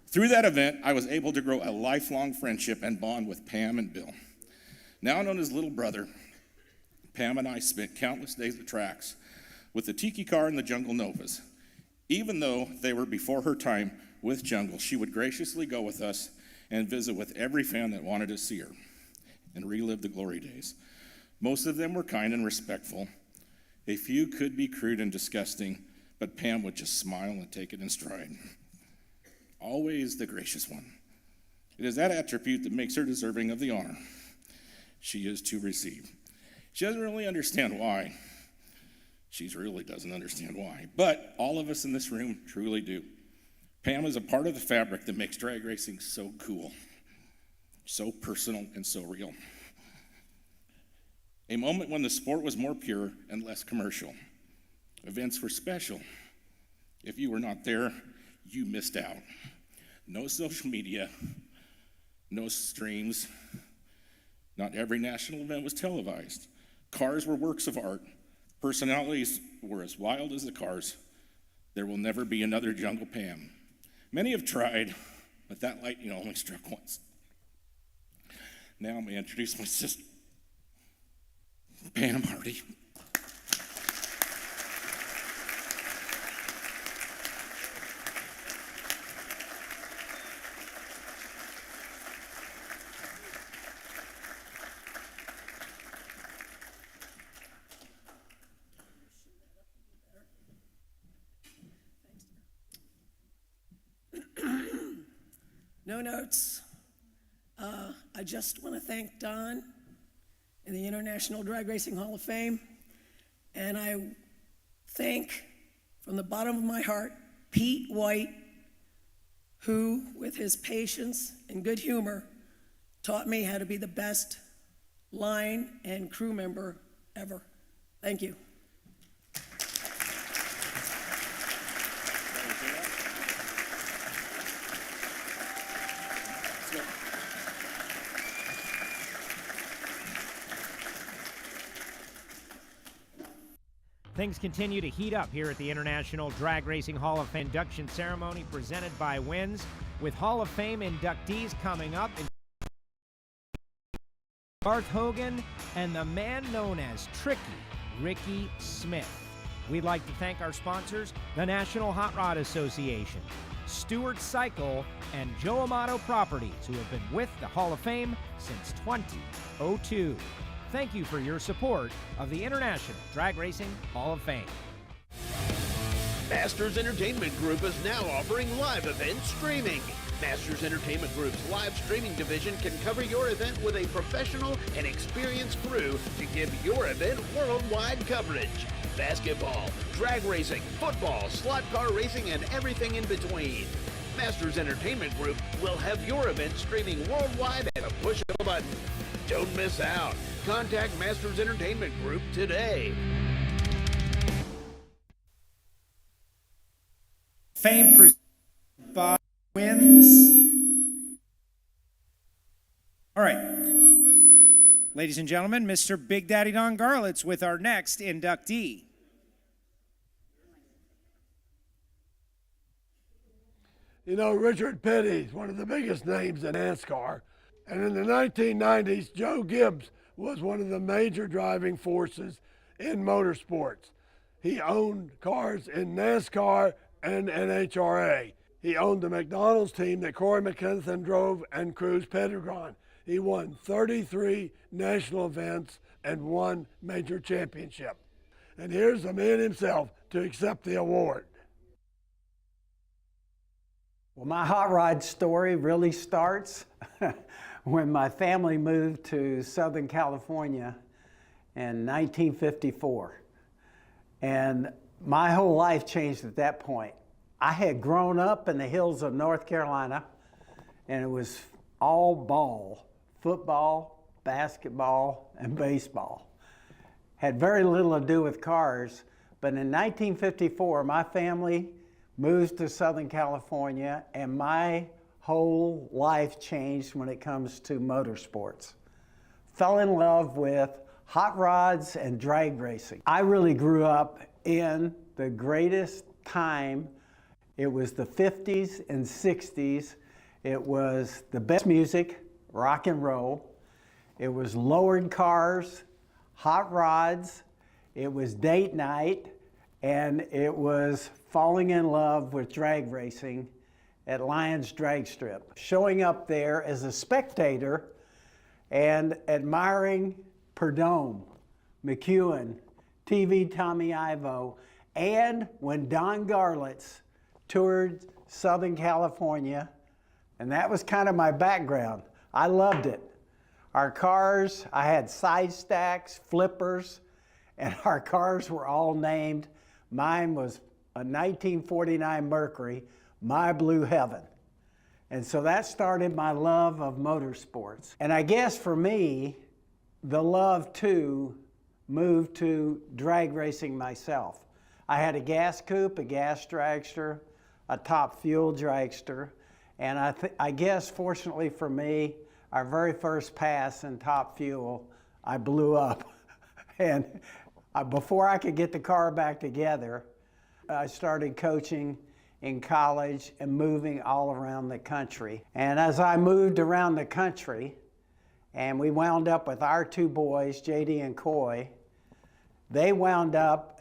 N: Through that event, I was able to grow a lifelong friendship and bond with Pam and Bill. Now known as Little Brother, Pam and I spent countless days at tracks with the Tiki car and the Jungle Novas. Even though they were before her time with Jungle, she would graciously go with us and visit with every fan that wanted to see her and relive the glory days. Most of them were kind and respectful. A few could be crude and disgusting, but Pam would just smile and take it in stride. Always the gracious one. It is that attribute that makes her deserving of the honor she is to receive. She doesn't really understand why. She really doesn't understand why. But all of us in this room truly do. Pam is a part of the fabric that makes drag racing so cool, so personal, and so real. A moment when the sport was more pure and less commercial. Events were special. If you were not there, you missed out. No social media, no streams. Not every national event was televised. Cars were works of art. Personalities were as wild as the cars. There will never be another Jungle Pam. Many have tried, but that lightning only struck once. Now I'm going to introduce my sister, Pam Hardy.
O: No notes.
M: I just want to thank Don and the International Drag Racing Hall of Fame, and I thank from the bottom of my heart Pete White, who, with his patience and good humor, taught me how to be the best line and crew member ever. Thank you.
S: Things continue to heat up here at the International Drag Racing Hall of Fame induction ceremony presented by Wins, with Hall of Fame inductees coming up. Garth Hogan and the man known as Tricky, Rickie Smith. We'd like to thank our sponsors, the National Hot Rod Association, Stewart Cycle, and Joe Amato Properties, who have been with the Hall of Fame since 2002. Thank you for your support of the International Drag Racing Hall of Fame.
F: Masters Entertainment Group is now offering live event streaming. Masters Entertainment Group's live streaming division can cover your event with a professional and experienced crew to give your event worldwide coverage. Basketball, drag racing, football, slot car racing, and everything in between. Masters Entertainment Group will have your event streaming worldwide at a push of a button. Don't miss out. Contact Masters Entertainment Group today.
A: Fame presented by Wins. All right. Ladies and gentlemen, Mr. Big Daddy Don Garlits with our next inductee.
L: You know, Richard Petty's one of the biggest names in NASCAR. And in the 1990s, Joe Gibbs was one of the major driving forces in motorsports. He owned cars in NASCAR and NHRA. He owned the McDonald's team that Corey McKenzie drove and Cruz Pedregon. He won 33 national events and 1 major championship. And here's the man himself to accept the award.
O: Well, my hot rod story really starts when my family moved to Southern California in 1954. And my whole life changed at that point. I had grown up in the hills of North Carolina, and it was all ball, football, basketball, and baseball. Had very little to do with cars, but in 1954, my family moved to Southern California, and my whole life changed when it comes to motorsports. Fell in love with hot rods and drag racing. I really grew up in the greatest time. It was the 50s and 60s. It was the best music, rock and roll. It was lowered cars, hot rods. It was date night, and it was falling in love with drag racing at Lyons Drag Strip. Showing up there as a spectator and admiring Perdome, McEwen, TV Tommy Ivo, and when Don Garlits toured Southern California, and that was kind of my background. I loved it. Our cars, I had side stacks, flippers, and our cars were all named. Mine was a 1949 Mercury, My Blue Heaven. And so that started my love of motorsports. And I guess for me, the love too moved to drag racing myself. I had a gas coupe, a gas dragster, a top fuel dragster, and I guess fortunately for me, our very first pass in top fuel, I blew up. And before I could get the car back together, I started coaching in college and moving all around the country. And as I moved around the country, and we wound up with our 2 boys, JD and Coy, they wound up,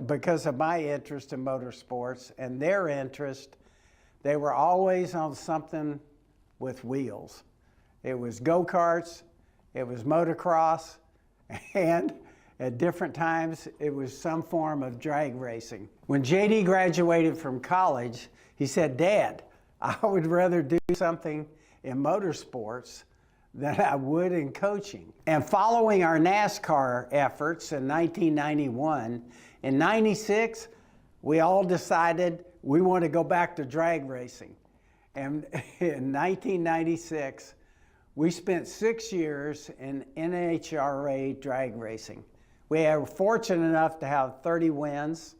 O: because of my interest in motorsports and their interest, they were always on something with wheels. It was go-karts, it was motocross, and at different times, it was some form of drag racing. When JD graduated from college, he said, "Dad, I would rather do something in motorsports than I would in coaching. And following our NASCAR efforts in 1991, in 96, we all decided we want to go back to drag racing. And in 1996, we spent 6 years in NHRA drag racing. We were fortunate enough to have 30 wins,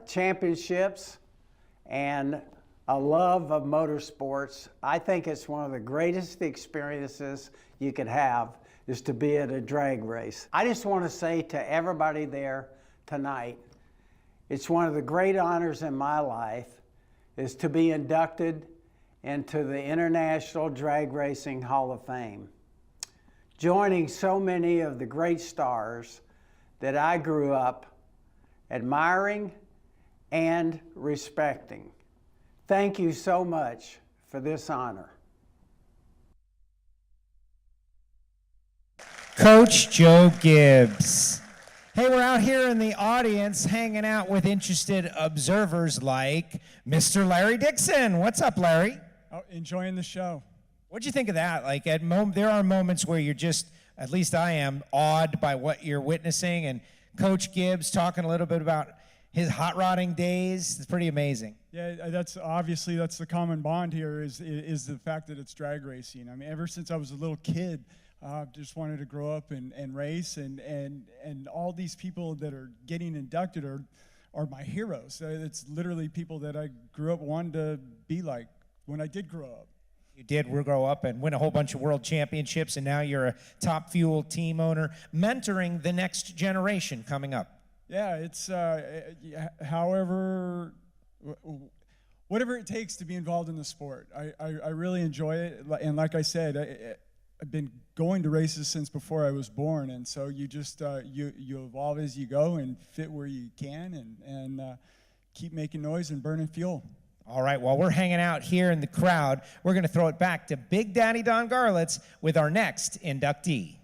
O: championships, and a love of motorsports. I think it's one of the greatest experiences you could have is to be at a drag race. I just want to say to everybody there tonight, it's one of the great honors in my life is to be inducted into the International Drag Racing Hall of Fame, joining so many of the great stars that I grew up admiring and respecting. Thank you so much for this honor.
A: Coach Joe Gibbs. Hey, we're out here in the audience hanging out with interested observers like Mr. Larry Dixon. What's up, Larry?
P: Oh, enjoying the show.
A: What'd you think of that? Like, there are moments where you're just, at least I am, awed by what you're witnessing, and Coach Gibbs talking a little bit about his hot rodding days. It's pretty amazing.
P: Yeah, that's the common bond here is the fact that it's drag racing. I mean, ever since I was a little kid, just wanted to grow up and race, and all these people that are getting inducted are my heroes. It's literally people that I grew up wanting to be like when I did grow up.
A: You did grow up and win a whole bunch of world championships, and now you're a Top Fuel team owner, mentoring the next generation coming up.
P: Yeah, it's whatever it takes to be involved in the sport. I really enjoy it, and like I said, I've been going to races since before I was born, and so you just you evolve as you go and fit where you can, and keep making noise and burning fuel.
A: All right, while we're hanging out here in the crowd, we're going to throw it back to Big Daddy Don Garlits with our next inductee.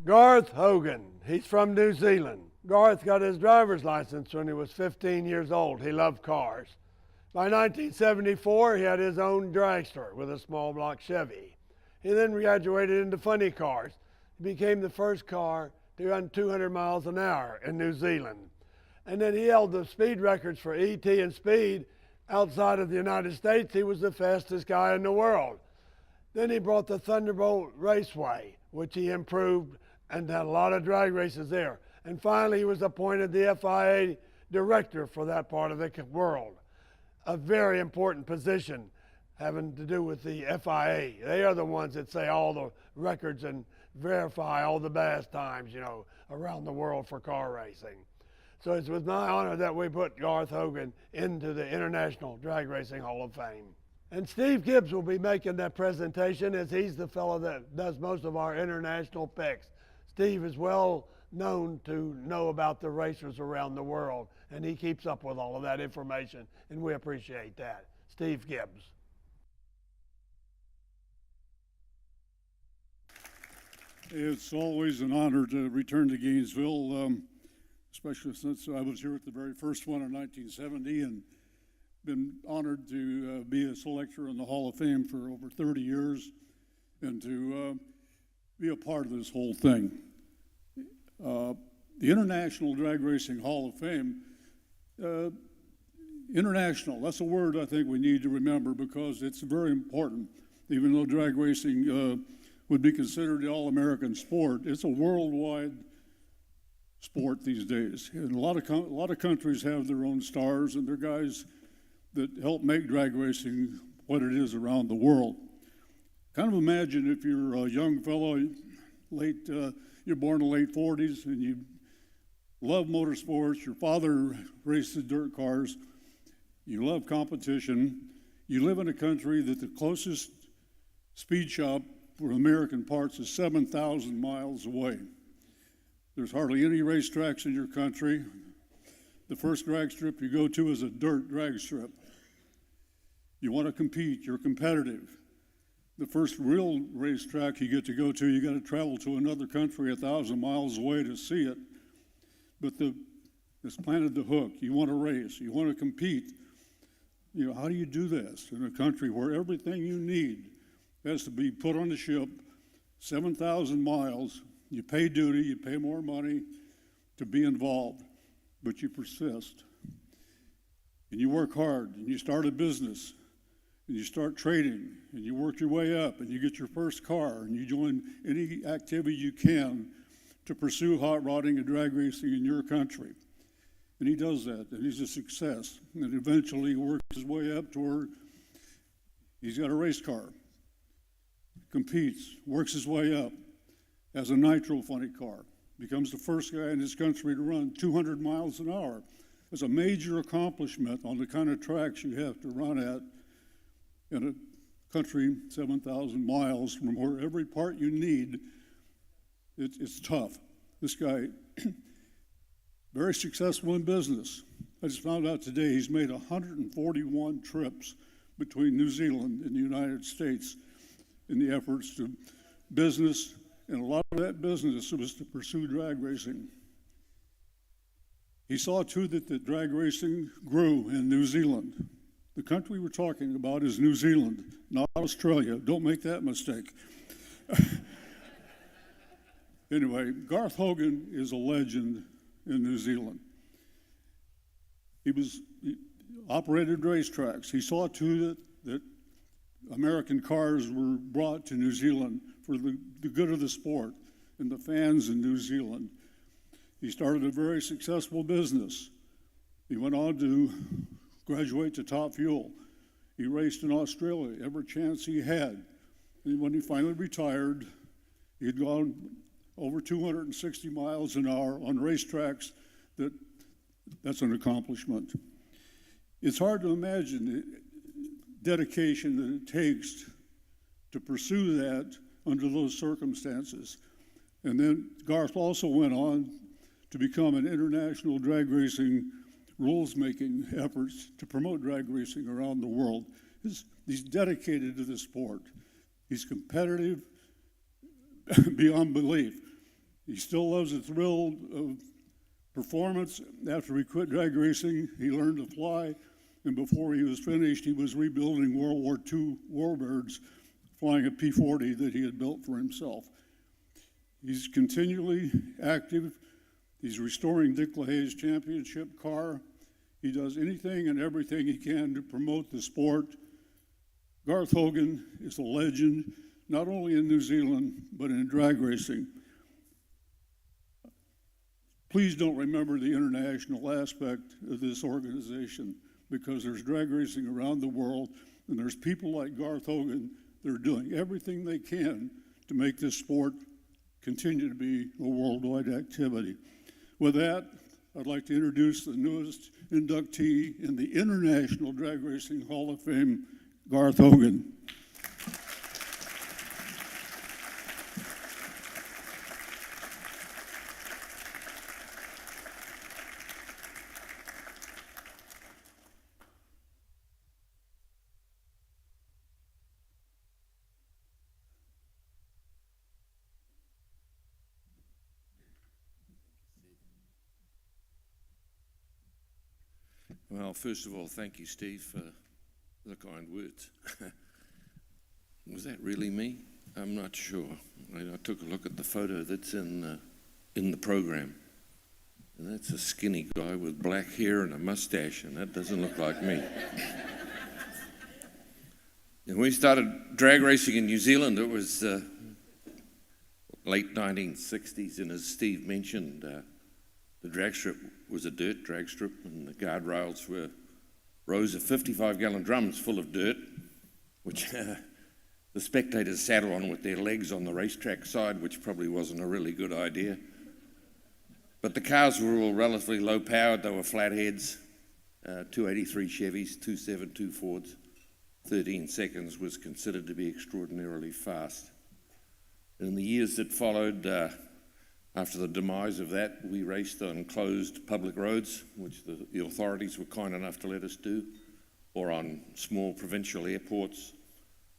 L: Garth Hogan. He's from New Zealand. Garth got his driver's license when he was 15 years old. He loved cars. By 1974, he had his own dragster with a small block Chevy. He then graduated into funny cars. He became the first car to run 200 miles an hour in New Zealand. And then he held the speed records for ET and speed outside of the United States. He was the fastest guy in the world. Then he brought the Thunderbolt Raceway, which he improved and had a lot of drag races there. And finally, he was appointed the FIA director for that part of the world. A very important position having to do with the FIA. They are the ones that say all the records and verify all the best times, around the world for car racing. So it's with my honor that we put Garth Hogan into the International Drag Racing Hall of Fame. And Steve Gibbs will be making that presentation, as he's the fellow that does most of our international picks. Steve is well known to know about the racers around the world, and he keeps up with all of that information, and we appreciate that. Steve Gibbs.
Q: It's always an honor to return to Gainesville, especially since I was here at the very first one in 1970 and been honored to be a selector in the Hall of Fame for over 30 years and to be a part of this whole thing. The International Drag Racing Hall of Fame, international, that's a word I think we need to remember because it's very important. Even though drag racing would be considered the all-American sport, it's a worldwide sport these days. And a lot of countries have their own stars and they're guys that help make drag racing what it is around the world. Kind of imagine if you're a young fellow, you're born in the late 40s and you love motorsports, your father races dirt cars, you love competition, you live in a country that the closest speed shop for American parts is 7,000 miles away. There's hardly any racetracks in your country. The first drag strip you go to is a dirt drag strip. You want to compete, you're competitive. The first real racetrack you get to go to, you got to travel to another country 1,000 miles away to see it. But it's planted the hook. You want to race, you want to compete. You know, how do you do this in a country where everything you need has to be put on the ship, 7,000 miles, you pay duty, you pay more money to be involved, but you persist. And you work hard, and you start a business, and you start trading, and you work your way up, and you get your first car, and you join any activity you can to pursue hot rodding and drag racing in your country. And he does that, and he's a success. And eventually he works his way up to where he's got a race car, competes, works his way up, has a nitro funny car, becomes the first guy in his country to run 200 miles an hour. It's a major accomplishment on the kind of tracks you have to run at in a country 7,000 miles from where every part you need. It's tough. This guy, very successful in business. I just found out today he's made 141 trips between New Zealand and the United States in the efforts to business, and a lot of that business was to pursue drag racing. He saw too that the drag racing grew in New Zealand. The country we're talking about is New Zealand, not Australia. Don't make that mistake. Anyway, Garth Hogan is a legend in New Zealand. He operated racetracks. He saw too that American cars were brought to New Zealand for the good of the sport and the fans in New Zealand. He started a very successful business. He went on to graduate to Top Fuel. He raced in Australia every chance he had. And when he finally retired, he had gone over 260 miles an hour on racetracks. That's an accomplishment. It's hard to imagine the dedication that it takes to pursue that under those circumstances. And then Garth also went on to become an international drag racing rules-making efforts to promote drag racing around the world. He's dedicated to the sport. He's competitive beyond belief. He still loves the thrill of performance. After he quit drag racing, he learned to fly, and before he was finished, he was rebuilding World War II warbirds, flying a P-40 that he had built for himself. He's continually active. He's restoring Dick LaHaye's championship car. He does anything and everything he can to promote the sport. Garth Hogan is a legend, not only in New Zealand, but in drag racing. Please don't remember the international aspect of this organization, because there's drag racing around the world, and there's people like Garth Hogan that are doing everything they can to make this sport continue to be a worldwide activity. With that, I'd like to introduce the newest inductee in the International Drag Racing Hall of Fame, Garth Hogan.
R: Well, first of all, thank you, Steve, for the kind words. Was that really me? I'm not sure. I took a look at the photo that's in the program, and that's a skinny guy with black hair and a mustache, and that doesn't look like me. And when we started drag racing in New Zealand, it was late 1960s, and as Steve mentioned, the drag strip was a dirt drag strip, and the guardrails were rows of 55-gallon drums full of dirt, which the spectators sat on with their legs on the racetrack side, which probably wasn't a really good idea. But the cars were all relatively low-powered. They were flatheads, 283 Chevys, 272 Fords. 13 seconds was considered to be extraordinarily fast. In the years that followed, after the demise of that, we raced on closed public roads, which the authorities were kind enough to let us do, or on small provincial airports,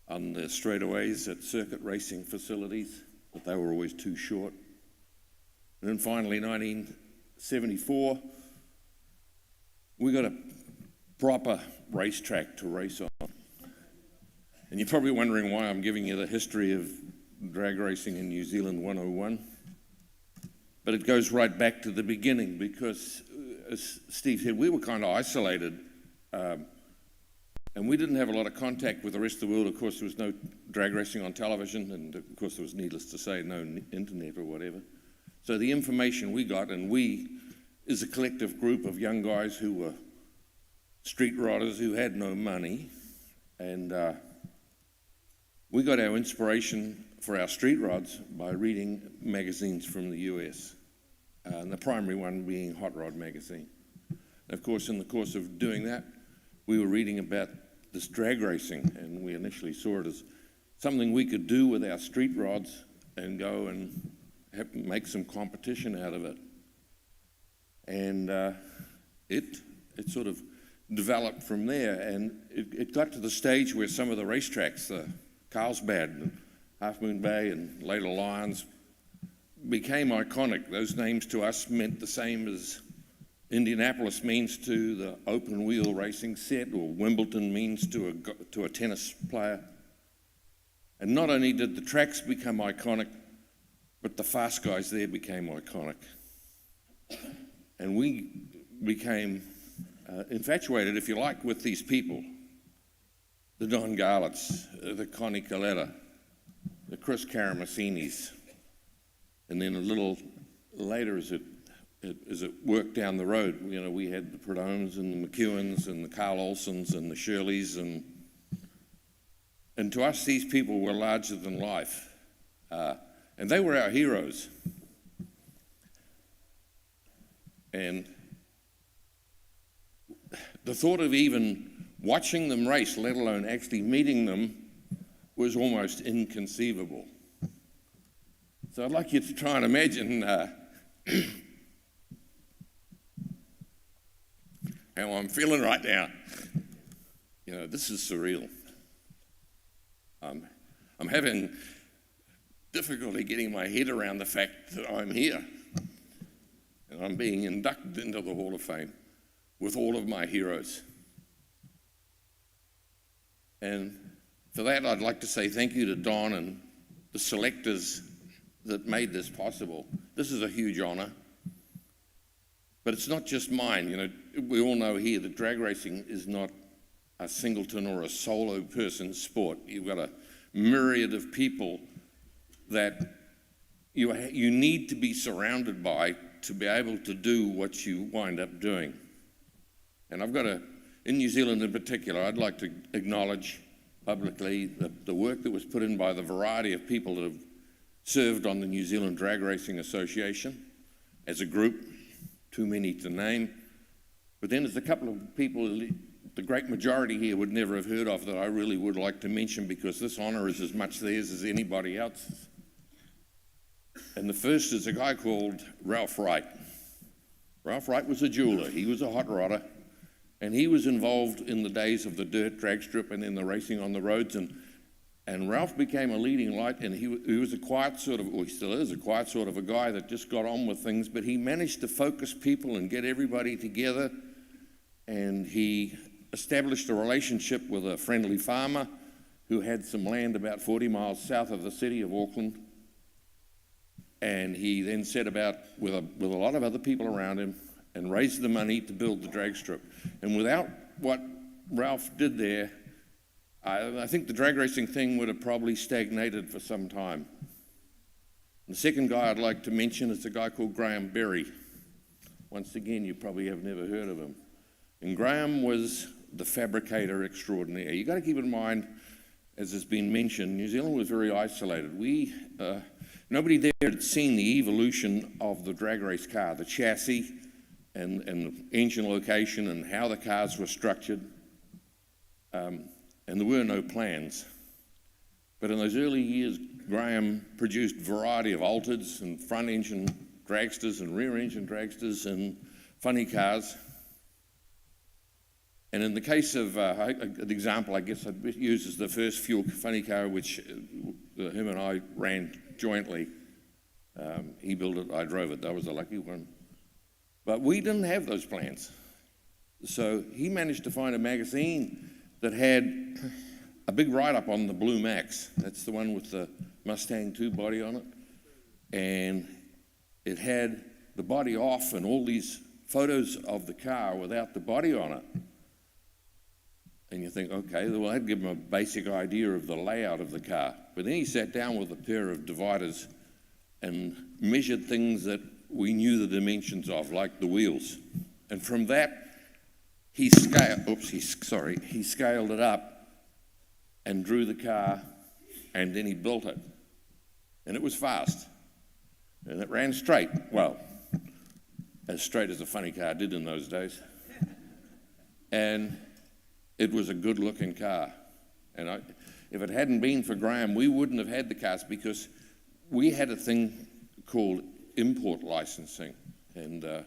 R: on the straightaways at circuit racing facilities, but they were always too short. And then finally, 1974, we got a proper racetrack to race on. And you're probably wondering why I'm giving you the history of drag racing in New Zealand 101. But it goes right back to the beginning because, as Steve said, we were kind of isolated. And we didn't have a lot of contact with the rest of the world. Of course, there was no drag racing on television, and of course, there was, needless to say, no internet or whatever. So the information we got, and we is a collective group of young guys who were street riders who had no money, and we got our inspiration for our street rods by reading magazines from the US, and the primary one being Hot Rod magazine. And of course, in the course of doing that, we were reading about this drag racing, and we initially saw it as something we could do with our street rods and go and make some competition out of it. And it sort of developed from there, and it got to the stage where some of the racetracks, Carlsbad and Half Moon Bay and later Lions, became iconic. Those names to us meant the same as Indianapolis means to the open wheel racing set, or Wimbledon means to a tennis player. And not only did the tracks become iconic, but the fast guys there became iconic. And we became infatuated, if you like, with these people. The Don Garlits, the Connie Kalitta, the Chris Karamessinis. And then a little later, as it worked down the road, you know, we had the Perdones and the McEwens and the Carl Olsons and the Shirleys, and to us, these people were larger than life. And they were our heroes. And the thought of even watching them race, let alone actually meeting them, was almost inconceivable. So I'd like you to try and imagine how I'm feeling right now. You know, this is surreal. I'm having difficulty getting my head around the fact that I'm here and I'm being inducted into the Hall of Fame with all of my heroes. And for that, I'd like to say thank you to Don and the selectors that made this possible. This is a huge honor. But it's not just mine. You know, we all know here that drag racing is not a singleton or a solo person sport. You've got a myriad of people that you need to be surrounded by to be able to do what you wind up doing. And I've got in New Zealand in particular, I'd like to acknowledge publicly the work that was put in by the variety of people that have served on the New Zealand Drag Racing Association as a group, too many to name. But then there's a couple of people, the great majority here would never have heard of, that I really would like to mention, because this honor is as much theirs as anybody else's. And the first is a guy called Ralph Wright. Ralph Wright was a jeweler. He was a hot rodder, and he was involved in the days of the dirt drag strip and then the racing on the roads. And Ralph became a leading light, and he was a quiet sort of, or he still is a quiet sort of a guy that just got on with things, but he managed to focus people and get everybody together, and he established a relationship with a friendly farmer who had some land about 40 miles south of the city of Auckland. And he then set about, with a lot of other people around him, and raised the money to build the drag strip. And without what Ralph did there, I think the drag racing thing would have probably stagnated for some time. The second guy I'd like to mention is a guy called Graham Berry. Once again, you probably have never heard of him. And Graham was the fabricator extraordinaire. You've got to keep in mind, as has been mentioned, New Zealand was very isolated. Nobody there had seen the evolution of the drag race car, the chassis and the engine location and how the cars were structured. And there were no plans. But in those early years, Graham produced a variety of altereds and front engine dragsters and rear engine dragsters and funny cars. And in the case of, the example I guess I'd use is the first fuel funny car, which him and I ran jointly. He built it, I drove it. That was a lucky one. But we didn't have those plans. So he managed to find a magazine that had a big write-up on the Blue Max. That's the one with the Mustang 2 body on it. And it had the body off and all these photos of the car without the body on it. And you think, okay, well, that'd give him a basic idea of the layout of the car. But then he sat down with a pair of dividers and measured things that we knew the dimensions of, like the wheels. And from that, he scaled it up and drew the car, and then he built it. And it was fast. And it ran straight. Well, as straight as a funny car did in those days. And it was a good-looking car. And if it hadn't been for Graham, we wouldn't have had the cars, because we had a thing called import licensing. And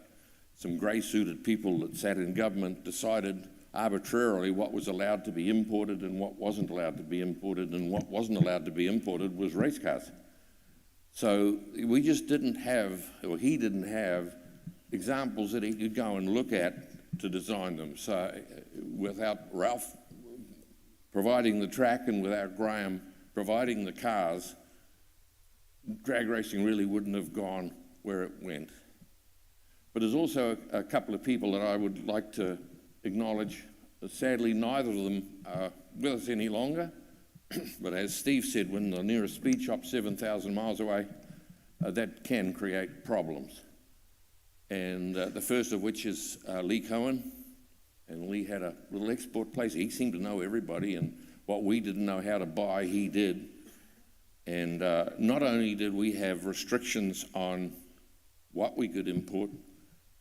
R: some grey-suited people that sat in government decided arbitrarily what was allowed to be imported and what wasn't allowed to be imported, and what wasn't allowed to be imported was race cars. So we just didn't have, or he didn't have, examples that he could go and look at to design them. So without Ralph providing the track and without Graham providing the cars, drag racing really wouldn't have gone where it went. But there's also a couple of people that I would like to acknowledge. Sadly, neither of them are with us any longer. But as Steve said, when the nearest speed shop's 7,000 miles away, that can create problems. And the first of which is Lee Cohen. And Lee had a little export place. He seemed to know everybody, and what we didn't know how to buy, he did. And not only did we have restrictions on what we could import,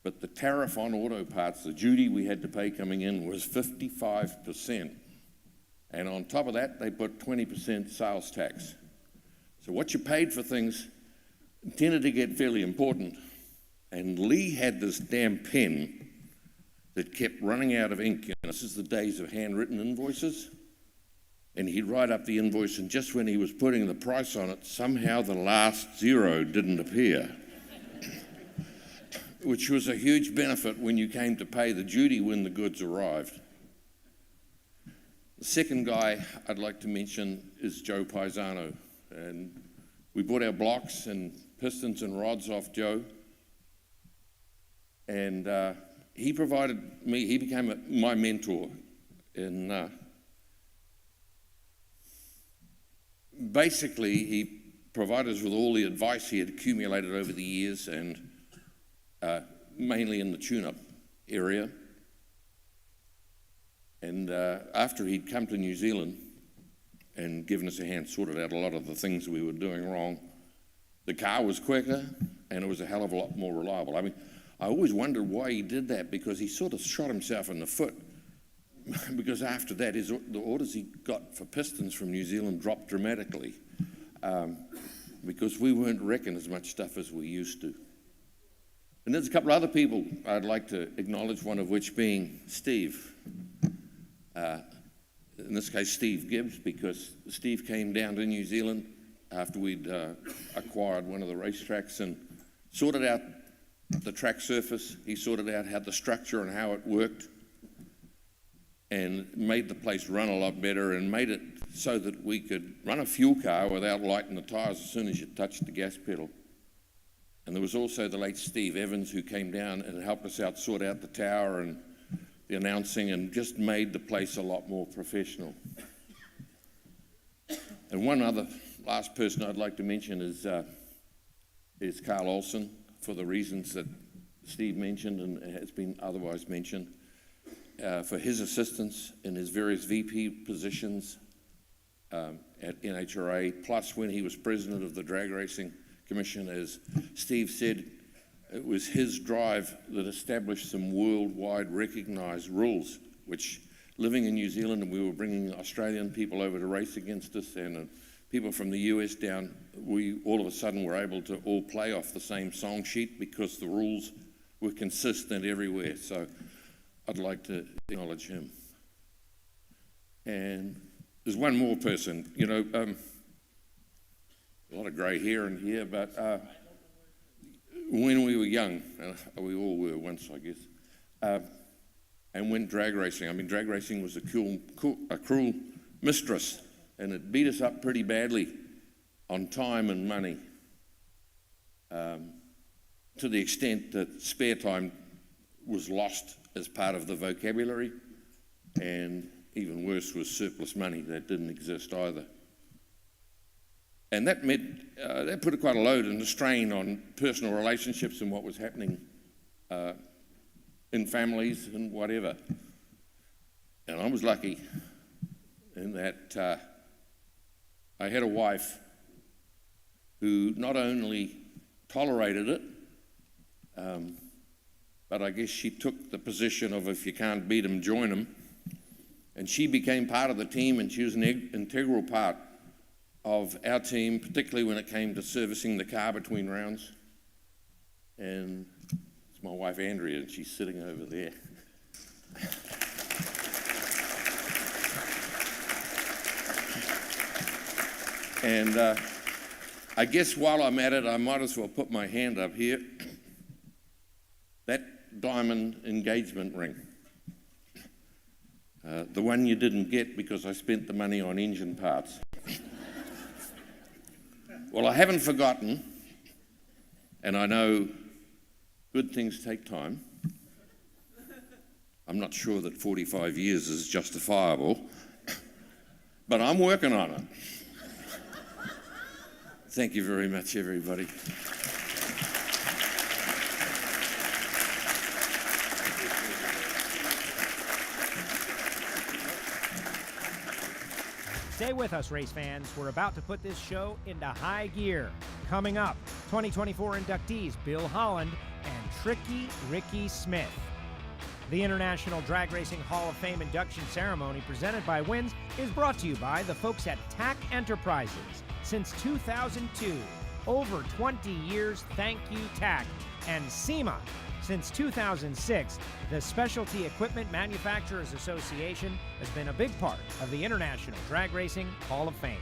R: but the tariff on auto parts, the duty we had to pay coming in, was 55%. And on top of that, they put 20% sales tax. So what you paid for things tended to get fairly important. And Lee had this damn pen that kept running out of ink. This is the days of handwritten invoices. And he'd write up the invoice, and just when he was putting the price on it, somehow the last zero didn't appear. Which was a huge benefit when you came to pay the duty when the goods arrived. The second guy I'd like to mention is Joe Paisano. And we bought our blocks and pistons and rods off Joe. And he provided me, he became my mentor. And basically, he provided us with all the advice he had accumulated over the years, and mainly in the tune-up area. And after he'd come to New Zealand and given us a hand, sorted out a lot of the things we were doing wrong, the car was quicker and it was a hell of a lot more reliable. I mean, I always wondered why he did that, because he sort of shot himself in the foot. Because after that, the orders he got for pistons from New Zealand dropped dramatically, because we weren't wrecking as much stuff as we used to. And there's a couple of other people I'd like to acknowledge, one of which being Steve. In this case, Steve Gibbs, because Steve came down to New Zealand after we'd acquired one of the racetracks and sorted out the track surface. He sorted out how the structure and how it worked, and made the place run a lot better, and made it so that we could run a fuel car without lighting the tires as soon as you touched the gas pedal. And there was also the late Steve Evans, who came down and helped us out, sort out the tower and the announcing, and just made the place a lot more professional. And one other last person I'd like to mention is Carl Olson, for the reasons that Steve mentioned and has been otherwise mentioned, for his assistance in his various VP positions at NHRA, plus when he was president of the Drag Racing Commission. As Steve said, it was his drive that established some worldwide recognized rules, which, living in New Zealand, and we were bringing Australian people over to race against us, and people from the US down, we all of a sudden were able to all play off the same song sheet because the rules were consistent everywhere. So I'd like to acknowledge him. And there's one more person, you know, a lot of grey hair in here, but when we were young, we all were once, I guess, and went drag racing. I mean, drag racing was a cruel mistress, and it beat us up pretty badly on time and money, to the extent that spare time was lost as part of the vocabulary, and even worse was surplus money that didn't exist either. And that meant, that put quite a load and a strain on personal relationships and what was happening in families and whatever. And I was lucky in that I had a wife who not only tolerated it, but I guess she took the position of if you can't beat them, join them. And she became part of the team, and she was an integral part of our team, particularly when it came to servicing the car between rounds. And it's my wife Andrea, and she's sitting over there. And I guess while I'm at it, I might as well put my hand up here. That diamond engagement ring, the one you didn't get because I spent the money on engine parts. Well, I haven't forgotten, and I know good things take time. I'm not sure that 45 years is justifiable, but I'm working on it. Thank you very much, everybody.
S: Stay with us, race fans. We're about to put this show into high gear. Coming up, 2024 inductees Bill Holland and Rickie Smith. The International Drag Racing Hall of Fame induction ceremony presented by WINS is brought to you by the folks at TAC Enterprises. Since 2002, over 20 years, thank you, TAC. And SEMA. Since 2006, the Specialty Equipment Manufacturers Association has been a big part of the International Drag Racing Hall of Fame.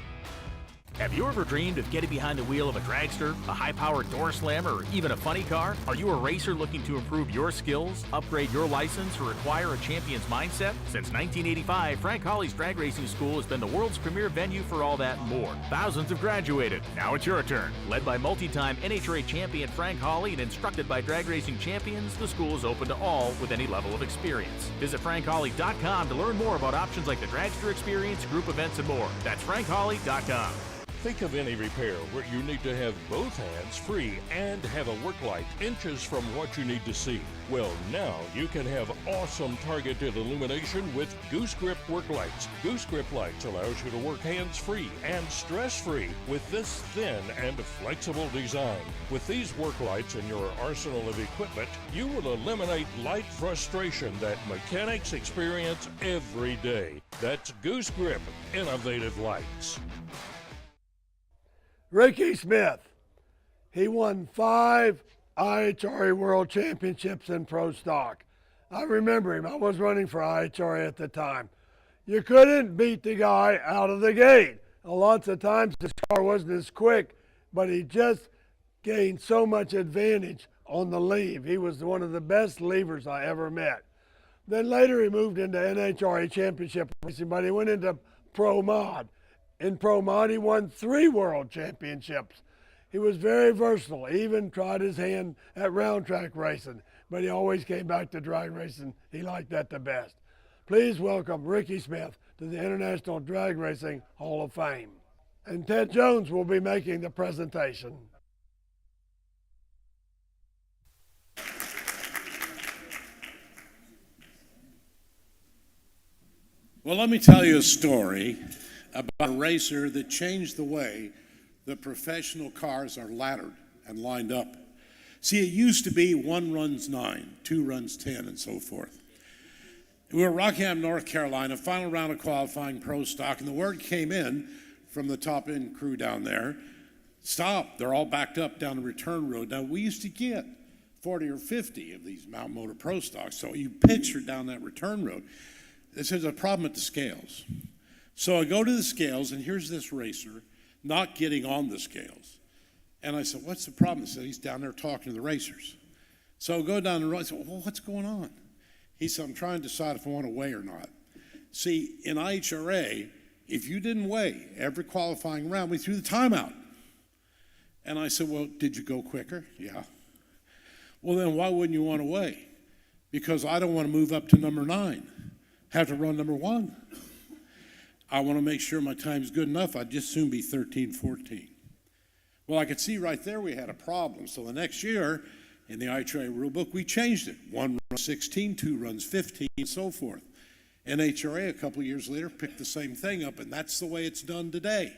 J: Have you ever dreamed of getting behind the wheel of a dragster, a high-powered door slammer, or even a funny car? Are you a racer looking to improve your skills, upgrade your license, or acquire a champion's mindset? Since 1985, Frank Hawley's Drag Racing School has been the world's premier venue for all that and more. Thousands have graduated. Now it's your turn. Led by multi-time NHRA champion Frank Hawley and instructed by drag racing champions, the school is open to all with any level of experience. Visit frankhawley.com to learn more about options like the dragster experience, group events, and more. That's frankhawley.com.
H: Think of any repair where you need to have both hands free and have a work light inches from what you need to see. Well, now you can have awesome targeted illumination with Goose Grip work lights. Goose Grip lights allows you to work hands-free and stress-free with this thin and flexible design. With these work lights in your arsenal of equipment, you will eliminate light frustration that mechanics experience every day. That's Goose Grip Innovative Lights.
L: Rickie Smith. He won 5 IHRA World Championships in Pro Stock. I remember him. I was running for IHRA at the time. You couldn't beat the guy out of the gate. Lots of times his car wasn't as quick, but he just gained so much advantage on the leave. He was one of the best leavers I ever met. Then later he moved into NHRA Championship racing, but he went into Pro Mod. In Pro Mod, he won 3 world championships. He was very versatile. He even tried his hand at round track racing, but he always came back to drag racing. He liked that the best. Please welcome Rickie Smith to the International Drag Racing Hall of Fame. And Ted Jones will be making the presentation.
T: Well, let me tell you a story about a racer that changed the way the professional cars are laddered and lined up. See, it used to be 1 runs 9, 2 runs 10, and so forth. We were Rockingham, North Carolina, final round of qualifying Pro Stock, and the word came in from the top-end crew down there, stop, they're all backed up down the return road. Now, we used to get 40 or 50 of these Mount Motor Pro Stocks, so you picture down that return road. This is a problem at the scales. So I go to the scales, and here's this racer not getting on the scales. And I said, what's the problem? He said, he's down there talking to the racers. So I go down the road, I said, well, what's going on? He said, I'm trying to decide if I want to weigh or not. See, in IHRA, if you didn't weigh every qualifying round, we threw the timeout. And I said, well, did you go quicker? Yeah. Well, then why wouldn't you want to weigh? Because I don't want to move up to number 9, have to run number 1. I want to make sure my time's good enough. I'd just soon be 13, 14. Well, I could see right there we had a problem. So the next year, in the IHRA rule book, we changed it. 1 runs 16, 2 runs 15, and so forth. NHRA, a couple of years later, picked the same thing up, and that's the way it's done today.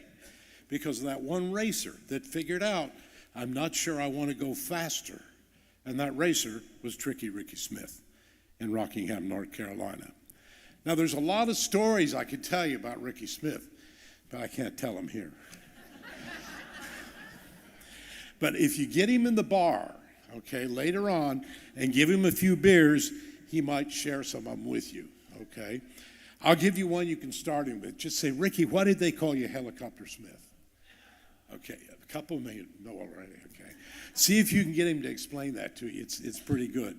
T: Because of that one racer that figured out, I'm not sure I want to go faster. And that racer was Tricky Rickie Smith in Rockingham, North Carolina. Now, there's a lot of stories I could tell you about Rickie Smith, but I can't tell them here. But if you get him in the bar, okay, later on, and give him a few beers, he might share some of them with you, okay? I'll give you one you can start him with. Just say, Rickie, why did they call you Helicopter Smith? Okay, a couple may know already, okay? See if you can get him to explain that to you. It's pretty good.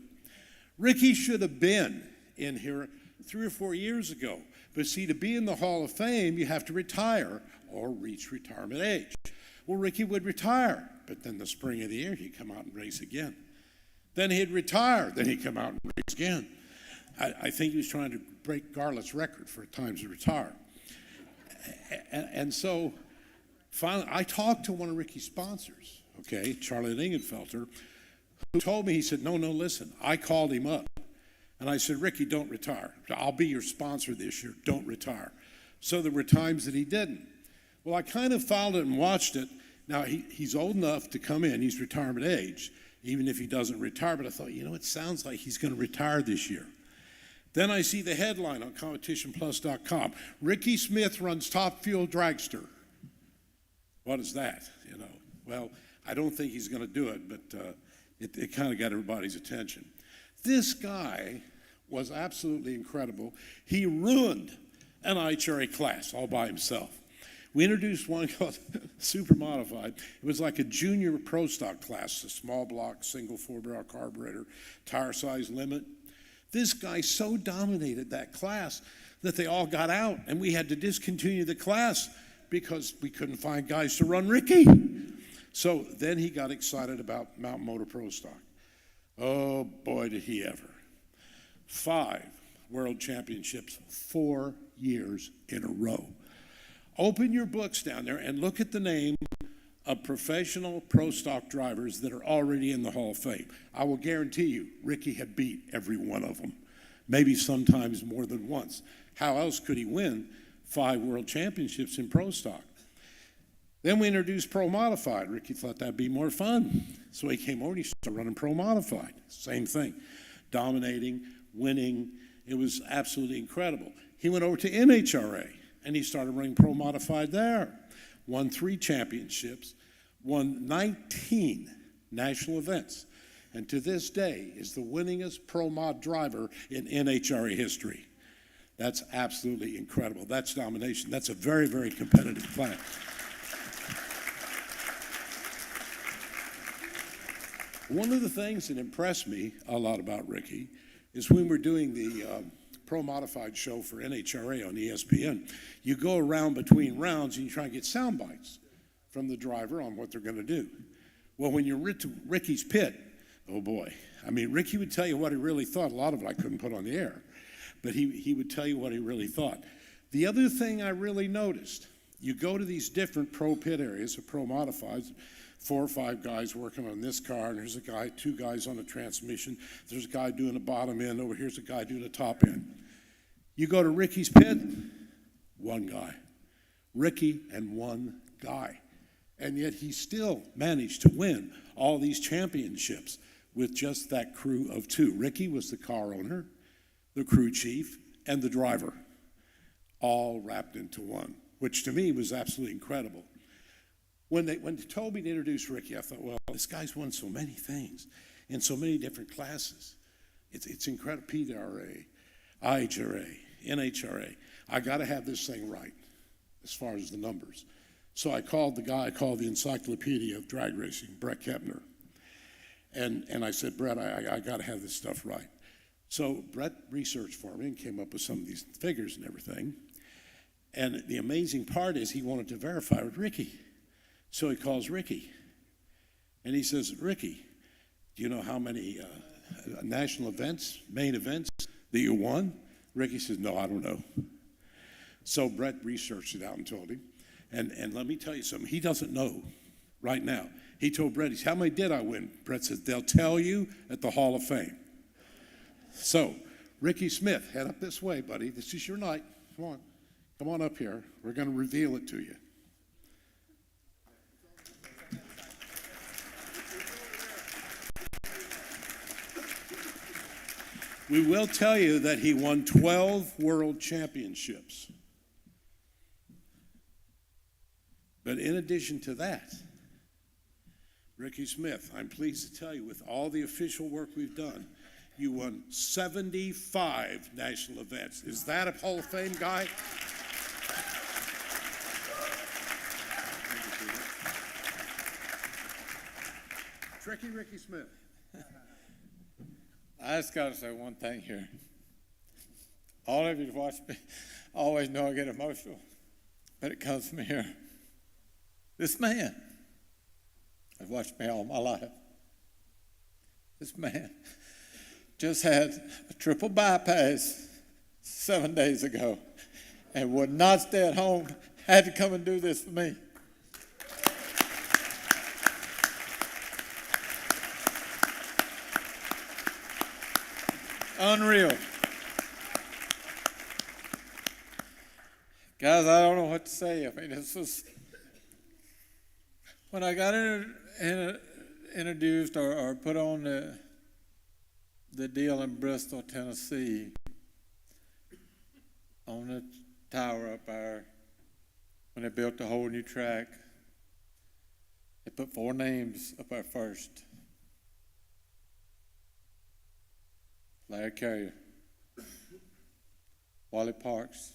T: Rickie should have been in here 3 or 4 years ago. But see, to be in the Hall of Fame, you have to retire or reach retirement age. Well, Rickie would retire, but then the spring of the year, he'd come out and race again. Then he'd retire, then he'd come out and race again. I think he was trying to break Garlits' record for times to retire. And so, finally, I talked to one of Rickie's sponsors, okay, Charlie Lingenfelter, who told me, he said, no, listen, I called him up. And I said, Rickie, don't retire. I'll be your sponsor this year. Don't retire. So there were times that he didn't. Well, I kind of followed it and watched it. Now, he's old enough to come in. He's retirement age, even if he doesn't retire. But I thought, it sounds like he's going to retire this year. Then I see the headline on CompetitionPlus.com. Rickie Smith runs Top Fuel Dragster. What is that? Well, I don't think he's going to do it, but it kind of got everybody's attention. This guy was absolutely incredible. He ruined an IHRA class all by himself. We introduced one called Super Modified. It was like a junior pro stock class, a small block, single 4-barrel carburetor, tire size limit. This guy so dominated that class that they all got out, and we had to discontinue the class because we couldn't find guys to run Rickie. So then he got excited about Mountain Motor Pro Stock. Oh, boy, did he ever. 5 world championships, 4 years in a row. Open your books down there and look at the name of professional pro stock drivers that are already in the Hall of Fame. I will guarantee you, Rickie had beat every one of them, maybe sometimes more than once. How else could he win 5 world championships in pro stock? Then we introduced Pro Modified. Rickie thought that'd be more fun. So he came over and he started running Pro Modified. Same thing. Dominating, winning. It was absolutely incredible. He went over to NHRA and he started running Pro Modified there. Won 3 championships, won 19 national events, and to this day is the winningest Pro Mod driver in NHRA history. That's absolutely incredible. That's domination. That's a very, very competitive class. One of the things that impressed me a lot about Rickie is when we're doing the Pro Modified show for NHRA on ESPN, you go around between rounds and you try and get sound bites from the driver on what they're going to do. Well, when you're to Rickie's pit, oh boy. I mean, Rickie would tell you what he really thought. A lot of it I couldn't put on the air, but he would tell you what he really thought. The other thing I really noticed, you go to these different pro pit areas of Pro Modifieds, 4 or 5 guys working on this car, and there's a guy, 2 guys on the transmission. There's a guy doing the bottom end. Over here's a guy doing the top end. You go to Rickie's pit, 1 guy. Rickie and 1 guy. And yet he still managed to win all these championships with just that crew of 2. Rickie was the car owner, the crew chief, and the driver, all wrapped into one, which to me was absolutely incredible. When they told me to introduce Rickie, I thought, well, this guy's won so many things in so many different classes. It's incredible. PDRA, IHRA, NHRA. I got to have this thing right as far as the numbers. So I called the Encyclopedia of Drag Racing, Brett Kepner. And I said, Brett, I got to have this stuff right. So Brett researched for me and came up with some of these figures and everything. And the amazing part is he wanted to verify with Rickie. So he calls Rickie. And he says, Rickie, do you know how many national events, main events that you won? Rickie says, no, I don't know. So Brett researched it out and told him. And let me tell you something, he doesn't know right now. He told Brett, he said, how many did I win? Brett says, they'll tell you at the Hall of Fame. So, Rickie Smith, head up this way, buddy. This is your night. Come on. Come on up here. We're going to reveal it to you. We will tell you that he won 12 world championships. But in addition to that, Rickie Smith, I'm pleased to tell you, with all the official work we've done, you won 75 national events. Is that a Hall of Fame guy? Tricky Rickie Smith.
G: I just got to say one thing here. All of you that watch me always know I get emotional, but it comes from here. This man has watched me all my life. This man just had a triple bypass 7 days ago and would not stay at home, had to come and do this for me. Unreal. Guys, I don't know what to say. I mean, this was, when I got introduced or put on the deal in Bristol, Tennessee, on the tower up there, when they built a whole new track, they put 4 names up there first. Larry Carrier, Wally Parks,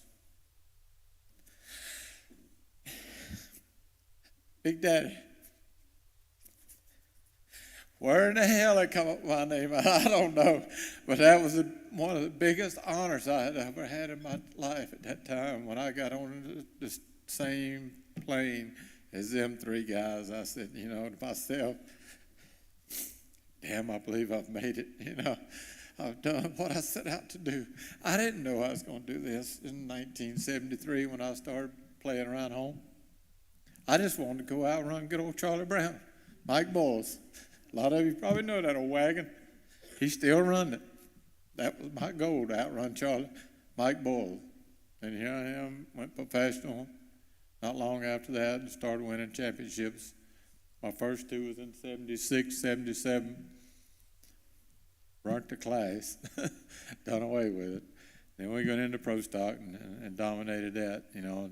G: Big Daddy. Where in the hell they come up with my name? I don't know. But that was one of the biggest honors I had ever had in my life at that time. When I got on the same plane as them 3 guys, I said, you know, to myself, damn, I believe I've made it, you know. I've done what I set out to do. I didn't know I was going to do this in 1973 when I started playing around home. I just wanted to go out and run good old Charlie Brown, Mike Boyles. A lot of you probably know that old wagon. He's still running it. That was my goal, to outrun Charlie, Mike Boyles. And here I am, went professional not long after that and started winning championships. My first 2 was in 76, 77. Burnt the class, done away with it. Then we got into pro stock and dominated that, you know,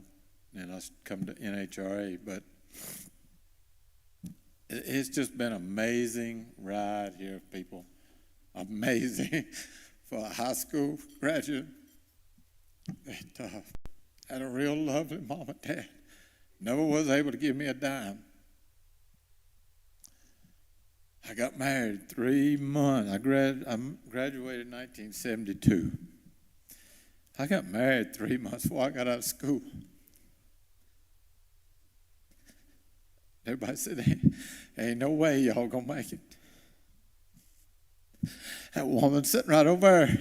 G: and I come to NHRA. But it's just been an amazing ride here, people. Amazing for a high school graduate. That had a real lovely mom and dad. Never was able to give me a dime. I got married 3 months. I graduated in 1972. I got married 3 months before I got out of school. Everybody said, ain't no way y'all gonna make it. That woman sitting right over there.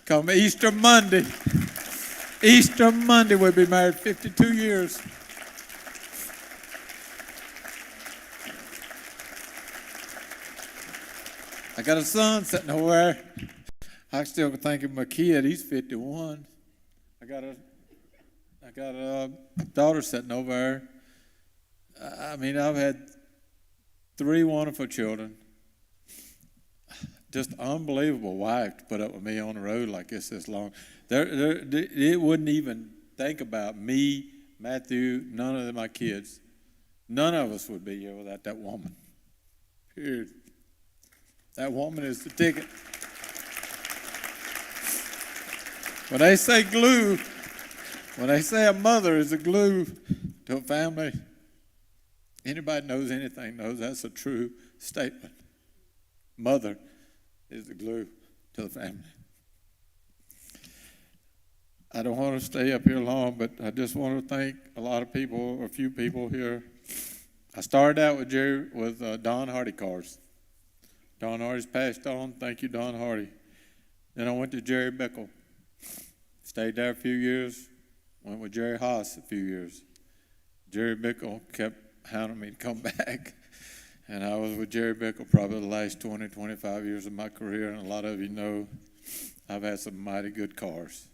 G: Come Easter Monday. Easter Monday, we'll be married 52 years. I got a son sitting over there. I still think of my kid. He's 51. I got a daughter sitting over there. I mean, I've had 3 wonderful children. Just unbelievable wife to put up with me on the road like this long. It wouldn't even think about me, Matthew, none of my kids. None of us would be here without that woman. Period. That woman is the ticket. When they say glue, when they say a mother is the glue to a family, anybody knows anything knows that's a true statement. Mother is the glue. to the family. I don't want to stay up here long, but I just want to thank a lot of people, a few people here. I started out with Don Hardy cars. Don Hardy's passed on. Thank you, Don Hardy. Then I went to Jerry Bickle. Stayed there a few years. Went with Jerry Haas a few years. Jerry Bickle kept hounding me to come back. And I was with Jerry Bickle probably the last 20, 25 years of my career. And a lot of you know I've had some mighty good cars.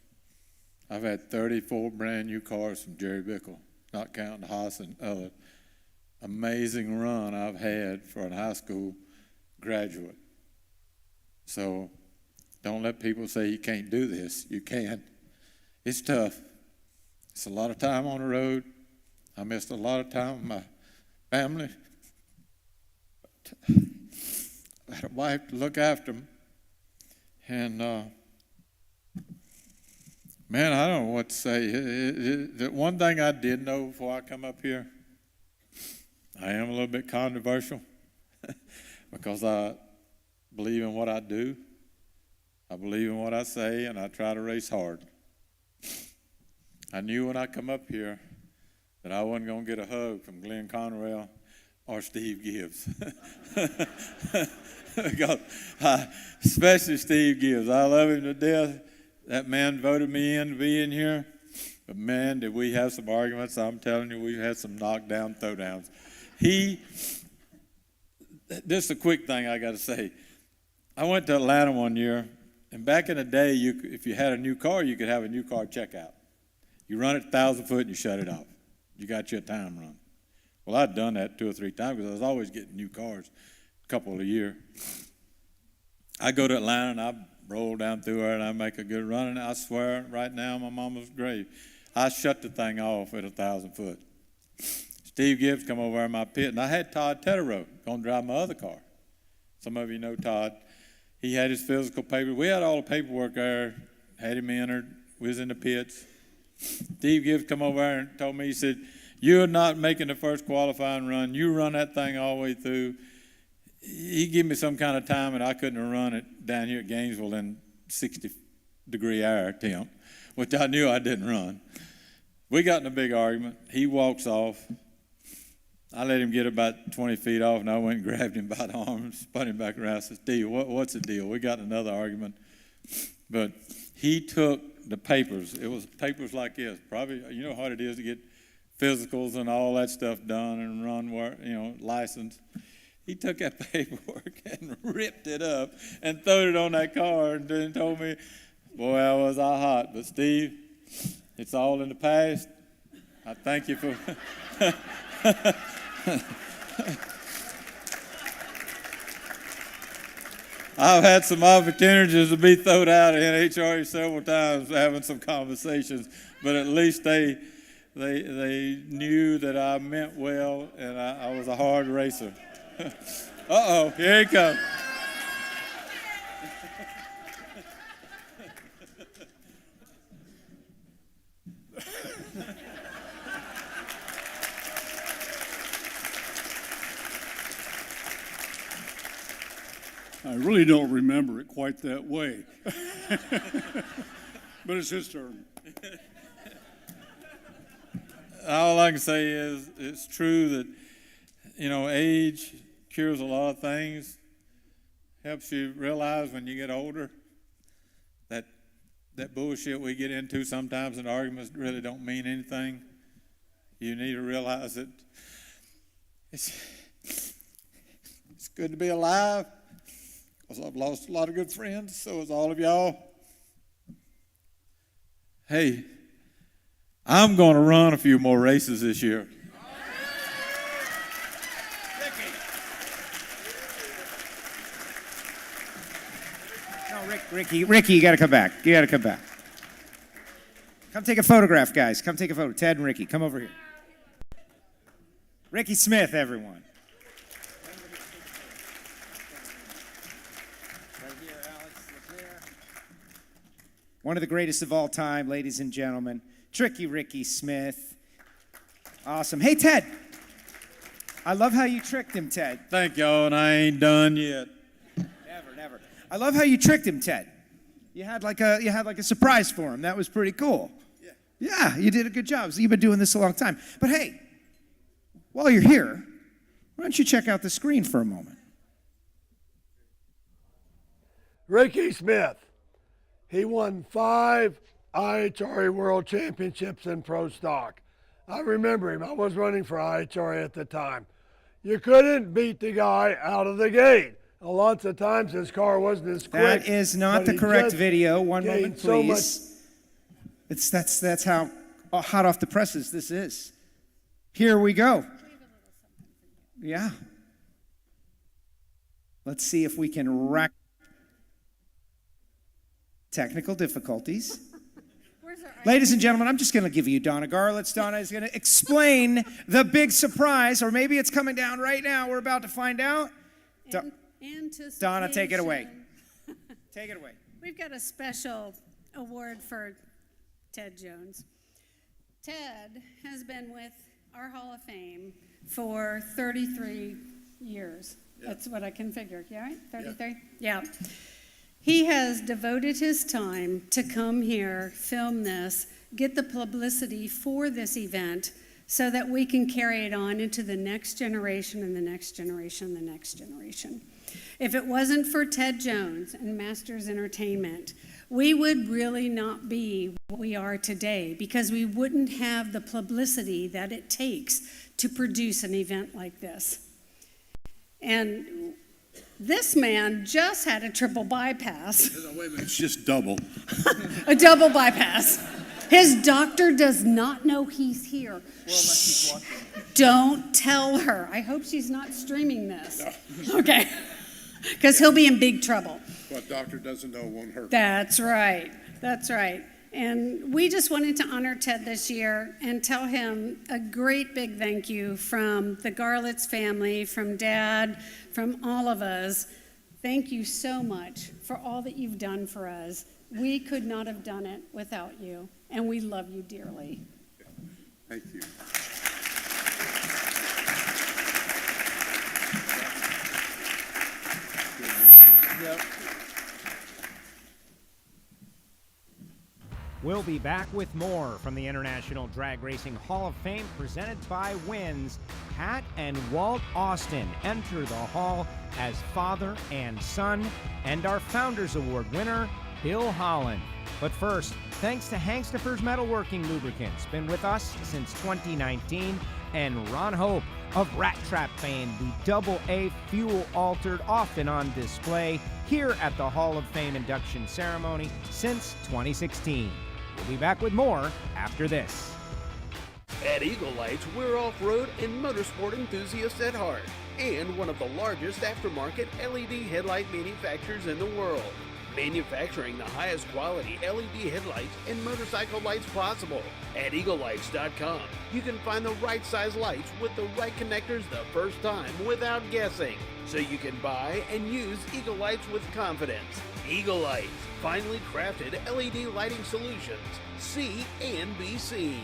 G: I've had 34 brand new cars from Jerry Bickle, not counting Haas and other. Amazing run I've had for a high school graduate. So don't let people say you can't do this. You can. It's tough. It's a lot of time on the road. I missed a lot of time with my family. I had a wife to look after them. And, man, I don't know what to say. The one thing I did know before I come up here, I am a little bit controversial because I believe in what I do. I believe in what I say, and I try to race hard. I knew when I come up here that I wasn't going to get a hug from Glenn Conrail or Steve Gibbs. Because especially Steve Gibbs. I love him to death. That man voted me in to be in here. But, man, did we have some arguments. I'm telling you, we've had some knockdown, throwdowns. This is a quick thing I got to say. I went to Atlanta one year, and back in the day, if you had a new car, you could have a new car checkout. You run it 1,000 foot and you shut it off. You got your time run. Well, I'd done that 2 or 3 times because I was always getting new cars a couple a year. I go to Atlanta and I roll down through there and I make a good run, and I swear right now my mama's grave, I shut the thing off at 1,000 foot. Steve Gibbs come over in my pit, and I had Todd Teterow going to drive my other car. Some of you know Todd. He had his physical paper. We had all the paperwork there, had him entered. We was in the pits. Steve Gibbs come over there and told me, he said, "You're not making the first qualifying run. You run that thing all the way through." He gave me some kind of time, and I couldn't have run it down here at Gainesville in 60-degree air temp, which I knew I didn't run. We got in a big argument. He walks off. I let him get about 20 feet off, and I went and grabbed him by the arm and spun him back around. I said, "Steve, what's the deal?" We got in another argument. But he took the papers. It was papers like this. Probably, you know how hard it is to get physicals and all that stuff done and run, license. He took that paperwork and ripped it up and threw it on that car and then told me, "Boy, I was hot. But Steve, it's all in the past. I thank you for..." I've had some opportunities to be thrown out of NHRA several times having some conversations, but at least they knew that I meant well and I was a hard racer. Uh-oh, here he comes.
Q: I really don't remember it quite that way. But it's his turn.
G: All I can say is it's true that, age cures a lot of things. Helps you realize when you get older that bullshit we get into sometimes in arguments really don't mean anything. You need to realize that it's good to be alive. Because I've lost a lot of good friends, so has all of y'all. Hey, I'm going to run a few more races this year.
A: No, Rickie, you got to come back. You got to come back. Come take a photograph, guys. Come take a photo. Ted and Rickie, come over here. Rickie Smith, everyone. One of the greatest of all time, ladies and gentlemen, Tricky Rickie Smith. Awesome. Hey, Ted. I love how you tricked him, Ted.
G: Thank y'all, and I ain't done yet.
A: Never. I love how you tricked him, Ted. You had like a surprise for him. That was pretty cool. Yeah, you did a good job. So you've been doing this a long time. But hey, while you're here, why don't you check out the screen for a moment?
L: Rickie Smith. He won 5 IHRA World Championships in Pro Stock. I remember him. I was running for IHRA at the time. You couldn't beat the guy out of the gate. Lots of times his car wasn't as quick.
A: That is not the correct video. One moment,
L: so
A: please. That's how hot off the presses this is. Here we go. Yeah. Let's see if we can rack technical difficulties. Ladies and gentlemen, I'm just going to give you Donna Garlits. Donna is going to explain the big surprise, or maybe it's coming down right now. We're about to find out. Donna, take it away. Take it away.
I: We've got a special award for Ted Jones. Ted has been with our Hall of Fame for 33 years. Yeah. That's what I can figure. Yeah, right? 33? Yeah. He has devoted his time to come here, film this, get the publicity for this event so that we can carry it on into the next generation and the next generation and the next generation. If it wasn't for Ted Jones and Masters Entertainment, we would really not be what we are today because we wouldn't have the publicity that it takes to produce an event like this. And this man just had a triple bypass.
T: Wait a minute, it's just double.
I: A double bypass. His doctor does not know he's here.
C: Well, unless she's watching.
I: Don't tell her. I hope she's not streaming this. No. Okay. Because he'll be in big trouble.
T: What doctor doesn't know won't hurt.
I: That's right. That's right. And we just wanted to honor Ted this year and tell him a great big thank you from the Garlits family, from Dad, from all of us. Thank you so much for all that you've done for us. We could not have done it without you, and we love you dearly.
T: Thank you.
S: Yep. We'll be back with more from the International Drag Racing Hall of Fame presented by Wins. Pat and Walt Austin enter the hall as father and son, and our Founders Award winner, Bill Holland. But first, thanks to Hangstifer's Metalworking Lubricants, been with us since 2019, and Ron Hope of Rat Trap fame, the AA fuel altered, often on display here at the Hall of Fame induction ceremony since 2016. We'll be back with more after this.
F: At Eagle Lights, we're off-road and motorsport enthusiasts at heart, and one of the largest aftermarket LED headlight manufacturers in the world. Manufacturing the highest quality LED headlights and motorcycle lights possible. At EagleLights.com, you can find the right size lights with the right connectors the first time without guessing, so you can buy and use Eagle Lights with confidence. Eagle Lights, finely crafted LED lighting solutions. See and be seen.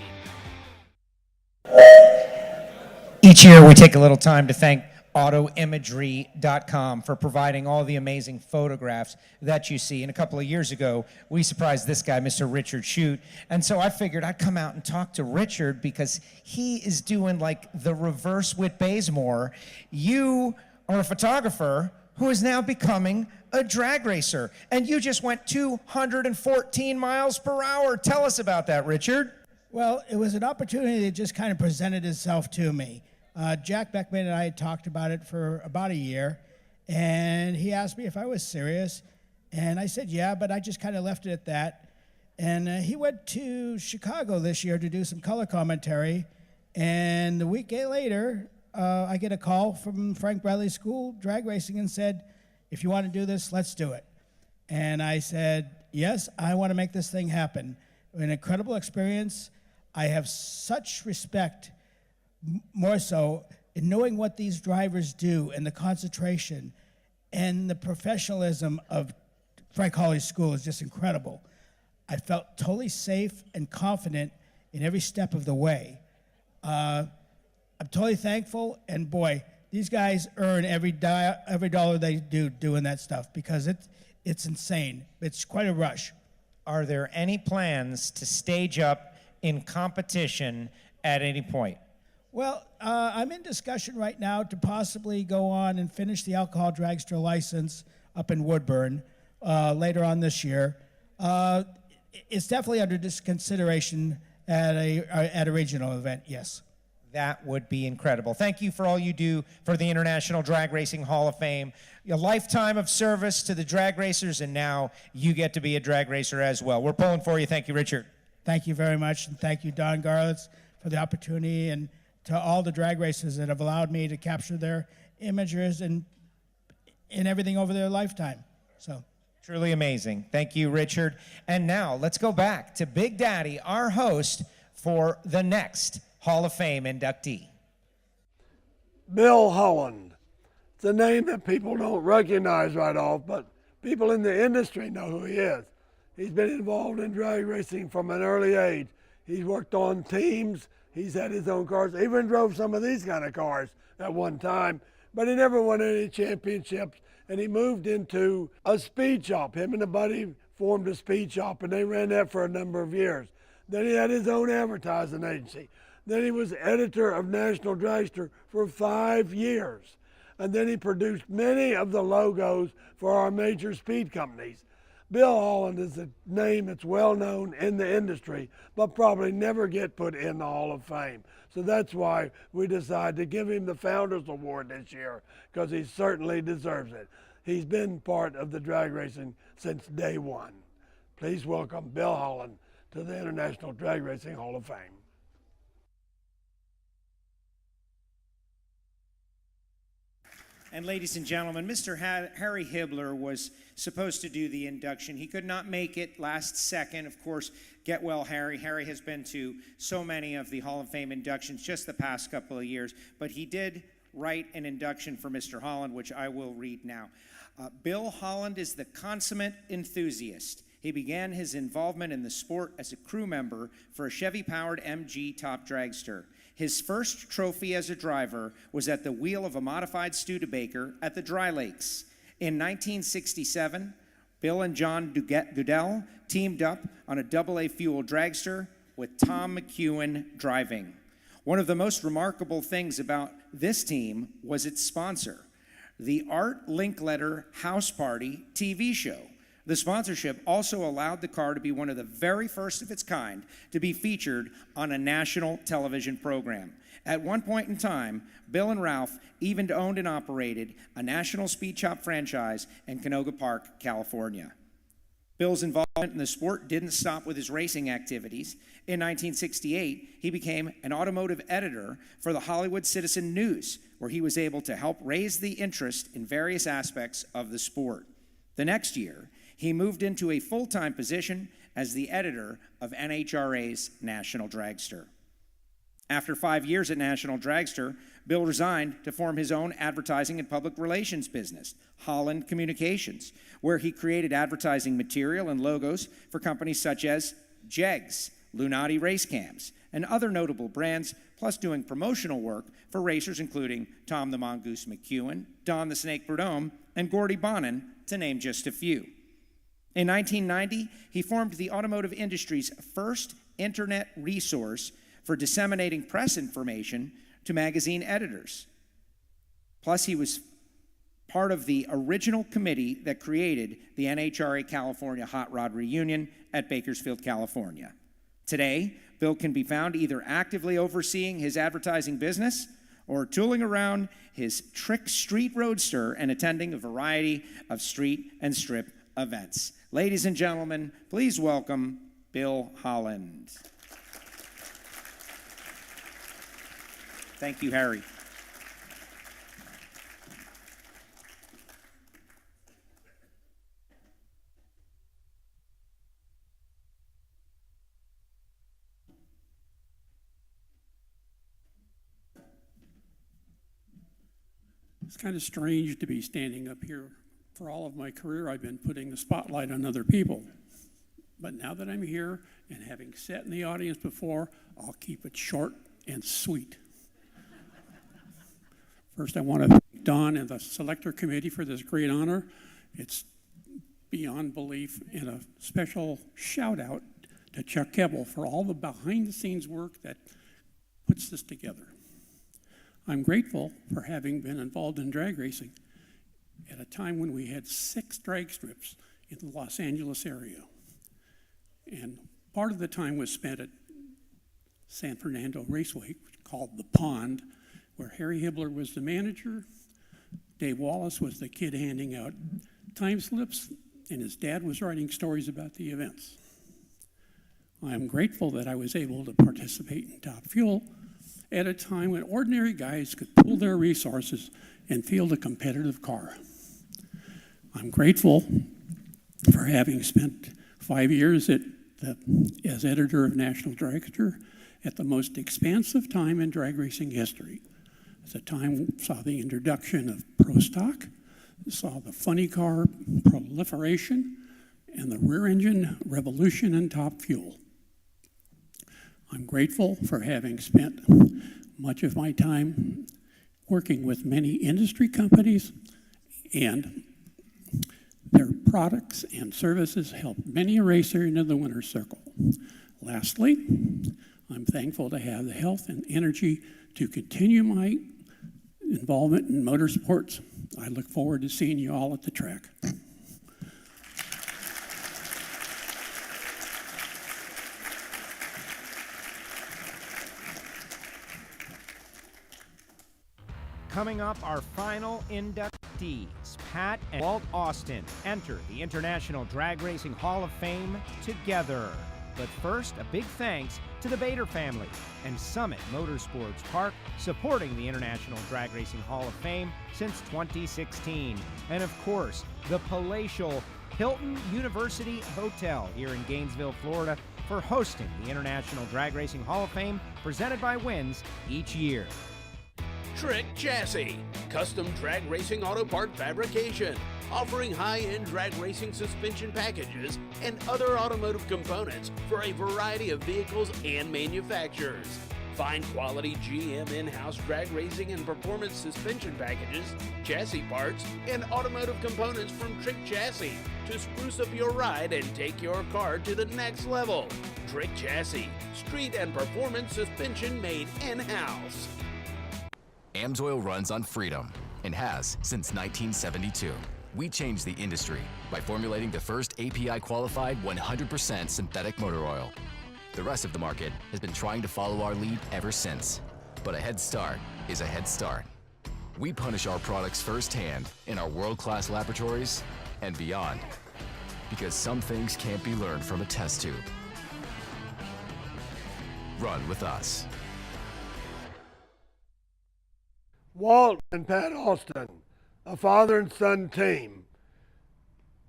A: Each year we take a little time to thank autoimagery.com for providing all the amazing photographs that you see. And a couple of years ago, we surprised this guy, Mr. Richard Shute. And so I figured I'd come out and talk to Richard because he is doing like the reverse Whit Bazemore. You are a photographer who is now becoming a drag racer. And you just went 214 miles per hour. Tell us about that, Richard.
U: Well, it was an opportunity that just kind of presented itself to me. Jack Beckman and I had talked about it for about a year, and he asked me if I was serious, and I said yeah, but I just kind of left it at that. And he went to Chicago this year to do some color commentary, and the week later, I get a call from Frank Bradley's school, drag racing, and said, if you want to do this, let's do it. And I said, yes, I want to make this thing happen. An incredible experience. I have such respect, more so in knowing what these drivers do and the concentration and the professionalism of Frank Hawley's school is just incredible. I felt totally safe and confident in every step of the way. I'm totally thankful, and boy, these guys earn every dollar they do doing that stuff because it's insane. It's quite a rush.
A: Are there any plans to stage up in competition at any point?
U: Well, I'm in discussion right now to possibly go on and finish the alcohol dragster license up in Woodburn later on this year. It's definitely under consideration at a regional event, yes.
A: That would be incredible. Thank you for all you do for the International Drag Racing Hall of Fame. A lifetime of service to the drag racers, and now you get to be a drag racer as well. We're pulling for you. Thank you, Richard.
U: Thank you very much, and thank you, Don Garlits, for the opportunity, and to all the drag racers that have allowed me to capture their images and everything over their lifetime. So
A: truly amazing. Thank you, Richard. And now let's go back to Big Daddy, our host, for the next Hall of Fame inductee.
L: Bill Holland. It's a name that people don't recognize right off, but people in the industry know who he is. He's been involved in drag racing from an early age. He's worked on teams. He's had his own cars. Even drove some of these kind of cars at one time, but he never won any championships. And he moved into a speed shop. Him and a buddy formed a speed shop, and they ran that for a number of years. Then he had his own advertising agency. Then he was editor of National Dragster for 5 years. And then he produced many of the logos for our major speed companies. Bill Holland is a name that's well known in the industry, but probably never get put in the Hall of Fame. So that's why we decided to give him the Founders Award this year, because he certainly deserves it. He's been part of the drag racing since day one. Please welcome Bill Holland to the International Drag Racing Hall of Fame.
A: And ladies and gentlemen, Mr. Harry Hibbler was supposed to do the induction. He could not make it last second. Of course, get well, Harry. Harry has been to so many of the Hall of Fame inductions just the past couple of years, but he did write an induction for Mr. Holland, which I will read now. Bill Holland is the consummate enthusiast. He began his involvement in the sport as a crew member for a Chevy-powered MG top dragster. His first trophy as a driver was at the wheel of a modified Studebaker at the Dry Lakes. In 1967, Bill and John Goodell teamed up on a AA fuel dragster with Tom McEwen driving. One of the most remarkable things about this team was its sponsor, the Art Linkletter House Party TV show. The sponsorship also allowed the car to be one of the very first of its kind to be featured on a national television program. At one point in time, Bill and Ralph even owned and operated a national speed shop franchise in Canoga Park, California. Bill's involvement in the sport didn't stop with his racing activities. In 1968, he became an automotive editor for the Hollywood Citizen News, where he was able to help raise the interest in various aspects of the sport. The next year, he moved into a full-time position as the editor of NHRA's National Dragster. After 5 years at National Dragster, Bill resigned to form his own advertising and public relations business, Holland Communications, where he created advertising material and logos for companies such as Jegs, Lunati Race Cams, and other notable brands, plus doing promotional work for racers including Tom the Mongoose McEwen, Don the Snake Prudhomme, and Gordy Bonin, to name just a few. In 1990, he formed the automotive industry's first internet resource for disseminating press information to magazine editors. Plus, he was part of the original committee that created the NHRA California Hot Rod Reunion at Bakersfield, California. Today, Bill can be found either actively overseeing his advertising business or tooling around his Trick Street Roadster and attending a variety of street and strip events. Ladies and gentlemen, please welcome Bill Holland. Thank you, Harry.
B: It's kind of strange to be standing up here. For all of my career, I've been putting the spotlight on other people. But now that I'm here and having sat in the audience before, I'll keep it short and sweet. First, I want to thank Don and the selector committee for this great honor. It's beyond belief, and a special shout out to Chuck Keble for all the behind the scenes work that puts this together. I'm grateful for having been involved in drag racing at a time when we had 6 drag strips in the Los Angeles area. And part of the time was spent at San Fernando Raceway, called The Pond, where Harry Hibbler was the manager, Dave Wallace was the kid handing out time slips, and his dad was writing stories about the events. I am grateful that I was able to participate in Top Fuel at a time when ordinary guys could pool their resources and field a competitive car. I'm grateful for having spent 5 years as editor of National Dragster at the most expansive time in drag racing history. It's a time saw the introduction of Pro Stock, saw the funny car proliferation, and the rear engine revolution in Top Fuel. I'm grateful for having spent much of my time working with many industry companies, and their products and services help many a racer into the winner's circle. Lastly, I'm thankful to have the health and energy to continue my involvement in motorsports. I look forward to seeing you all at the track.
S: Coming up, our final inductees, Pat and Walt Austin, enter the International Drag Racing Hall of Fame together. But first, a big thanks to the Bader family and Summit Motorsports Park, supporting the International Drag Racing Hall of Fame since 2016. And of course, the palatial Hilton University Hotel here in Gainesville, Florida, for hosting the International Drag Racing Hall of Fame, presented by Wins each year.
F: Trick Chassis, custom drag racing auto part fabrication, offering high-end drag racing suspension packages and other automotive components for a variety of vehicles and manufacturers. Find quality GM in-house drag racing and performance suspension packages, chassis parts, and automotive components from Trick Chassis to spruce up your ride and take your car to the next level. Trick Chassis, street and performance suspension made in-house.
E: AMSOIL runs on freedom and has since 1972. We changed the industry by formulating the first API-qualified 100% synthetic motor oil. The rest of the market has been trying to follow our lead ever since. But a head start is a head start. We punish our products firsthand in our world-class laboratories and beyond, because some things can't be learned from a test tube. Run with us.
L: Walt and Pat Austin, a father and son team.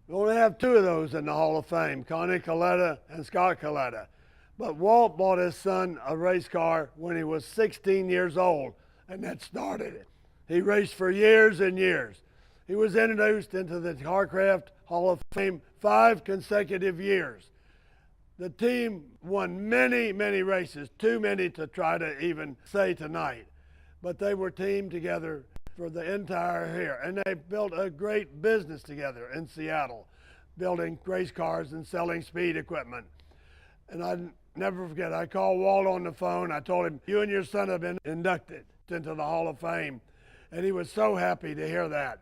L: We only have 2 of those in the Hall of Fame, Connie Kalitta and Scott Kalitta. But Walt bought his son a race car when he was 16 years old, and that started it. He raced for years and years. He was introduced into the Carcraft Hall of Fame 5 consecutive years. The team won many, many races, too many to try to even say tonight. But they were teamed together for the entire year, and they built a great business together in Seattle, building race cars and selling speed equipment. And I never forget, I called Walt on the phone. I told him, you and your son have been inducted into the Hall of Fame. And he was so happy to hear that.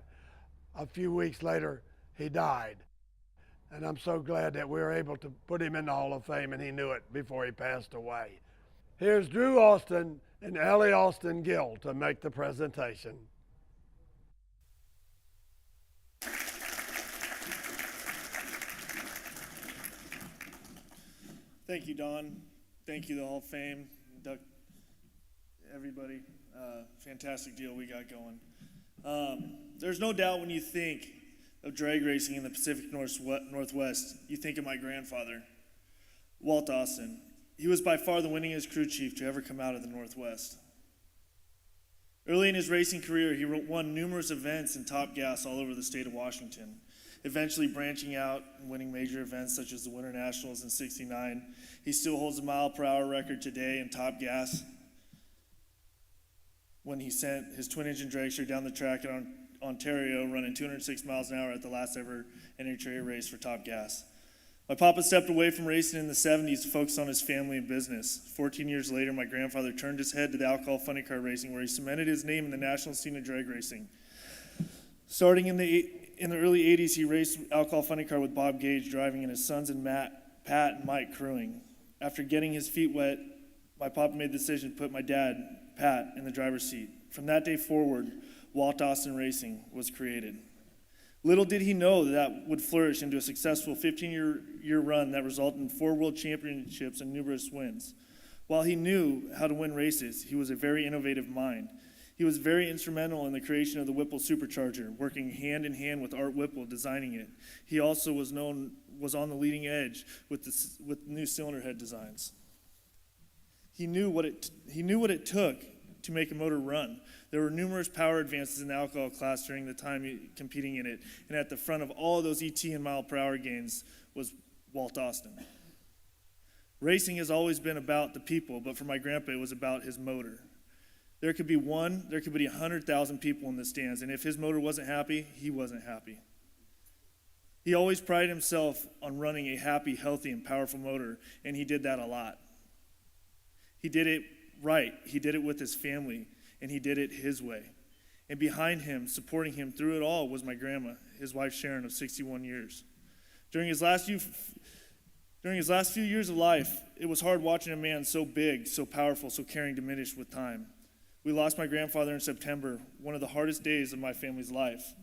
L: A few weeks later, he died. And I'm so glad that we were able to put him in the Hall of Fame, and he knew it before he passed away. Here's Drew Austin and Ellie Austin Gill to make the presentation.
K: Thank you, Don. Thank you, the Hall of Fame, everybody. Fantastic deal we got going. There's no doubt when you think of drag racing in the Pacific Northwest, you think of my grandfather, Walt Austin. He was by far the winningest crew chief to ever come out of the Northwest. Early in his racing career, he won numerous events in Top Gas all over the state of Washington, eventually branching out and winning major events such as the Winter Nationals in '69. He still holds a mile-per-hour record today in Top Gas when he sent his twin-engine dragster down the track Ontario, running 206 miles an hour at the last ever NHRA race for Top Gas. My papa stepped away from racing in the 70s to focus on his family and business. 14 years later, my grandfather turned his head to the alcohol funny car racing, where he cemented his name in the national scene of drag racing. Starting in the early 80s, he raced alcohol funny car with Bob Gage driving and his sons and Pat and Mike crewing. After getting his feet wet, my papa made the decision to put my dad, Pat, in the driver's seat. From that day forward, Walt Racing was created. Little did he know that would flourish into a successful 15-year run that resulted in 4 world championships and numerous wins. While he knew how to win races, he was a very innovative mind. He was very instrumental in the creation of the Whipple Supercharger, working hand in hand with Art Whipple designing it. He also was on the leading edge with new cylinder head designs. He knew what it took to make a motor run. There were numerous power advances in the alcohol class during the time competing in it, and at the front of all of those ET and mile per hour gains was Walt Austin. Racing has always been about the people, but for my grandpa, it was about his motor. There could be 100,000 people in the stands, and if his motor wasn't happy, he wasn't happy. He always prided himself on running a happy, healthy, and powerful motor, and he did that a lot. He did it right. He did it with his family, and he did it his way. And behind him, supporting him through it all, was my grandma, his wife Sharon, of 61 years. During his last few years of life, it was hard watching a man so big, so powerful, so caring diminish with time. We lost my grandfather in September, one of the hardest days of my family's life.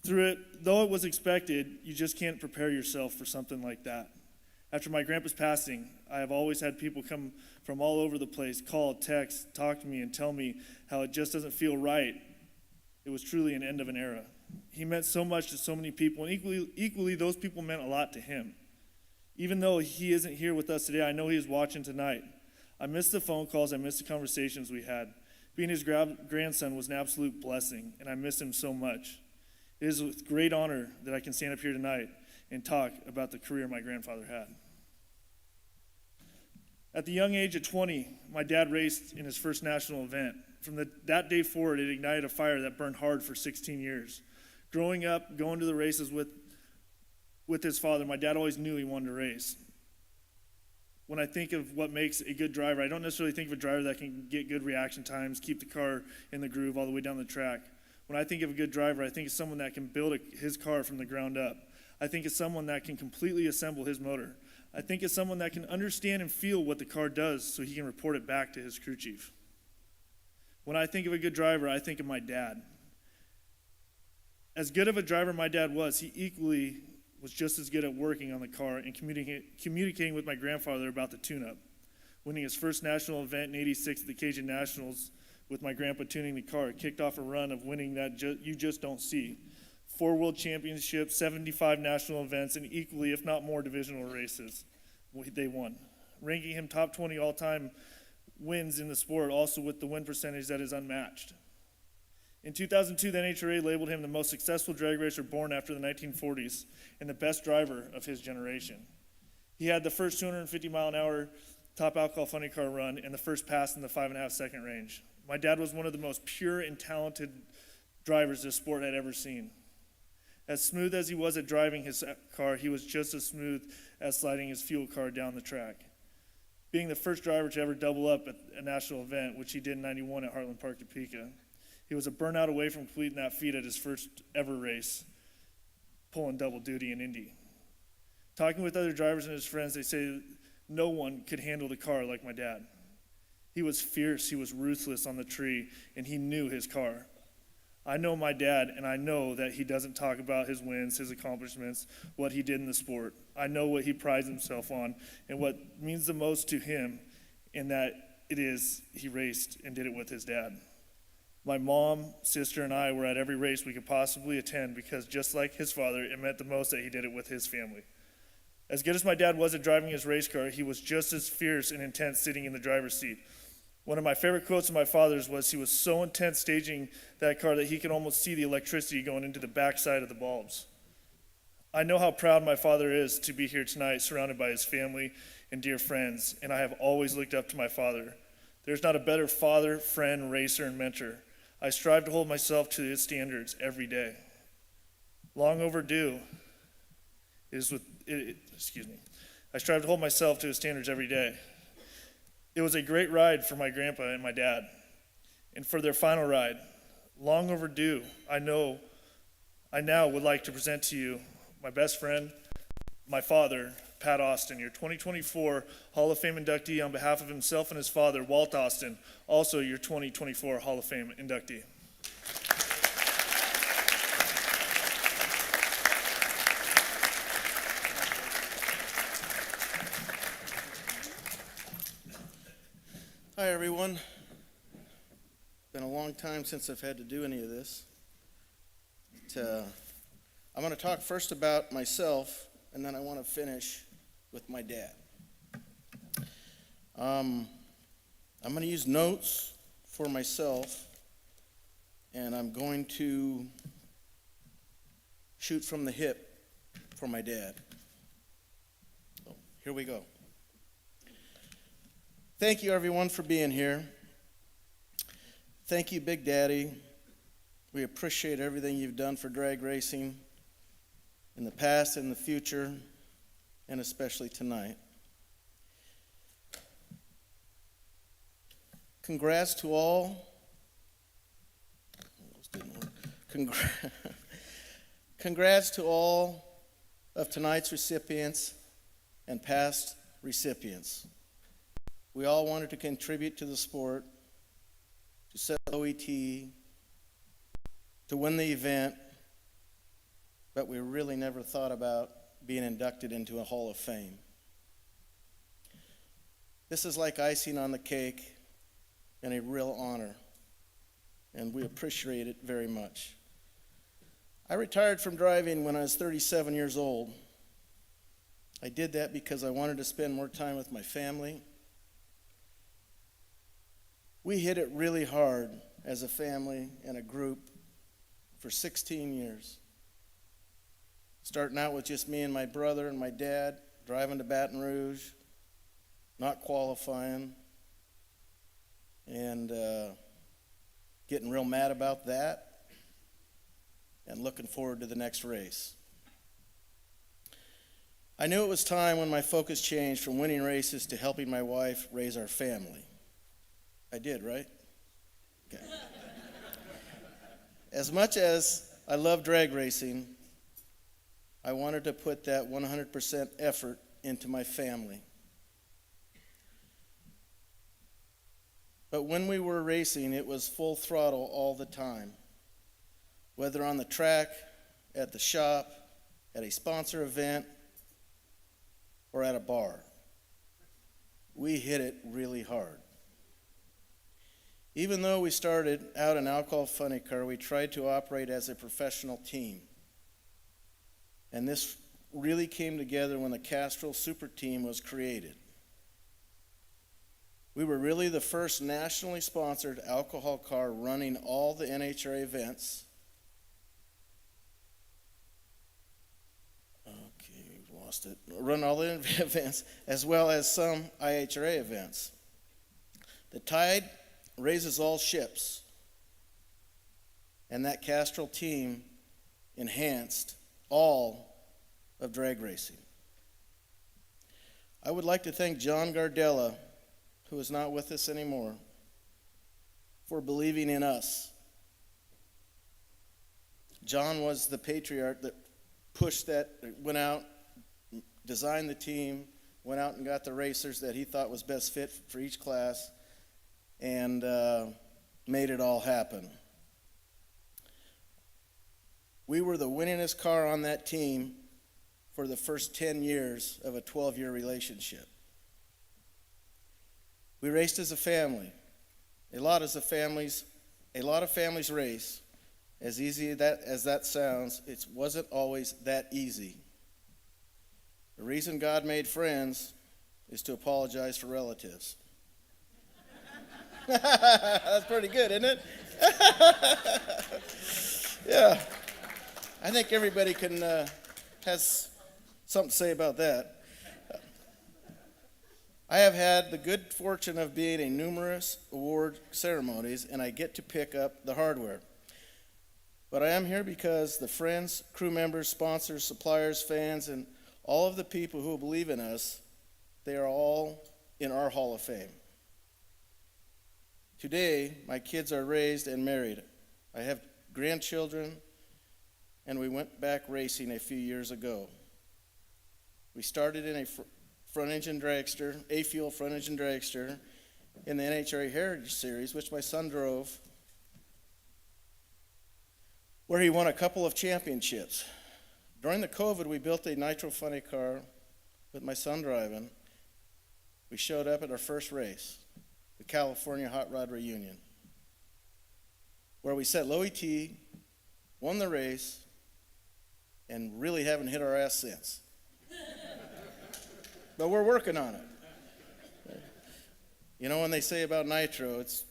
K: Through it, though it was expected, you just can't prepare yourself for something like that. After my grandpa's passing, I have always had people come from all over the place, call, text, talk to me, and tell me how it just doesn't feel right. It was truly an end of an era. He meant so much to so many people, and equally those people meant a lot to him. Even though he isn't here with us today, I know he is watching tonight. I miss the phone calls, I miss the conversations we had. Being his grandson was an absolute blessing, and I miss him so much. It is with great honor that I can stand up here tonight and talk about the career my grandfather had. At the young age of 20, my dad raced in his first national event. From that day forward, it ignited a fire that burned hard for 16 years. Growing up, going to the races with his father, my dad always knew he wanted to race. When I think of what makes a good driver, I don't necessarily think of a driver that can get good reaction times, keep the car in the groove all the way down the track. When I think of a good driver, I think of someone that can build his car from the ground up. I think of someone that can completely assemble his motor. I think of someone that can understand and feel what the car does so he can report it back to his crew chief. When I think of a good driver, I think of my dad. As good of a driver my dad was, he equally was just as good at working on the car and communicating with my grandfather about the tune-up. Winning his first national event in '86 at the Cajun Nationals with my grandpa tuning the car, kicked off a run of winning that you just don't see. 4 world championships, 75 national events, and equally, if not more, divisional races they won, ranking him top 20 all-time wins in the sport, also with the win percentage that is unmatched. In 2002, the NHRA labeled him the most successful drag racer born after the 1940s and the best driver of his generation. He had the first 250-mile-an-hour top alcohol funny car run and the first pass in the 5.5-second range. My dad was one of the most pure and talented drivers this sport had ever seen. As smooth as he was at driving his car, he was just as smooth as sliding his fuel car down the track. Being the first driver to ever double up at a national event, which he did in '91 at Heartland Park, Topeka, he was a burnout away from completing that feat at his first ever race, pulling double duty in Indy. Talking with other drivers and his friends, they say no one could handle the car like my dad. He was fierce, he was ruthless on the tree, and he knew his car. I know my dad, and I know that he doesn't talk about his wins, his accomplishments, what he did in the sport. I know what he prides himself on and what means the most to him, and that it is he raced and did it with his dad. My mom, sister, and I were at every race we could possibly attend because just like his father, it meant the most that he did it with his family. As good as my dad was at driving his race car, he was just as fierce and intense sitting in the driver's seat. One of my favorite quotes of my father's was he was so intense staging that car that he could almost see the electricity going into the backside of the bulbs. I know how proud my father is to be here tonight surrounded by his family and dear friends, and I have always looked up to my father. There's not a better father, friend, racer, and mentor. I strive to hold myself to its standards every day. Long overdue is with, I strive to hold myself to its standards every day. It was a great ride for my grandpa and my dad. And for their final ride, long overdue, I now would like to present to you my best friend, my father, Pat Austin, your 2024 Hall of Fame inductee on behalf of himself and his father, Walt Austin, also your 2024 Hall of Fame inductee.
D: Hi, everyone. Been a long time since I've had to do any of this. I'm going to talk first about myself, and then I want to finish with my dad. I'm going to use notes for myself, and I'm going to shoot from the hip for my dad. So, here we go. Thank you, everyone, for being here. Thank you, Big Daddy. We appreciate everything you've done for drag racing in the past and the future, and especially tonight. Congrats to all. Congrats to all of tonight's recipients and past recipients. We all wanted to contribute to the sport, to set OET, to win the event, but we really never thought about being inducted into a Hall of Fame. This is like icing on the cake and a real honor, and we appreciate it very much. I retired from driving when I was 37 years old. I did that because I wanted to spend more time with my family. We hit it really hard as a family and a group for 16 years. Starting out with just me and my brother and my dad, driving to Baton Rouge, not qualifying, and getting real mad about that, and looking forward to the next race. I knew it was time when my focus changed from winning races to helping my wife raise our family. I did, right? Okay. As much as I love drag racing, I wanted to put that 100% effort into my family. But when we were racing, it was full throttle all the time. Whether on the track, at the shop, at a sponsor event, or at a bar. We hit it really hard. Even though we started out an alcohol funny car, we tried to operate as a professional team. And this really came together when the Castrol Super Team was created. We were really the first nationally sponsored alcohol car running all the NHRA events. Okay, lost it. Run all the events, as well as some IHRA events. The tide raises all ships, and that Castrol team enhanced all of drag racing. I would like to thank John Gardella, who is not with us anymore, for believing in us. John was the patriarch that pushed that, went out, designed the team, went out and got the racers that he thought was best fit for each class, and made it all happen. We were the winningest car on that team for the first 10 years of a 12-year relationship. We raced as a family. A lot of families race. As easy as that sounds, it wasn't always that easy. The reason God made friends is to apologize for relatives. That's pretty good, isn't it? Yeah. I think everybody has something to say about that. I have had the good fortune of being in numerous award ceremonies, and I get to pick up the hardware. But I am here because the friends, crew members, sponsors, suppliers, fans, and all of the people who believe in us, they are all in our Hall of Fame. Today, my kids are raised and married. I have grandchildren, and we went back racing a few years ago. We started in a front-engine dragster, A-fuel front-engine dragster, in the NHRA Heritage Series, which my son drove, where he won a couple of championships. During the COVID, we built a nitro funny car with my son driving. We showed up at our first race, the California Hot Rod Reunion, where we set low ET, won the race, and really haven't hit our ass since. But we're working on it. You know, when they say about nitro, it's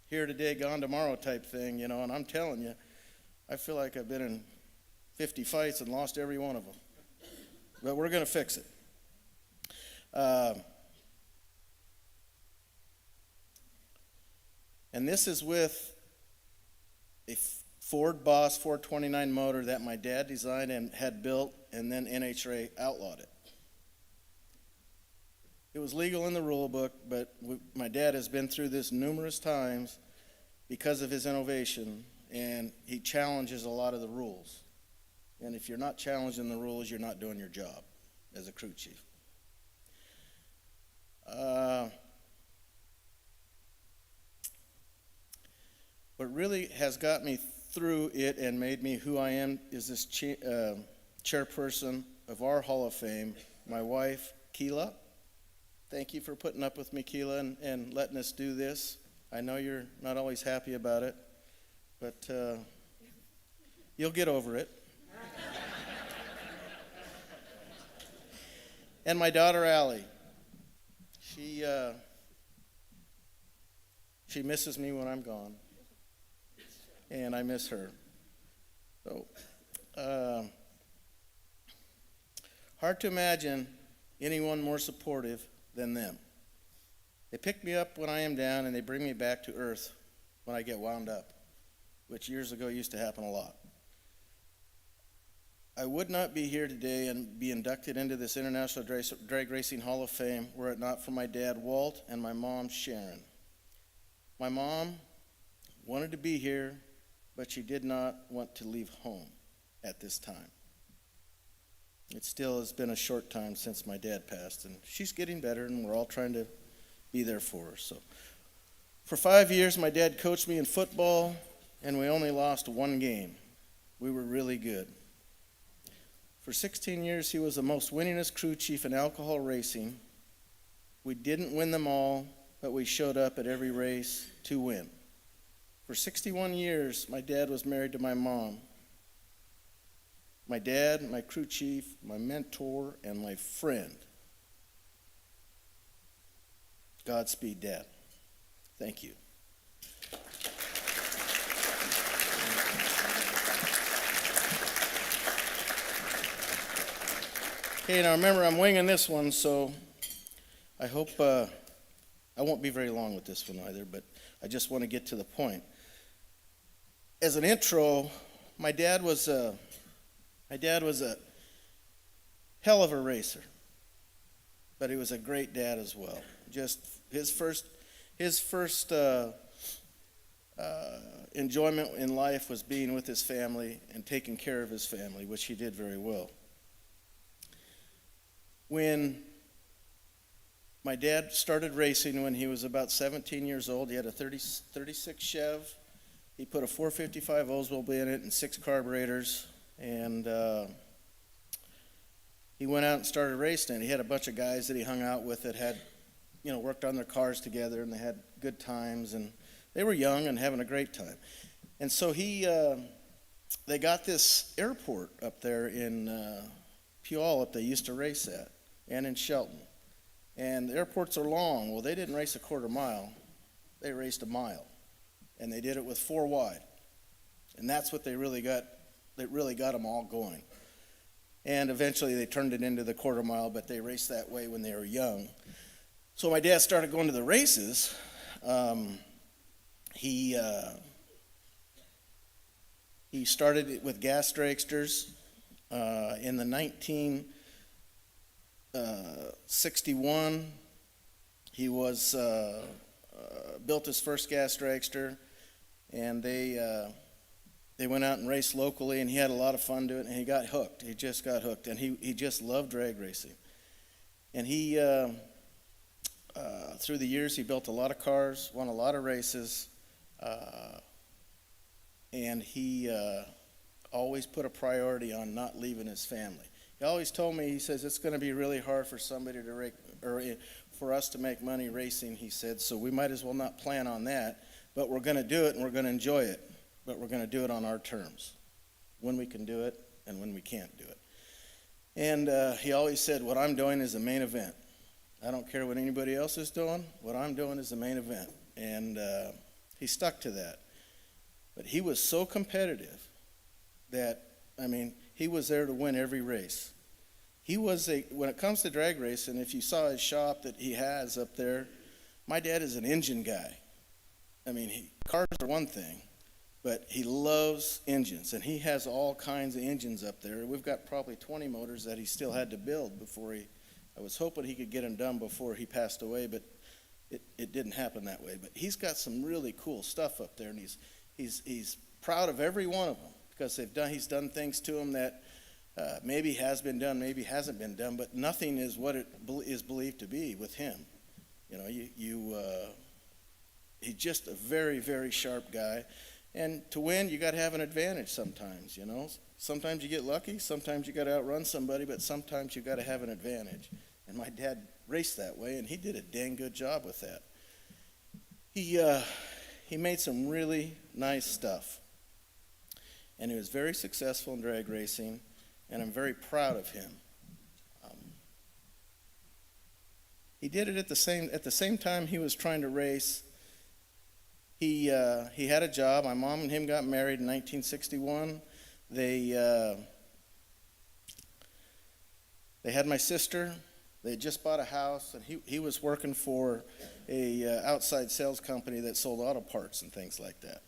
D: here today, gone tomorrow type thing, you know, and I'm telling you, I feel like I've been in 50 fights and lost every one of them. But we're going to fix it. And this is with a Ford Boss 429 motor that my dad designed and had built, and then NHRA outlawed it. It was legal in the rule book, but my dad has been through this numerous times because of his innovation, and he challenges a lot of the rules. And if you're not challenging the rules, you're not doing your job as a crew chief. What really has got me through it and made me who I am is this chairperson of our Hall of Fame, my wife, Kalitta. Thank you for putting up with me, Kalitta, and letting us do this. I know you're not always happy about it, but you'll get over it. And my daughter, Allie. She misses me when I'm gone, and I miss her. So, hard to imagine anyone more supportive than them. They pick me up when I am down, and they bring me back to earth when I get wound up, which years ago used to happen a lot. I would not be here today and be inducted into this International Drag Racing Hall of Fame were it not for my dad, Walt, and my mom, Sharon. My mom wanted to be here, but she did not want to leave home at this time. It still has been a short time since my dad passed, and she's getting better, and we're all trying to be there for her. So, for 5 years, my dad coached me in football, and we only lost one game. We were really good. For 16 years, he was the most winningest crew chief in alcohol racing. We didn't win them all, but we showed up at every race to win. For 61 years, my dad was married to my mom. My dad, my crew chief, my mentor, and my friend. Godspeed, Dad. Thank you. Okay, now remember, I'm winging this one, so I hope I won't be very long with this one either, but I just want to get to the point. As an intro, my dad was a hell of a racer, but he was a great dad as well. Just his first enjoyment in life was being with his family and taking care of his family, which he did very well. When my dad started racing when he was about 17 years old, he had a 36 Chev. He put a 455 Oldsmobile in it and 6 carburetors, and he went out and started racing. And he had a bunch of guys that he hung out with that had, worked on their cars together, and they had good times, and they were young and having a great time. And so they got this airport up there in Puyallup they used to race at, and in Shelton. And the airports are long. Well, they didn't race a quarter mile. They raced a mile. And they did it with 4 wide. And that's what they really got them all going. And eventually they turned it into the quarter mile, but they raced that way when they were young. So my dad started going to the races. He started with gas dragsters in the 1961. He was built his first gas dragster, and they went out and raced locally, and he had a lot of fun doing it, and he got hooked. He just got hooked, and he just loved drag racing. And he, through the years, he built a lot of cars, won a lot of races, and he always put a priority on not leaving his family. He always told me, he says, it's going to be really hard for somebody to for us to make money racing, he said, so we might as well not plan on that, but we're going to do it and we're going to enjoy it, but we're going to do it on our terms, when we can do it and when we can't do it. And he always said, what I'm doing is the main event. I don't care what anybody else is doing, what I'm doing is the main event. And he stuck to that. But he was so competitive that, I mean, he was there to win every race. He was when it comes to drag racing, if you saw his shop that he has up there, my dad is an engine guy. I mean, cars are one thing, but he loves engines, and he has all kinds of engines up there. We've got probably 20 motors that he still had to build before I was hoping he could get them done before he passed away, but it didn't happen that way. But he's got some really cool stuff up there, and he's proud of every one of them because he's done things to them that maybe has been done, maybe hasn't been done, but nothing is what it is believed to be with him. You know, he's just a very, very sharp guy. And to win, you got to have an advantage sometimes, you know. Sometimes you get lucky, sometimes you got to outrun somebody, but sometimes you got to have an advantage. And my dad raced that way, and he did a dang good job with that. He made some really nice stuff. And he was very successful in drag racing, and I'm very proud of him. He did it at the same time he was trying to race. He had a job. My mom and him got married in 1961. They had my sister. They had just bought a house, and he was working for a outside sales company that sold auto parts and things like that.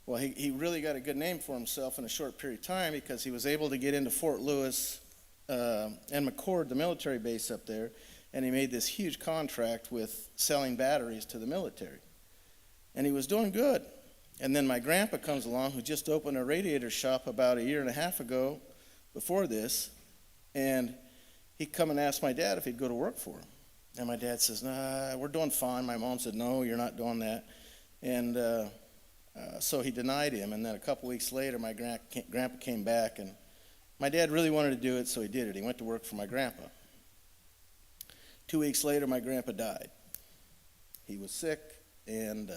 D: Well, he really got a good name for himself in a short period of time because he was able to get into Fort Lewis and McCord, the military base up there, and he made this huge contract with selling batteries to the military. And he was doing good. And then my grandpa comes along, who just opened a radiator shop about 1.5 years ago before this, and he come and asked my dad if he'd go to work for him. And my dad says, nah, we're doing fine. My mom said, no, you're not doing that. And so he denied him. And then a couple weeks later, my grandpa came back, and my dad really wanted to do it, so he did it. He went to work for my grandpa. 2 weeks later, my grandpa died. He was sick, and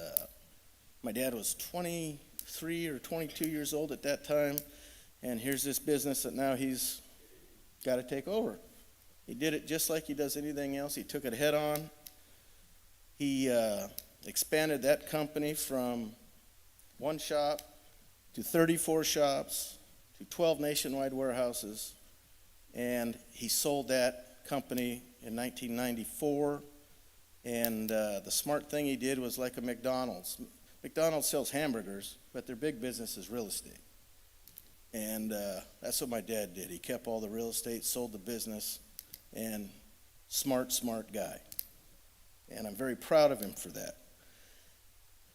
D: my dad was 23 or 22 years old at that time, and here's this business that now he's got to take over. He did it just like he does anything else. He took it head on. He expanded that company from one shop to 34 shops to 12 nationwide warehouses, and he sold that company in 1994. And the smart thing he did was like a McDonald's. McDonald's sells hamburgers, but their big business is real estate. And that's what my dad did. He kept all the real estate, sold the business, and smart guy. And I'm very proud of him for that.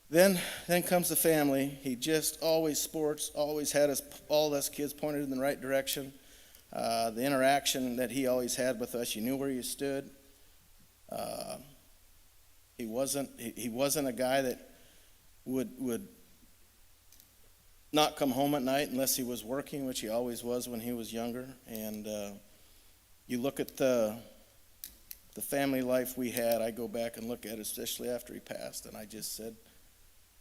D: Then comes the family. He just always sports, always had all us kids pointed in the right direction. The interaction that he always had with us, you knew where you stood. He wasn't a guy that would not come home at night unless he was working, which he always was when he was younger. And you look at the family life we had, I go back and look at it, especially after he passed, and I just said,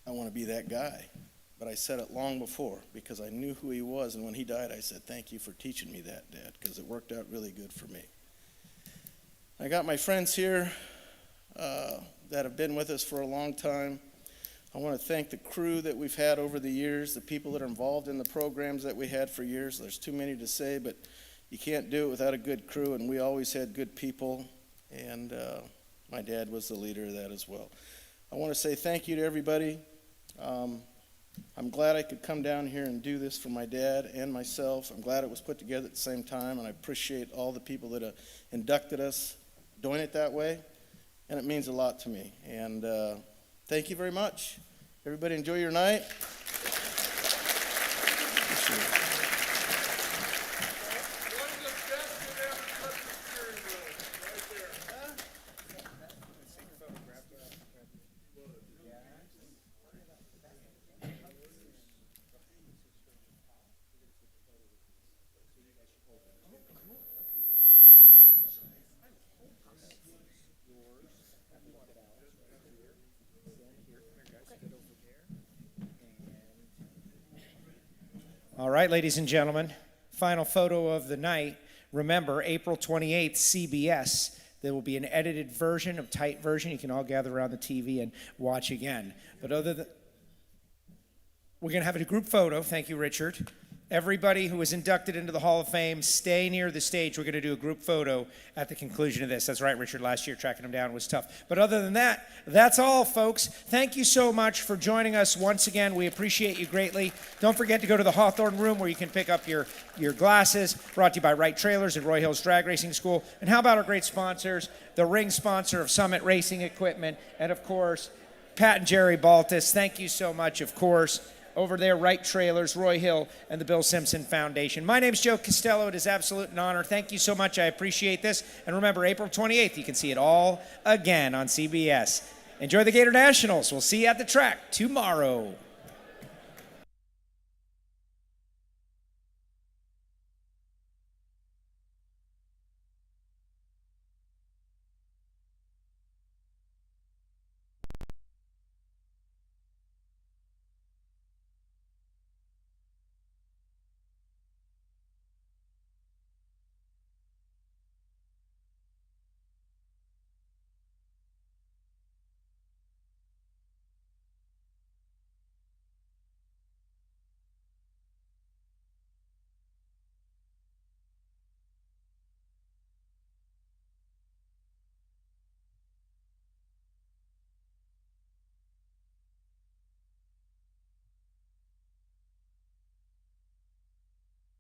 D: I want to be that guy. But I said it long before because I knew who he was, and when he died, I said, thank you for teaching me that, Dad, because it worked out really good for me. I got my friends here that have been with us for a long time. I want to thank the crew that we've had over the years, the people that are involved in the programs that we had for years. There's too many to say, but you can't do it without a good crew, and we always had good people. And my dad was the leader of that as well. I want to say thank you to everybody. I'm glad I could come down here and do this for my dad and myself. I'm glad it was put together at the same time, and I appreciate all the people that inducted us doing it that way, and it means a lot to me. And thank you very much. Everybody enjoy your night.
A: All right, ladies and gentlemen, final photo of the night. Remember, April 28th, CBS. There will be an edited version, a tight version. You can all gather around the TV and watch again. But other than, we're going to have a group photo. Thank you, Richard. Everybody who was inducted into the Hall of Fame, stay near the stage. We're going to do a group photo at the conclusion of this. That's right, Richard. Last year, tracking them down was tough. But other than that, that's all, folks. Thank you so much for joining us once again. We appreciate you greatly. Don't forget to go to the Hawthorne Room where you can pick up your glasses. Brought to you by Wright Trailers and Roy Hills Drag Racing School. And how about our great sponsors, the ring sponsor of Summit Racing Equipment, and, of course, Pat and Jerry Baltus. Thank you so much, of course. Over there, Wright Trailers, Roy Hill, and the Bill Simpson Foundation. My name's Joe Costello. It is absolute an honor. Thank you so much. I appreciate this. And remember, April 28th, you can see it all again on CBS. Enjoy the Gator Nationals. We'll see you at the track tomorrow.